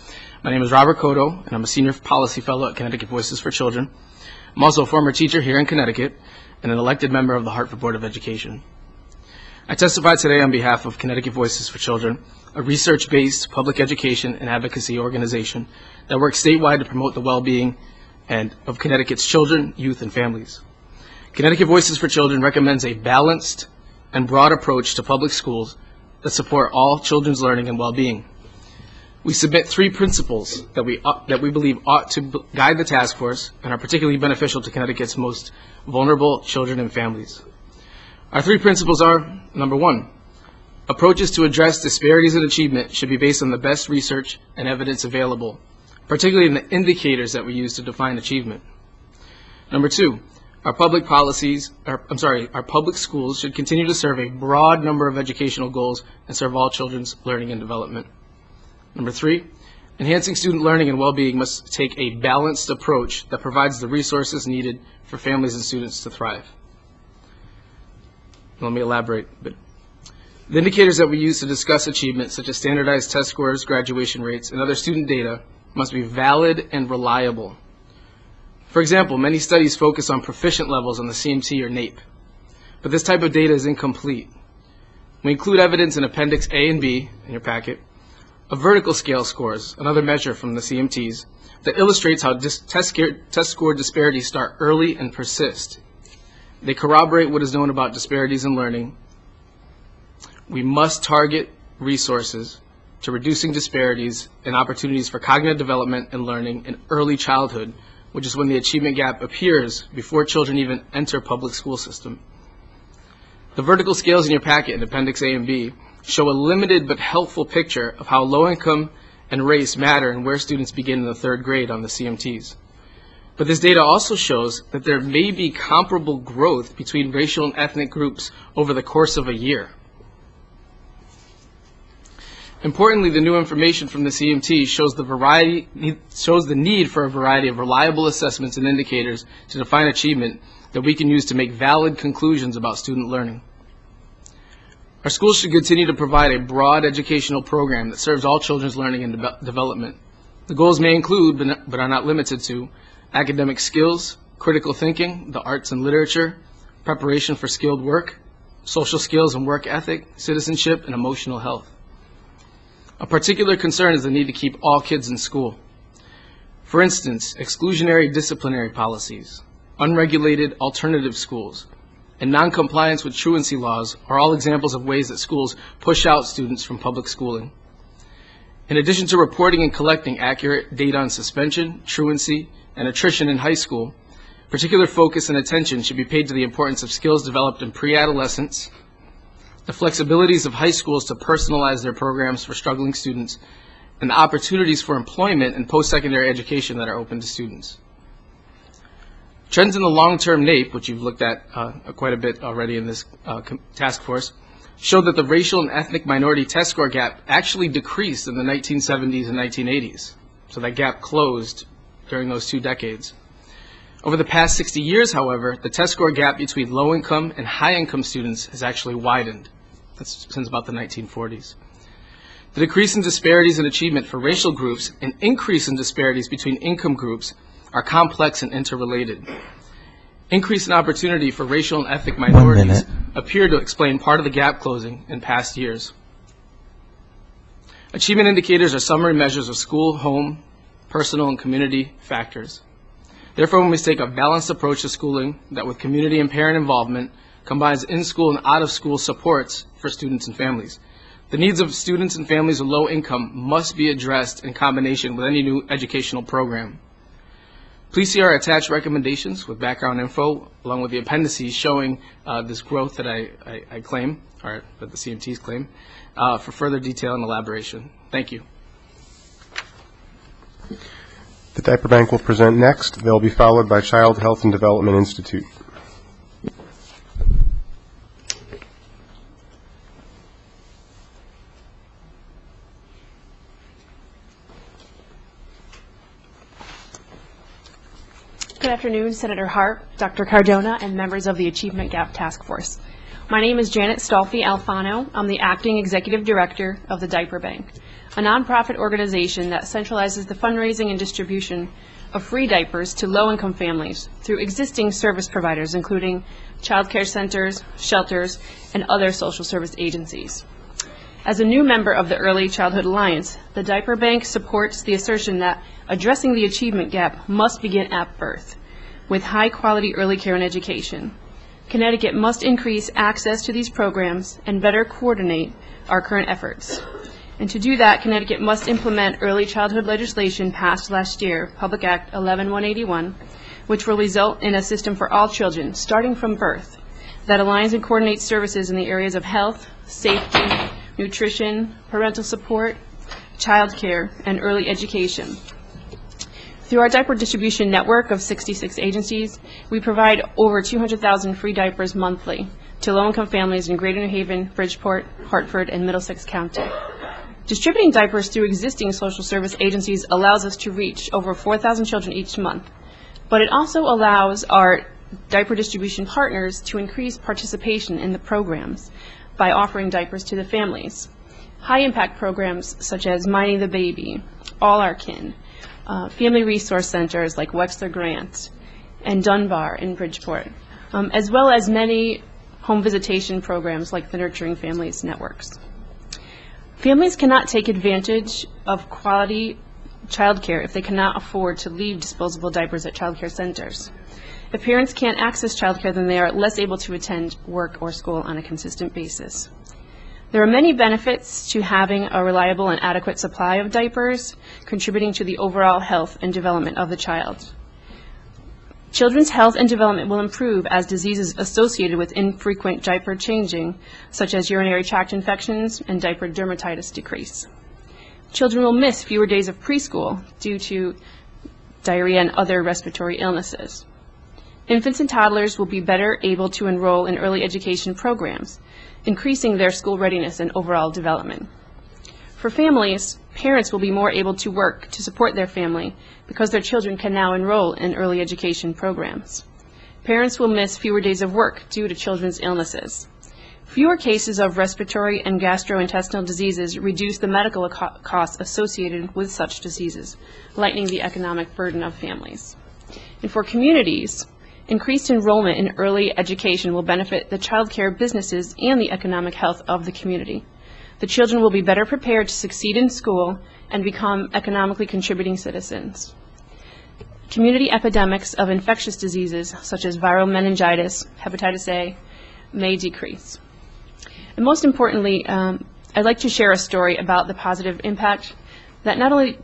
My name is Robert Cotto, and I'm a Senior Policy Fellow at Connecticut Voices for Children. I'm also a former teacher here in Connecticut and an elected member of the Hartford Board of Education. I testify today on behalf of Connecticut Voices for Children, a research-based public education and advocacy organization that works statewide to promote the well-being of Connecticut's children, youth, and families. Connecticut Voices for Children recommends a balanced and broad approach to public schools that support all children's learning and well-being. We submit 3 principles that we believe ought to guide the task force and are particularly beneficial to Connecticut's most vulnerable children and families. Our 3 principles are, number 1, approaches to address disparities in achievement should be based on the best research and evidence available, particularly in the indicators that we use to define achievement. Number 2, our public schools should continue to serve a broad number of educational goals and serve all children's learning and development. Number 3, enhancing student learning and well-being must take a balanced approach that provides the resources needed for families and students to thrive. Let me elaborate a bit. The indicators that we use to discuss achievement, such as standardized test scores, graduation rates, and other student data, must be valid and reliable. For example, many studies focus on proficient levels on the CMT or NAEP, but this type of data is incomplete. We include evidence in Appendix A and B in your packet of vertical scale scores, another measure from the CMTs, that illustrates how test score disparities start early and persist. They corroborate what is known about disparities in learning. We must target resources to reducing disparities and opportunities for cognitive development and learning in early childhood, which is when the achievement gap appears before children even enter public school system. The vertical scales in your packet in Appendix A and B show a limited but helpful picture of how low income and race matter and where students begin in the 3rd grade on the CMTs. But this data also shows that there may be comparable growth between racial and ethnic groups over the course of a year. Importantly, the new information from the CMT shows the need for a variety of reliable assessments and indicators to define achievement that we can use to make valid conclusions about student learning. Our schools should continue to provide a broad educational program that serves all children's learning and development. The goals may include, but are not limited to, academic skills, critical thinking, the arts and literature, preparation for skilled work, social skills and work ethic, citizenship, and emotional health. A particular concern is the need to keep all kids in school. For instance, exclusionary disciplinary policies, unregulated alternative schools, and noncompliance with truancy laws are all examples of ways that schools push out students from public schooling. In addition to reporting and collecting accurate data on suspension, truancy, and attrition in high school, particular focus and attention should be paid to the importance of skills developed in pre-adolescence, the flexibilities of high schools to personalize their programs for struggling students, and the opportunities for employment and post-secondary education that are open to students. Trends in the long-term NAEP, which you've looked at quite a bit already in this task force, show that the racial and ethnic minority test score gap actually decreased in the 1970s and 1980s. So that gap closed during those 2 decades. Over the past 60 years, however, the test score gap between low-income and high-income students has actually widened. That's since about the 1940s. The decrease in disparities in achievement for racial groups and increase in disparities between income groups are complex and interrelated. Increase in opportunity for racial and ethnic minorities appear to explain part of the gap closing in past years. Achievement indicators are summary measures of school, home, personal, and community factors. Therefore, we must take a balanced approach to schooling that, with community and parent involvement, combines in-school and out-of-school supports for students and families. The needs of students and families with low income must be addressed in combination with any new educational program. Please see our attached recommendations with background info, along with the appendices showing this growth that I claim, or that the CMTs claim, for further detail and elaboration. Thank you. The Diaper Bank will present next. They'll be followed by Child Health and Development Institute. Good afternoon, Senator Harp, Dr. Cardona, and members of the Achievement Gap Task Force. My name is Janet Stolfi Alfano. I'm the Acting Executive Director of the Diaper Bank, a nonprofit organization that centralizes the fundraising and distribution of free diapers to low-income families through existing service providers, including child care centers, shelters, and other social service agencies. As a new member of the Early Childhood Alliance, the Diaper Bank supports the assertion that addressing the achievement gap must begin at birth, with high-quality early care and education. Connecticut must increase access to these programs and better coordinate our current efforts. And to do that, Connecticut must implement early childhood legislation passed last year, Public Act 11181, which will result in a system for all children, starting from birth, that aligns and coordinates services in the areas of health, safety, nutrition, parental support, child care, and early education. Through our diaper distribution network of 66 agencies, we provide over 200,000 free diapers monthly to low-income families in Greater New Haven, Bridgeport, Hartford, and Middlesex County. Distributing diapers through existing social service agencies allows us to reach over 4,000 children each month, but it also allows our diaper distribution partners to increase participation in the programs by offering diapers to the families. High-impact programs such as Minding the Baby, All Our Kin, family resource centers like Wexler Grant and Dunbar in Bridgeport, as well as many home visitation programs like the Nurturing Families Networks. Families cannot take advantage of quality child care if they cannot afford to leave disposable diapers at child care centers. If parents can't access child care, then they are less able to attend work or school on a consistent basis. There are many benefits to having a reliable and adequate supply of diapers, contributing to the overall health and development of the child. Children's health and development will improve as diseases associated with infrequent diaper changing, such as urinary tract infections and diaper dermatitis, decrease. Children will miss fewer days of preschool due to diarrhea and other respiratory illnesses. Infants and toddlers will be better able to enroll in early education programs, increasing their school readiness and overall development. For families, parents will be more able to work to support their family because their children can now enroll in early education programs. Parents will miss fewer days of work due to children's illnesses. Fewer cases of respiratory and gastrointestinal diseases reduce the medical costs associated with such diseases, lightening the economic burden of families. And for communities, increased enrollment in early education will benefit the child care businesses and the economic health of the community. The children will be better prepared to succeed in school and become economically contributing citizens. Community epidemics of infectious diseases such as viral meningitis, hepatitis A, may decrease. And most importantly, I'd like to share a story about the positive impact that not only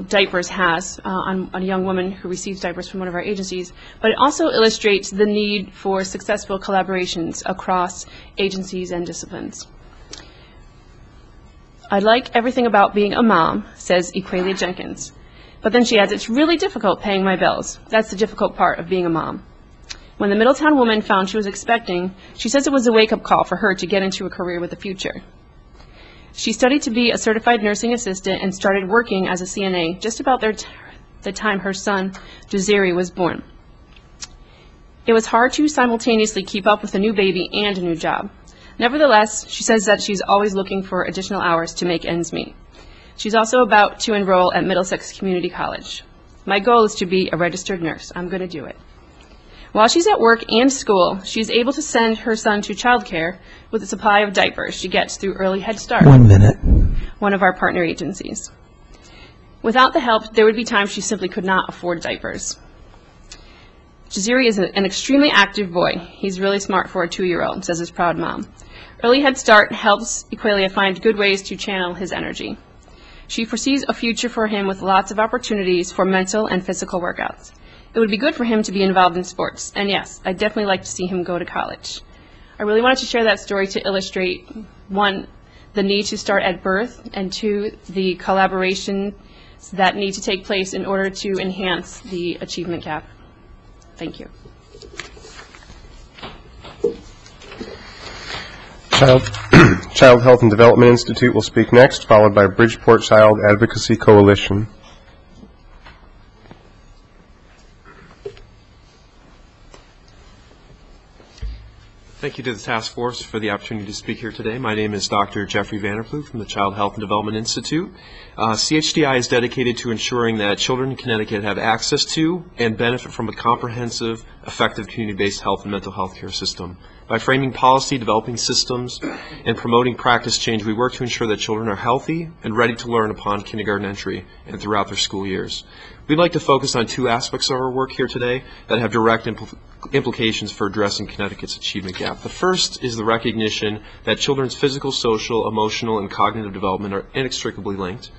diapers has on a young woman who receives diapers from one of our agencies, but it also illustrates the need for successful collaborations across agencies and disciplines. "I like everything about being a mom," says Equalia Jenkins. But then she adds, "It's really difficult paying my bills. That's the difficult part of being a mom." When the Middletown woman found she was expecting, she says it was a wake-up call for her to get into a career with a future. She studied to be a certified nursing assistant and started working as a CNA just about the time her son, Jaziri, was born. It was hard to simultaneously keep up with a new baby and a new job. Nevertheless, she says that she's always looking for additional hours to make ends meet. She's also about to enroll at Middlesex Community College. "My goal is to be a registered nurse. I'm going to do it." While she's at work and school, she's able to send her son to childcare with a supply of diapers she gets through Early Head Start, 1 minute. one of our partner agencies. Without the help, there would be times she simply could not afford diapers. Jaziri is an extremely active boy. He's really smart for a 2-year-old, says his proud mom. Early Head Start helps Equalia find good ways to channel his energy. She foresees a future for him with lots of opportunities for mental and physical workouts. It would be good for him to be involved in sports, and yes, I'd definitely like to see him go to college. I really wanted to share that story to illustrate, 1, the need to start at birth, and 2, the collaborations that need to take place in order to enhance the achievement gap. Thank you. Child Health and Development Institute will speak next, followed by Bridgeport Child Advocacy Coalition. Thank you to the task force for the opportunity to speak here today. My name is Dr. Jeffrey Vanderploeg from the Child Health and Development Institute. CHDI is dedicated to ensuring that children in Connecticut have access to and benefit from a comprehensive, effective community-based health and mental health care system. By framing policy, developing systems, and promoting practice change, we work to ensure that children are healthy and ready to learn upon kindergarten entry and throughout their school years. We'd like to focus on 2 aspects of our work here today that have direct implications for addressing Connecticut's achievement gap. The first is the recognition that children's physical, social, emotional, and cognitive development are inextricably linked,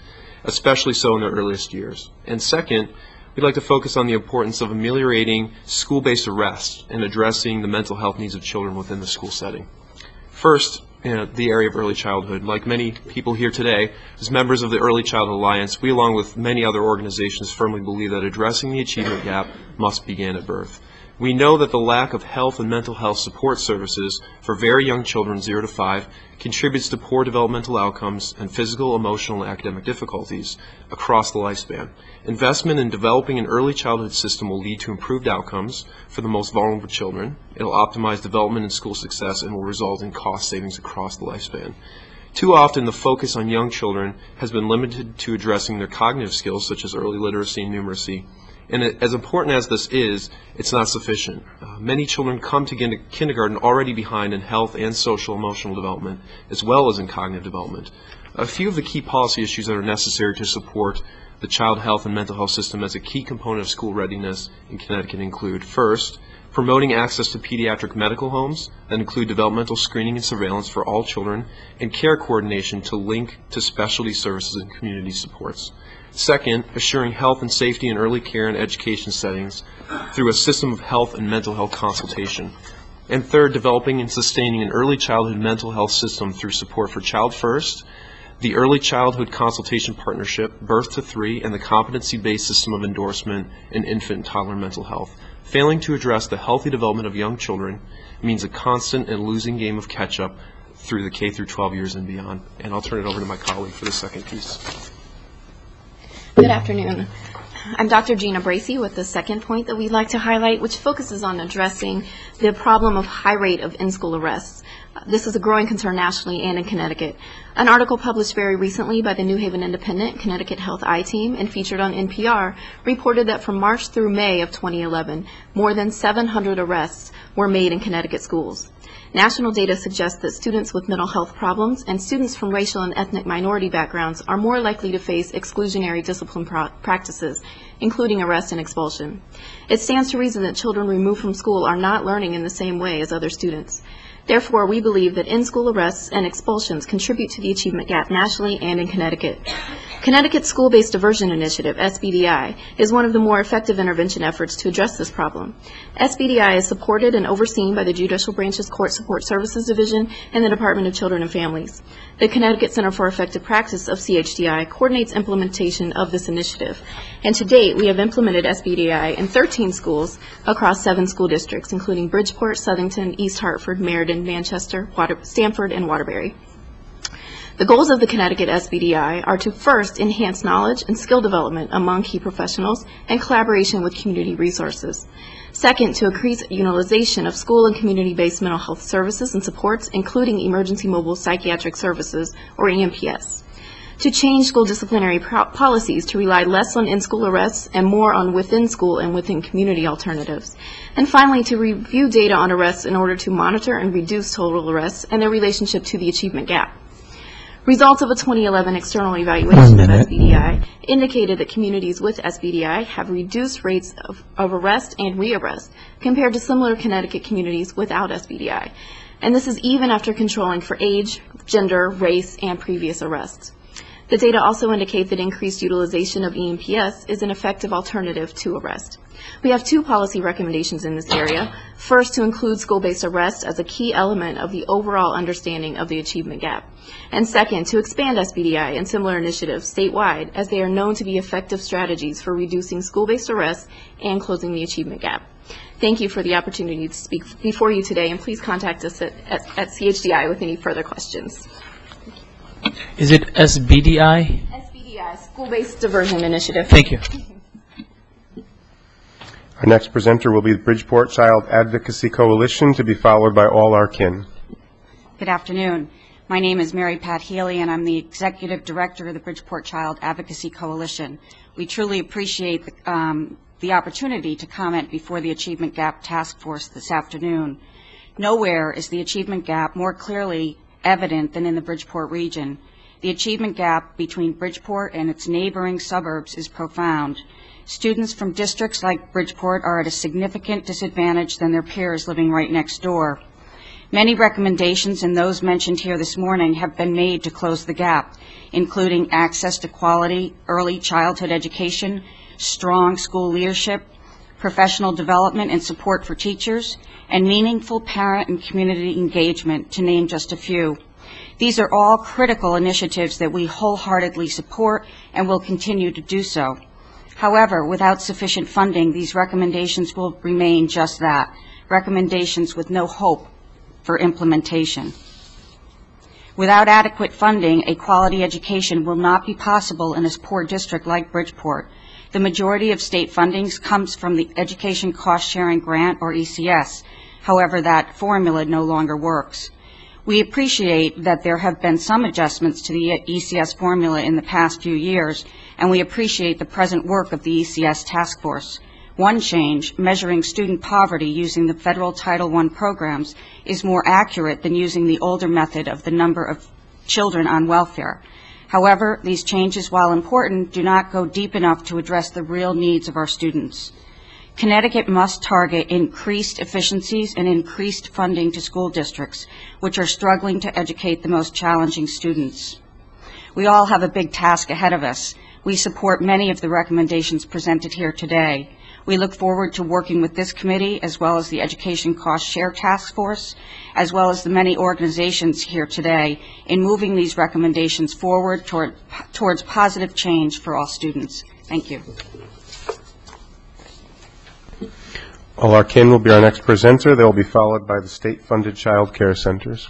especially so in their earliest years. And second, we'd like to focus on the importance of ameliorating school-based arrest and addressing the mental health needs of children within the school setting. First, the area of early childhood. Like many people here today, as members of the Early Childhood Alliance, we, along with many other organizations, firmly believe that addressing the achievement gap must begin at birth. We know that the lack of health and mental health support services for very young children, 0 to 5, contributes to poor developmental outcomes and physical, emotional, and academic difficulties across the lifespan. Investment in developing an early childhood system will lead to improved outcomes for the most vulnerable children. It will optimize development and school success and will result in cost savings across the lifespan. Too often, the focus on young children has been limited to addressing their cognitive skills, such as early literacy and numeracy. And as important as this is, it's not sufficient. Many children come to kindergarten already behind in health and social emotional development, as well as in cognitive development. A few of the key policy issues that are necessary to support the child health and mental health system as a key component of school readiness in Connecticut include, first, promoting access to pediatric medical homes that include developmental screening and surveillance for all children, and care coordination to link to specialty services and community supports. Second, assuring health and safety in early care and education settings through a system of health and mental health consultation. And third, developing and sustaining an early childhood mental health system through support for Child First, the Early Childhood Consultation Partnership, Birth to 3, and the competency-based system of endorsement in infant and toddler mental health. Failing to address the healthy development of young children means a constant and losing game of catch-up through the K through 12 years and beyond. And I'll turn it over to my colleague for the second piece. Good afternoon. I'm Dr. Jeana Bracey with the second point that we'd like to highlight, which focuses on addressing the problem of high rate of in-school arrests. This is a growing concern nationally and in Connecticut. An article published very recently by the New Haven Independent Connecticut Health I-Team and featured on NPR reported that from March through May of 2011, more than 700 arrests were made in Connecticut schools. National data suggests that students with mental health problems and students from racial and ethnic minority backgrounds are more likely to face exclusionary discipline practices, including arrest and expulsion. It stands to reason that children removed from school are not learning in the same way as other students. Therefore, we believe that in-school arrests and expulsions contribute to the achievement gap nationally and in Connecticut. Connecticut's School-Based Diversion Initiative, SBDI, is one of the more effective intervention efforts to address this problem. SBDI is supported and overseen by the Judicial Branch's Court Support Services Division and the Department of Children and Families. The Connecticut Center for Effective Practice of CHDI coordinates implementation of this initiative. And to date, we have implemented SBDI in 13 schools across 7 school districts, including Bridgeport, Southington, East Hartford, Meriden, Manchester, Stamford, and Waterbury. The goals of the Connecticut SBDI are to first enhance knowledge and skill development among key professionals and collaboration with community resources. Second, to increase utilization of school and community-based mental health services and supports, including emergency mobile psychiatric services, or EMPS. To change school disciplinary policies to rely less on in-school arrests and more on within-school and within-community alternatives. And finally, to review data on arrests in order to monitor and reduce total arrests and their relationship to the achievement gap. Results of a 2011 external evaluation of SBDI indicated that communities with SBDI have reduced rates of arrest and rearrest compared to similar Connecticut communities without SBDI. And this is even after controlling for age, gender, race, and previous arrests. The data also indicate that increased utilization of EMPS is an effective alternative to arrest. We have 2 policy recommendations in this area. First, to include school-based arrest as a key element of the overall understanding of the achievement gap. And second, to expand SBDI and similar initiatives statewide, as they are known to be effective strategies for reducing school-based arrests and closing the achievement gap. Thank you for the opportunity to speak before you today, and please contact us at CHDI with any further questions. Is it SBDI? SBDI, School-Based Diversion Initiative. Thank you. Our next presenter will be the Bridgeport Child Advocacy Coalition, to be followed by All Our Kin. Good afternoon. My name is Mary Pat Healy, and I'm the Executive Director of the Bridgeport Child Advocacy Coalition. We truly appreciate the opportunity to comment before the Achievement Gap Task Force this afternoon. Nowhere is the achievement gap more clearly evident than in the Bridgeport region. The achievement gap between Bridgeport and its neighboring suburbs is profound. Students from districts like Bridgeport are at a significant disadvantage than their peers living right next door. Many recommendations, and those mentioned here this morning, have been made to close the gap, including access to quality early childhood education, strong school leadership, professional development and support for teachers, and meaningful parent and community engagement, to name just a few. These are all critical initiatives that we wholeheartedly support and will continue to do so. However, without sufficient funding, these recommendations will remain just that, recommendations with no hope for implementation. Without adequate funding, a quality education will not be possible in a poor district like Bridgeport. The majority of state funding comes from the Education Cost Sharing Grant, or ECS. However, that formula no longer works. We appreciate that there have been some adjustments to the ECS formula in the past few years, and we appreciate the present work of the ECS task force. One change, measuring student poverty using the federal Title I programs, is more accurate than using the older method of the number of children on welfare. However, these changes, while important, do not go deep enough to address the real needs of our students. Connecticut must target increased efficiencies and increased funding to school districts, which are struggling to educate the most challenging students. We all have a big task ahead of us. We support many of the recommendations presented here today. We look forward to working with this committee, as well as the Education Cost Share Task Force, as well as the many organizations here today, in moving these recommendations forward towards positive change for all students. Thank you. All Our Kin will be our next presenter. They will be followed by the state-funded child care centers.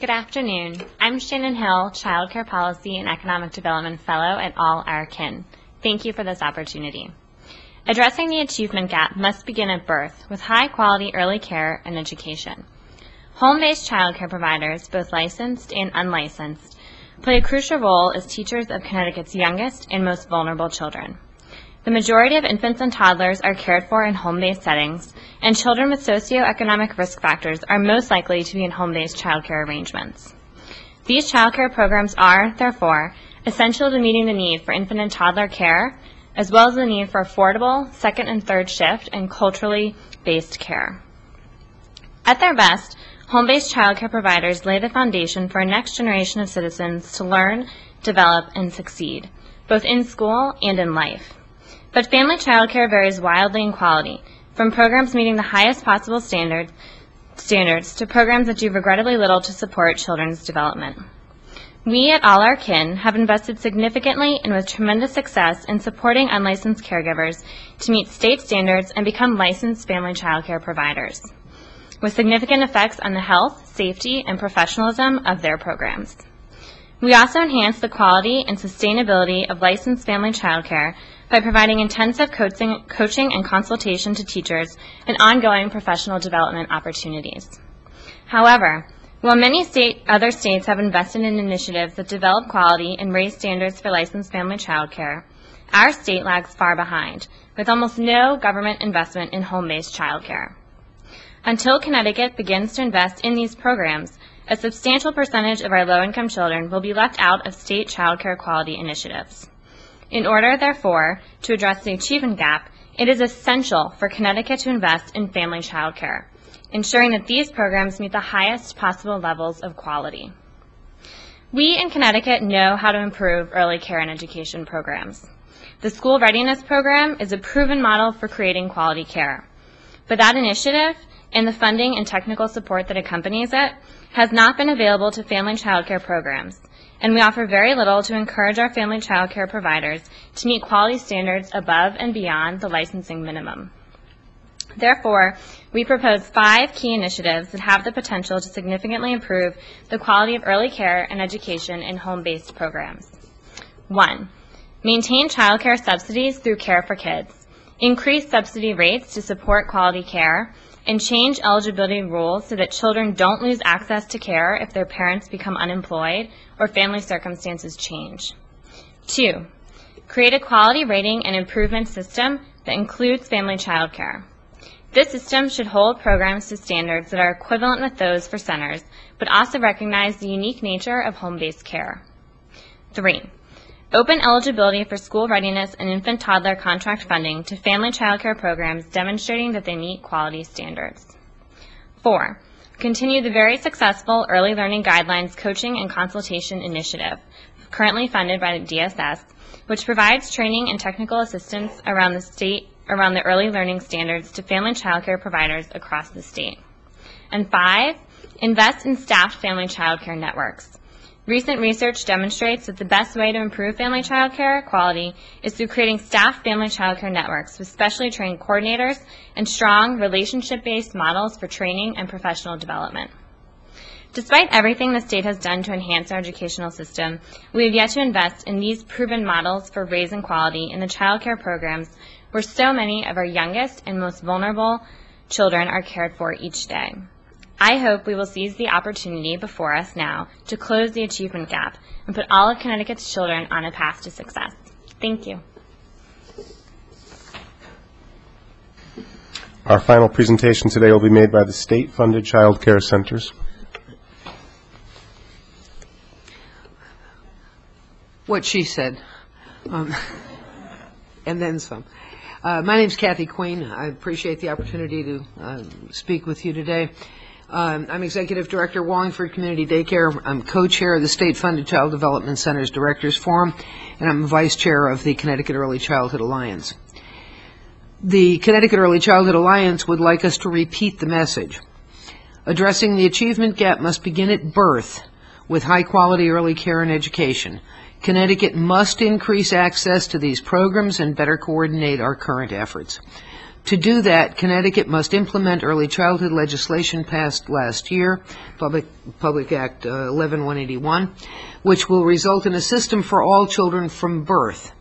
Good afternoon. I'm Shannon Hill, Child Care Policy and Economic Development Fellow at All Our Kin. Thank you for this opportunity. Addressing the achievement gap must begin at birth with high-quality early care and education. Home-based child care providers, both licensed and unlicensed, play a crucial role as teachers of Connecticut's youngest and most vulnerable children. The majority of infants and toddlers are cared for in home-based settings, and children with socioeconomic risk factors are most likely to be in home-based child care arrangements. These child care programs are, therefore, essential to meeting the need for infant and toddler care, as well as the need for affordable second and third shift and culturally based care. At their best, home-based child care providers lay the foundation for a next generation of citizens to learn, develop, and succeed, both in school and in life. But family child care varies wildly in quality, from programs meeting the highest possible standards to programs that do regrettably little to support children's development. We at All Our Kin have invested significantly and with tremendous success in supporting unlicensed caregivers to meet state standards and become licensed family child care providers, with significant effects on the health, safety, and professionalism of their programs. We also enhance the quality and sustainability of licensed family child care by providing intensive coaching and consultation to teachers and ongoing professional development opportunities. However, while many other states have invested in initiatives that develop quality and raise standards for licensed family child care, our state lags far behind, with almost no government investment in home-based child care. Until Connecticut begins to invest in these programs, a substantial percentage of our low-income children will be left out of state child care quality initiatives. In order, therefore, to address the achievement gap, it is essential for Connecticut to invest in family child care, ensuring that these programs meet the highest possible levels of quality. We in Connecticut know how to improve early care and education programs. The School Readiness Program is a proven model for creating quality care. But that initiative, and the funding and technical support that accompanies it, has not been available to family child care programs, and we offer very little to encourage our family child care providers to meet quality standards above and beyond the licensing minimum. Therefore, we propose 5 key initiatives that have the potential to significantly improve the quality of early care and education in home-based programs. 1. Maintain child care subsidies through Care for Kids. Increase subsidy rates to support quality care, and change eligibility rules so that children don't lose access to care if their parents become unemployed or family circumstances change. 2. Create a quality rating and improvement system that includes family child care. This system should hold programs to standards that are equivalent with those for centers, but also recognize the unique nature of home-based care. 3. Open eligibility for school readiness and infant-toddler contract funding to family child care programs demonstrating that they meet quality standards. 4. Continue the very successful Early Learning Guidelines Coaching and Consultation Initiative, currently funded by the DSS, which provides training and technical assistance around the early learning standards to family child care providers across the state. And 5. Invest in staffed family child care networks. Recent research demonstrates that the best way to improve family child care quality is through creating staffed family child care networks with specially trained coordinators and strong relationship-based models for training and professional development. Despite everything the state has done to enhance our educational system, we have yet to invest in these proven models for raising quality in the child care programs where so many of our youngest and most vulnerable children are cared for each day. I hope we will seize the opportunity before us now to close the achievement gap and put all of Connecticut's children on a path to success. Thank you. Our final presentation today will be made by the state-funded child care centers. What she said, and then some. My name's Kathy Queen. I appreciate the opportunity to speak with you today. I'm Executive Director, Wallingford Community Daycare. I'm co-chair of the State-Funded Child Development Center's Directors Forum, and I'm Vice Chair of the Connecticut Early Childhood Alliance. The Connecticut Early Childhood Alliance would like us to repeat the message. Addressing the achievement gap must begin at birth with high-quality early care and education. Connecticut must increase access to these programs and better coordinate our current efforts. To do that, Connecticut must implement early childhood legislation passed last year, Public Act 11-181, which will result in a system for all children from birth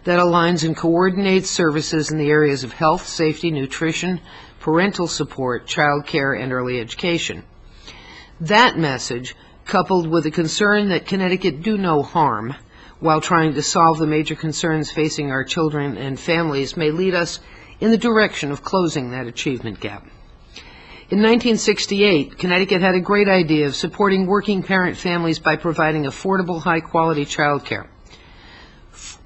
that aligns and coordinates services in the areas of health, safety, nutrition, parental support, child care, and early education. That message, coupled with a concern that Connecticut do no harm while trying to solve the major concerns facing our children and families, may lead us in the direction of closing that achievement gap. In 1968, Connecticut had a great idea of supporting working parent families by providing affordable, high-quality child care.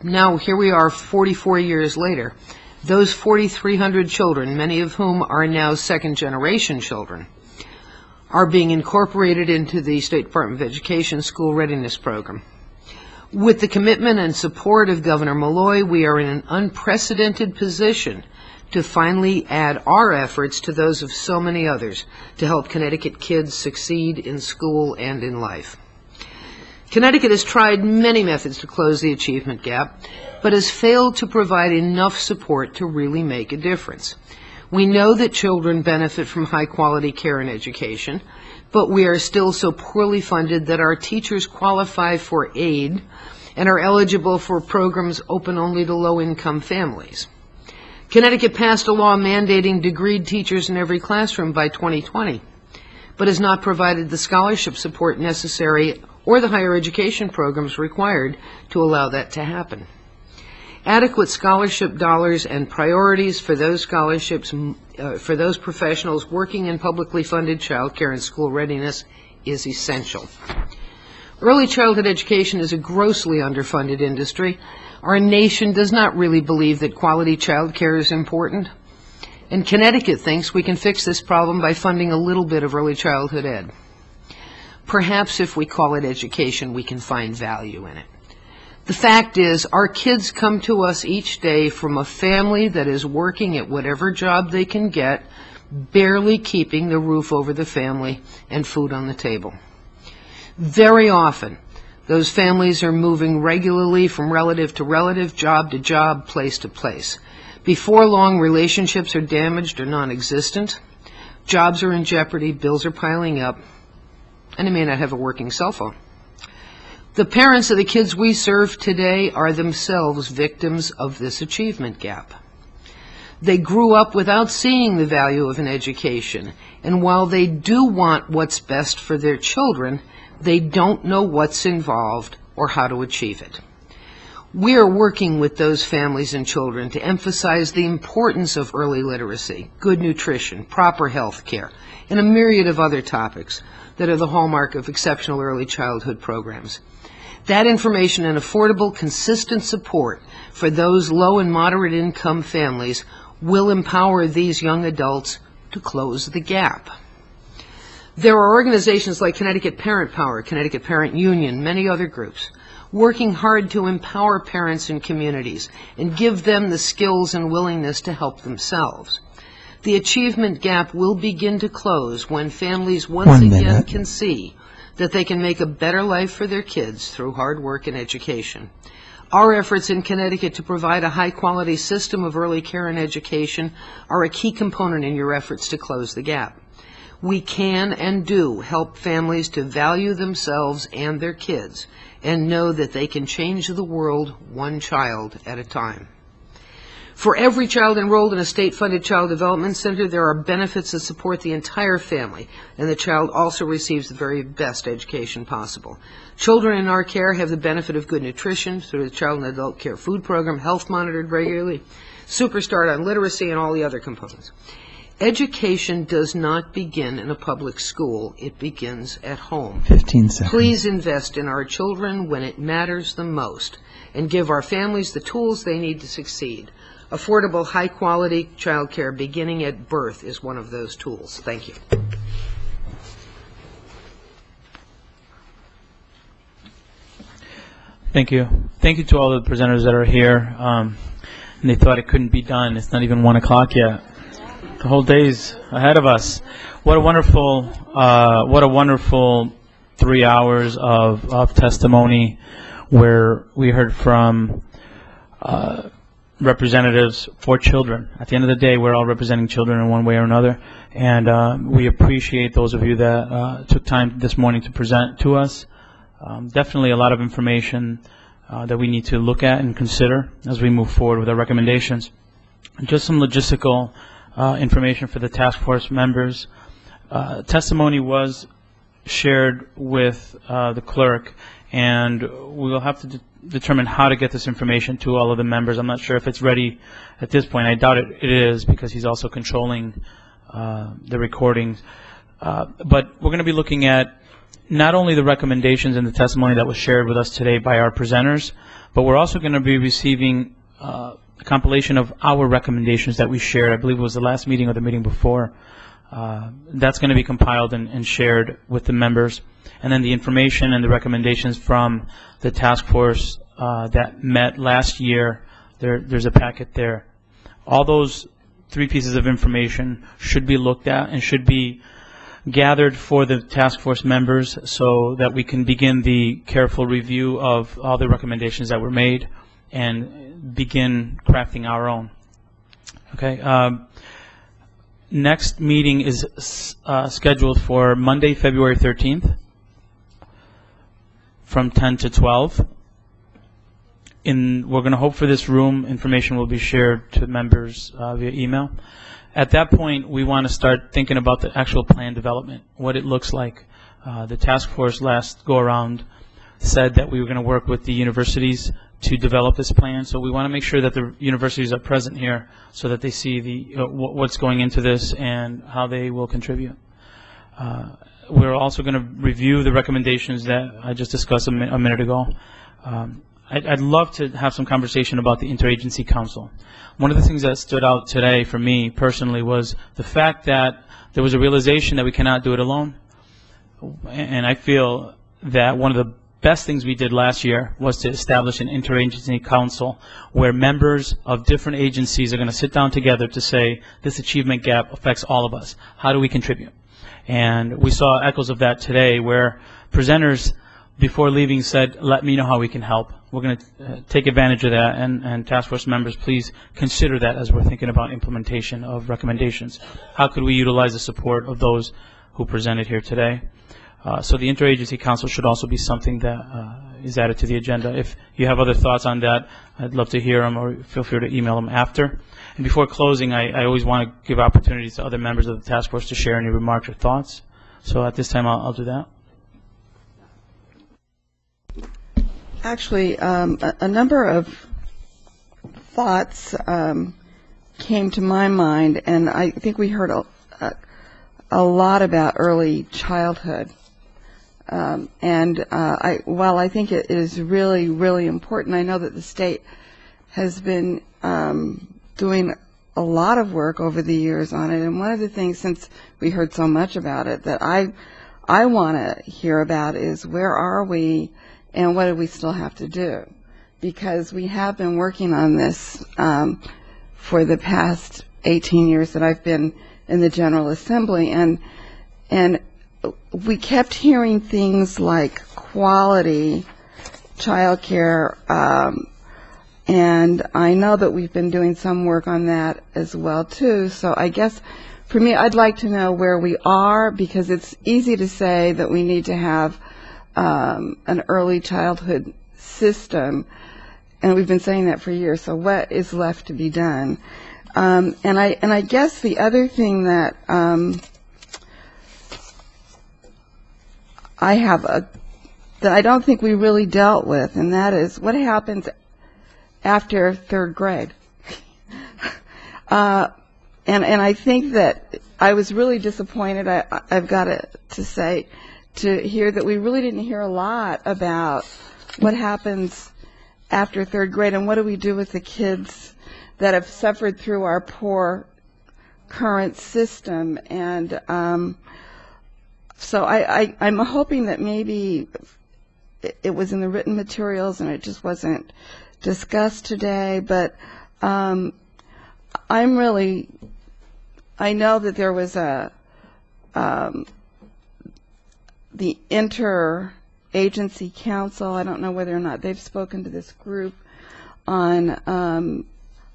Now, here we are 44 years later. Those 4,300 children, many of whom are now second-generation children, are being incorporated into the State Department of Education School Readiness Program. With the commitment and support of Governor Malloy, we are in an unprecedented position to finally add our efforts to those of so many others to help Connecticut kids succeed in school and in life. Connecticut has tried many methods to close the achievement gap, but has failed to provide enough support to really make a difference. We know that children benefit from high-quality care and education, but we are still so poorly funded that our teachers qualify for aid and are eligible for programs open only to low-income families. Connecticut passed a law mandating degreed teachers in every classroom by 2020, but has not provided the scholarship support necessary or the higher education programs required to allow that to happen. Adequate scholarship dollars and priorities for those scholarships for those professionals working in publicly funded child care and school readiness is essential. Early childhood education is a grossly underfunded industry. Our nation does not really believe that quality child care is important, and Connecticut thinks we can fix this problem by funding a little bit of early childhood ed. Perhaps if we call it education, we can find value in it. The fact is, our kids come to us each day from a family that is working at whatever job they can get, barely keeping the roof over the family and food on the table. Very often, those families are moving regularly from relative to relative, job to job, place to place. Before long, relationships are damaged or non-existent, jobs are in jeopardy, bills are piling up, and they may not have a working cell phone. The parents of the kids we serve today are themselves victims of this achievement gap. They grew up without seeing the value of an education, and while they do want what's best for their children, they don't know what's involved or how to achieve it. We are working with those families and children to emphasize the importance of early literacy, good nutrition, proper health care, and a myriad of other topics that are the hallmark of exceptional early childhood programs. That information and affordable, consistent support for those low and moderate income families will empower these young adults to close the gap. There are organizations like Connecticut Parent Power, Connecticut Parent Union, many other groups, working hard to empower parents and communities and give them the skills and willingness to help themselves. The achievement gap will begin to close when families once again can see that they can make a better life for their kids through hard work and education. Our efforts in Connecticut to provide a high-quality system of early care and education are a key component in your efforts to close the gap. We can and do help families to value themselves and their kids and know that they can change the world one child at a time. For every child enrolled in a state-funded child development center, there are benefits that support the entire family, and the child also receives the very best education possible. Children in our care have the benefit of good nutrition through the Child and Adult Care Food Program, health monitored regularly, Super Start on literacy, and all the other components. Education does not begin in a public school. It begins at home. 15 seconds. Please invest in our children when it matters the most, and give our families the tools they need to succeed. Affordable, high-quality child care beginning at birth is one of those tools. Thank you. Thank you. Thank you to all the presenters that are here. And they thought it couldn't be done. It's not even 1 o'clock yet. The whole day's ahead of us. What a wonderful 3 hours of testimony where we heard from representatives for children. At the end of the day, we're all representing children in one way or another, and we appreciate those of you that took time this morning to present to us. Definitely a lot of information that we need to look at and consider as we move forward with our recommendations. Just some logistical information for the task force members. Testimony was shared with the clerk, and we will have to determine how to get this information to all of the members. I'm not sure if it's ready at this point. I doubt it is, because he's also controlling the recordings. But we're going to be looking at not only the recommendations and the testimony that was shared with us today by our presenters, but we're also going to be receiving a compilation of our recommendations that we shared. I believe it was the last meeting or the meeting before. That's going to be compiled and shared with the members. And then the information and the recommendations from the task force that met last year, there's a packet there. All those 3 pieces of information should be looked at and should be gathered for the task force members so that we can begin the careful review of all the recommendations that were made and begin crafting our own. Okay. Next meeting is scheduled for Monday, February 13th from 10 to 12. We're going to hope for this room. Information will be shared to members via email. At that point, we want to start thinking about the actual plan development, what it looks like. The task force last go-around said that we were going to work with the universities to develop this plan, so we want to make sure that the universities are present here so that they see what's going into this and how they will contribute. We're also going to review the recommendations that I just discussed a minute ago. I'd love to have some conversation about the Interagency Council. One of the things that stood out today for me personally was the fact that there was a realization that we cannot do it alone. And I feel that one of the best things we did last year was to establish an Interagency Council where members of different agencies are going to sit down together to say, this achievement gap affects all of us. How do we contribute? And we saw echoes of that today where presenters before leaving said, let me know how we can help. We're going to take advantage of that, and task force members, please consider that as we're thinking about implementation of recommendations. How could we utilize the support of those who presented here today? So the Interagency Council should also be something that is added to the agenda. If you have other thoughts on that, I'd love to hear them, or feel free to email them after. And before closing, I always want to give opportunities to other members of the task force to share any remarks or thoughts. So at this time, I'll do that. Actually, a number of thoughts came to my mind, and I think we heard a lot about early childhood. While I think it is really, really important, I know that the state has been doing a lot of work over the years on it, and one of the things, since we heard so much about it, that I want to hear about is where are we and what do we still have to do? Because we have been working on this for the past 18 years that I've been in the General Assembly, and we kept hearing things like quality child care, and I know that we've been doing some work on that as well too. So I guess for me, I'd like to know where we are, because it's easy to say that we need to have an early childhood system, and we've been saying that for years. So what is left to be done? And I guess the other thing that I have that I don't think we really dealt with, and that is what happens after third grade. And I think that I was really disappointed, I've got to say, to hear that we really didn't hear a lot about what happens after third grade and what do we do with the kids that have suffered through our poor current system. And so I'm hoping that maybe it was in the written materials and it just wasn't discussed today, but I know that there was the Interagency Council. I don't know whether or not they've spoken to this group on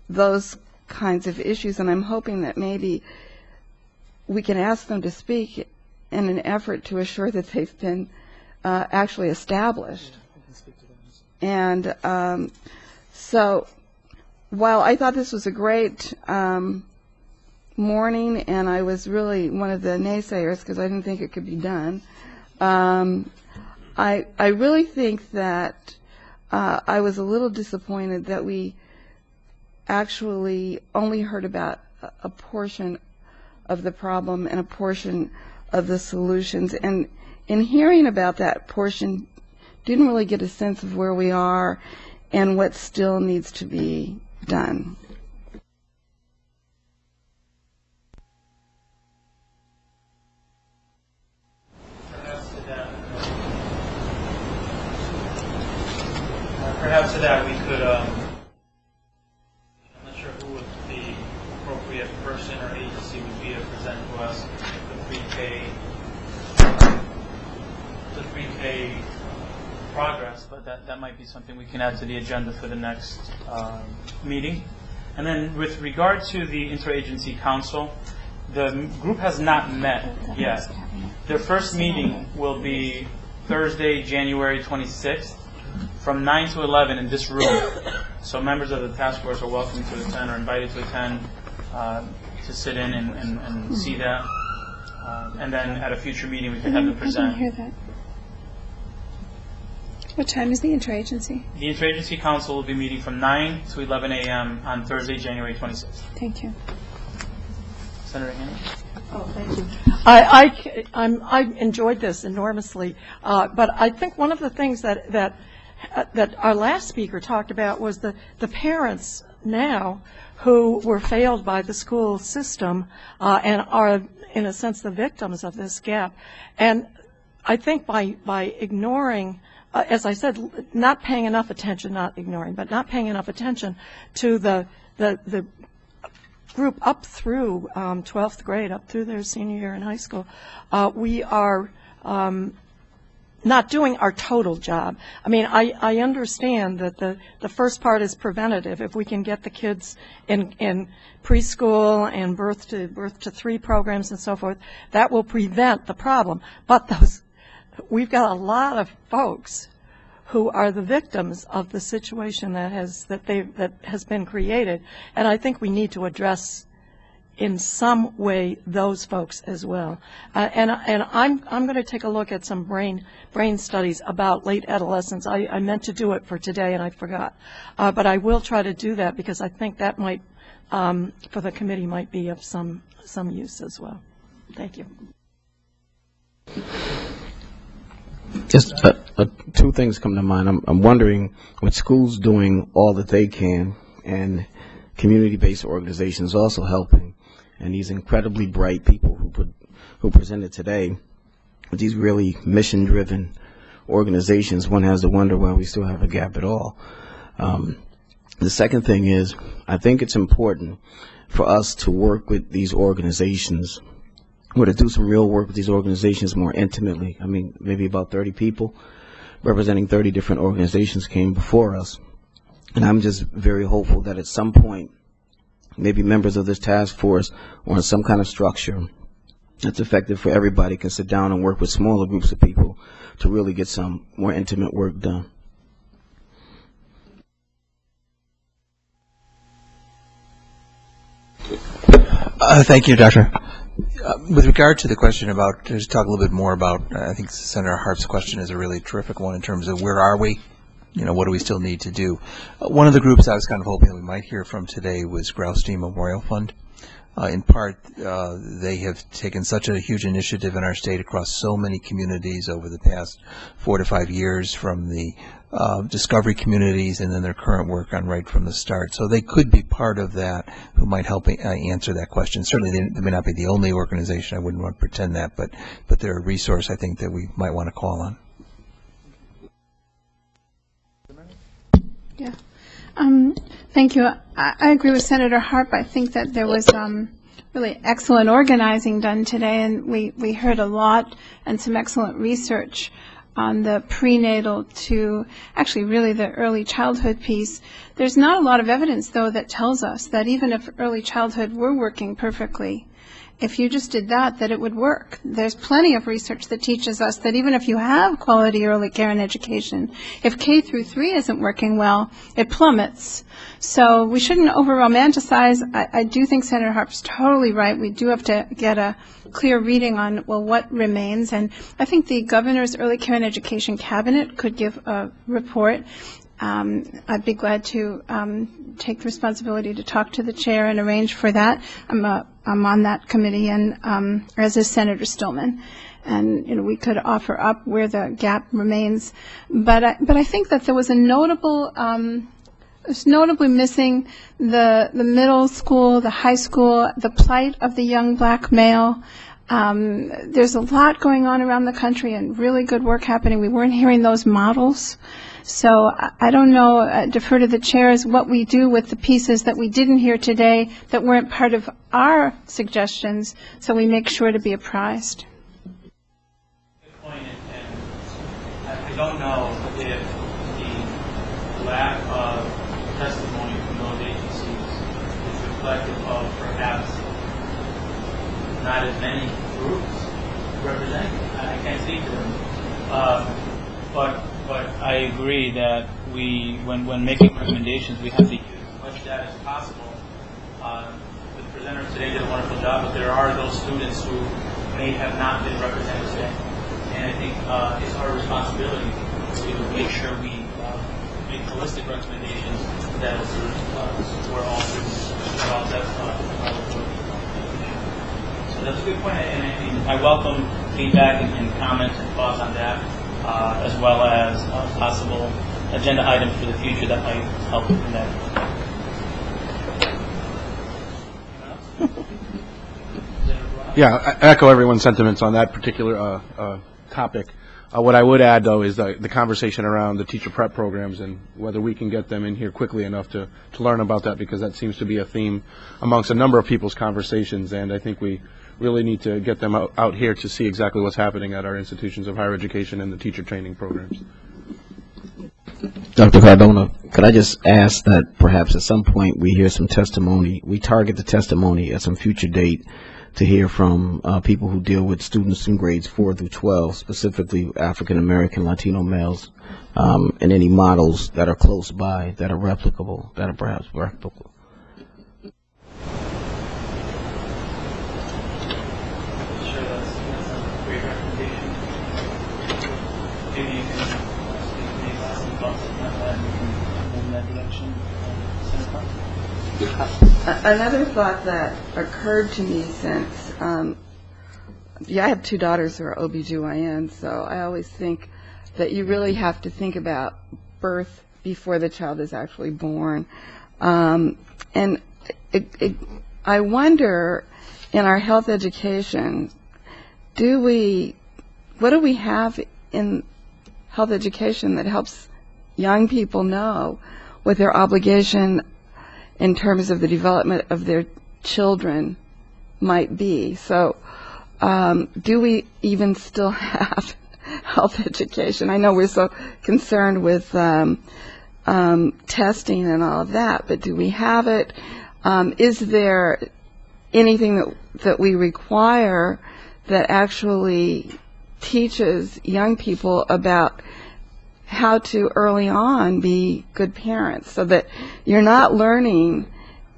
those kinds of issues, and I'm hoping that maybe we can ask them to speak in an effort to assure that they've been actually established. And so while I thought this was a great morning, and I was really one of the naysayers because I didn't think it could be done, I really think that I was a little disappointed that we actually only heard about a portion of the problem and a portion of the solutions. And in hearing about that portion, didn't really get a sense of where we are and what still needs to be done. Perhaps to that we could, I'm not sure who would the appropriate person or agency would be to present to us the 3K progress, but that might be something we can add to the agenda for the next meeting. And then with regard to the Interagency Council, the group has not met yet. Their first meeting will be Thursday, January 26th, from 9 to 11 in this room. So members of the task force are welcome to attend or invited to attend to sit in and see that. And then at a future meeting we can have them present. I didn't hear that. What time is the interagency? The Interagency Council will be meeting from 9 to 11 a.m. on Thursday, January 26th. Thank you. Senator Haney? Oh, thank you. I enjoyed this enormously, but I think one of the things that our last speaker talked about was the parents now who were failed by the school system and are, in a sense, the victims of this gap. And I think by ignoring, as I said, not paying enough attention, not ignoring, but not paying enough attention to the group up through 12th grade, up through their senior year in high school, we are not doing our total job. I mean, I understand that the first part is preventative. If we can get the kids in preschool and birth to 3 programs and so forth, that will prevent the problem. But we've got a lot of folks who are the victims of the situation that has been created, and I think we need to address in some way those folks as well. And I'm going to take a look at some brain studies about late adolescence. I meant to do it for today and I forgot, but I will try to do that because I think that might, for the committee, might be of some use as well. Thank you. Just 2 things come to mind. I'm wondering, with schools doing all that they can and community-based organizations also helping, and these incredibly bright people who presented today, with these really mission-driven organizations, one has to wonder why we still have a gap at all. The second thing is, I think it's important for us to work with these organizations, or to do some real work with these organizations more intimately. I mean, maybe about 30 people representing 30 different organizations came before us. And I'm just very hopeful that at some point, maybe members of this task force or in some kind of structure that's effective for everybody can sit down and work with smaller groups of people to really get some more intimate work done. Thank you, Doctor. With regard to the question about, just talk a little bit more about, I think Senator Harp's question is a really terrific one in terms of where are we? You know, what do we still need to do? One of the groups I was kind of hoping that we might hear from today was Grousstein Memorial Fund. In part, they have taken such a huge initiative in our state across so many communities over the past 4 to 5 years, from the discovery communities and then their current work on right from the start. So they could be part of that who might help answer that question. Certainly they may not be the only organization, I wouldn't want to pretend that, but they're a resource I think that we might want to call on. Yeah. Thank you. I agree with Senator Harp. I think that there was really excellent organizing done today, and we heard a lot and some excellent research. on the prenatal to actually really the early childhood piece. There's not a lot of evidence, though, that tells us that even if early childhood were working perfectly, if you just did that it would work. There's plenty of research that teaches us that even if you have quality early care and education, if K through 3 isn't working well, it plummets. So we shouldn't over-romanticize. I do think Senator Harp's totally right. We do have to get a clear reading on, well, what remains. And I think the governor's early care and education cabinet could give a report. I'd be glad to take the responsibility to talk to the chair and arrange for that. I'm on that committee, and as is Senator Stillman, and we could offer up where the gap remains. But I think that there was a notable, it's notably missing the middle school, the high school, the plight of the young black male. There's a lot going on around the country and really good work happening. We weren't hearing those models. So I don't know, defer to the chairs, what we do with the pieces that we didn't hear today that weren't part of our suggestions, so we make sure to be apprised. Good point, and I don't know if the lack of testimony from those agencies is reflective of perhaps not as many groups represented. I can't speak to them. But I agree that when making recommendations, we have to use as much data as possible. The presenters today did a wonderful job, but there are those students who may have not been represented today. And I think it's our responsibility to make sure we make holistic recommendations that will support all students at all depths. So that's a good point, and I welcome feedback and comments and thoughts on that. As well as possible agenda items for the future that might help in that. Yeah, I echo everyone's sentiments on that particular topic. What I would add, though, is the conversation around the teacher prep programs and whether we can get them in here quickly enough to learn about that, because that seems to be a theme amongst a number of people's conversations, and I think we really need to get them out here to see exactly what's happening at our institutions of higher education and the teacher training programs. Dr. Cardona, could I just ask that perhaps at some point we hear some testimony, we target the testimony at some future date to hear from people who deal with students in grades 4 through 12, specifically African American, Latino males, and any models that are close by, that are replicable, that are perhaps replicable. Another thought that occurred to me since, I have 2 daughters who are OBGYNs, so I always think that you really have to think about birth before the child is actually born. And I wonder, in our health education, what do we have in health education that helps young people know what their obligation in terms of the development of their children might be? So do we even still have health education? I know we're so concerned with testing and all of that, but do we have it? Is there anything that we require that actually teaches young people about how to early on be good parents, so that you're not learning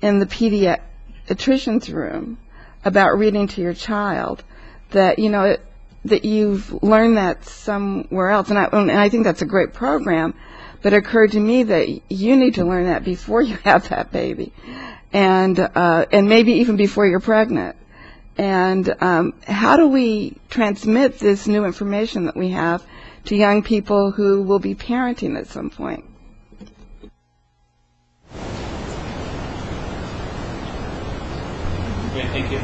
in the pediatrician's room about reading to your child, that that you've learned that somewhere else? And I think that's a great program, but it occurred to me that you need to learn that before you have that baby, and maybe even before you're pregnant. And how do we transmit this new information that we have to young people who will be parenting at some point? Great, thank you.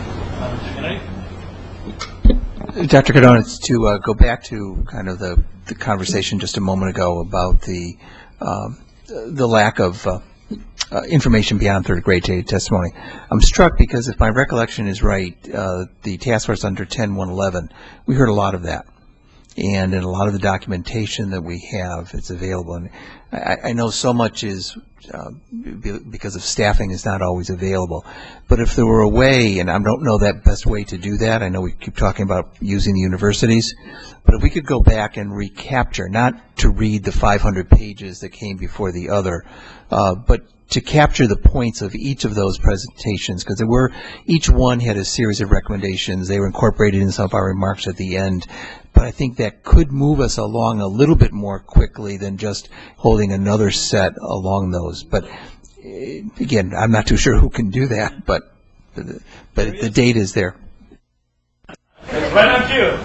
Dr. Cardona, to go back to kind of the conversation just a moment ago about the lack of information beyond third grade testimony. I'm struck because if my recollection is right, the task force under 10.111, we heard a lot of that. And in a lot of the documentation that we have, it's available. And I know so much is, because of staffing, is not always available. But if there were a way, and I don't know that best way to do that, I know we keep talking about using the universities, but if we could go back and recapture, not to read the 500 pages that came before the other, but to capture the points of each of those presentations, because each one had a series of recommendations. They were incorporated in some of our remarks at the end. But I think that could move us along a little bit more quickly than just holding another set along those. But again, I'm not too sure who can do that, but the data is there. Right on cue.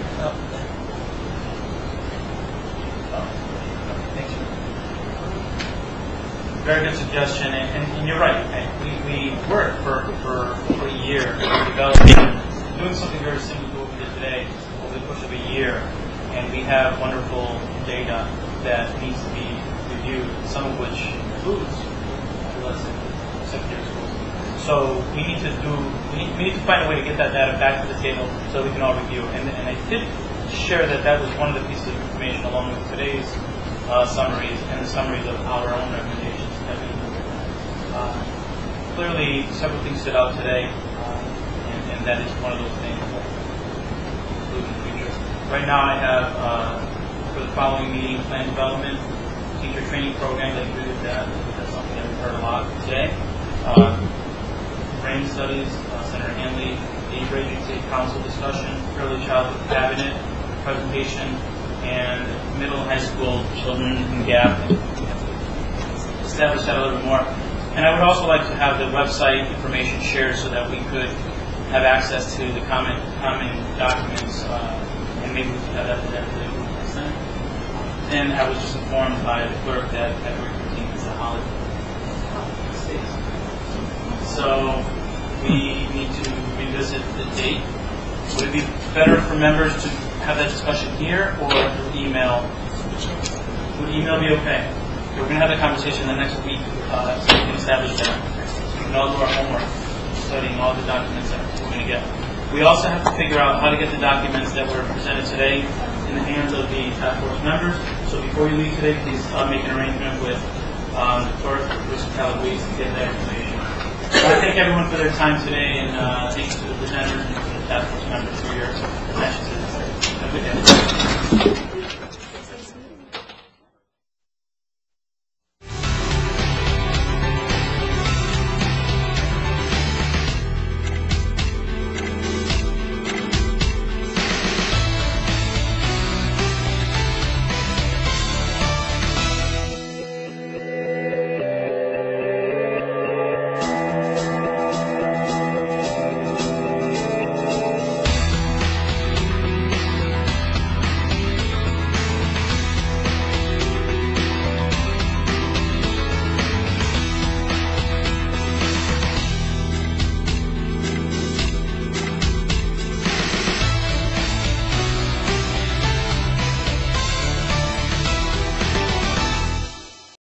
Very good suggestion, and you're right. We worked for a year developing, doing something very similar to what we did today over the course of a year, and we have wonderful data that needs to be reviewed, some of which includes adolescent secondary schools. So we need to find a way to get that data back to the table so we can all review it. And I did share that was one of the pieces of information along with today's summaries and the summaries of our own recommendations. Clearly, several things stood out today, and that is one of those things that we'll include in the future. Right now, I have, for the following meeting, plan development, teacher training programs. I agree with that. That's something that we've heard a lot today. Brain studies, Senator Hanley, age ranging state council discussion, early childhood cabinet presentation, and middle and high school children in gap. Establish that a little bit more. And I would also like to have the website information shared so that we could have access to the common documents, and maybe we could have that presented. And I was just informed by the clerk that February 15th is a holiday. So we need to revisit the date. Would it be better for members to have that discussion here or through email? Would email be okay? We're going to have a conversation the next week so we can establish that. We can all do our homework, studying all the documents that we're going to get. We also have to figure out how to get the documents that were presented today in the hands of the task force members. So before you leave today, please make an arrangement with the clerk, Mr. Calabrese, to get that information. I thank everyone for their time today, and thanks to the presenters and to the task force members for your attention to this. Have a good day.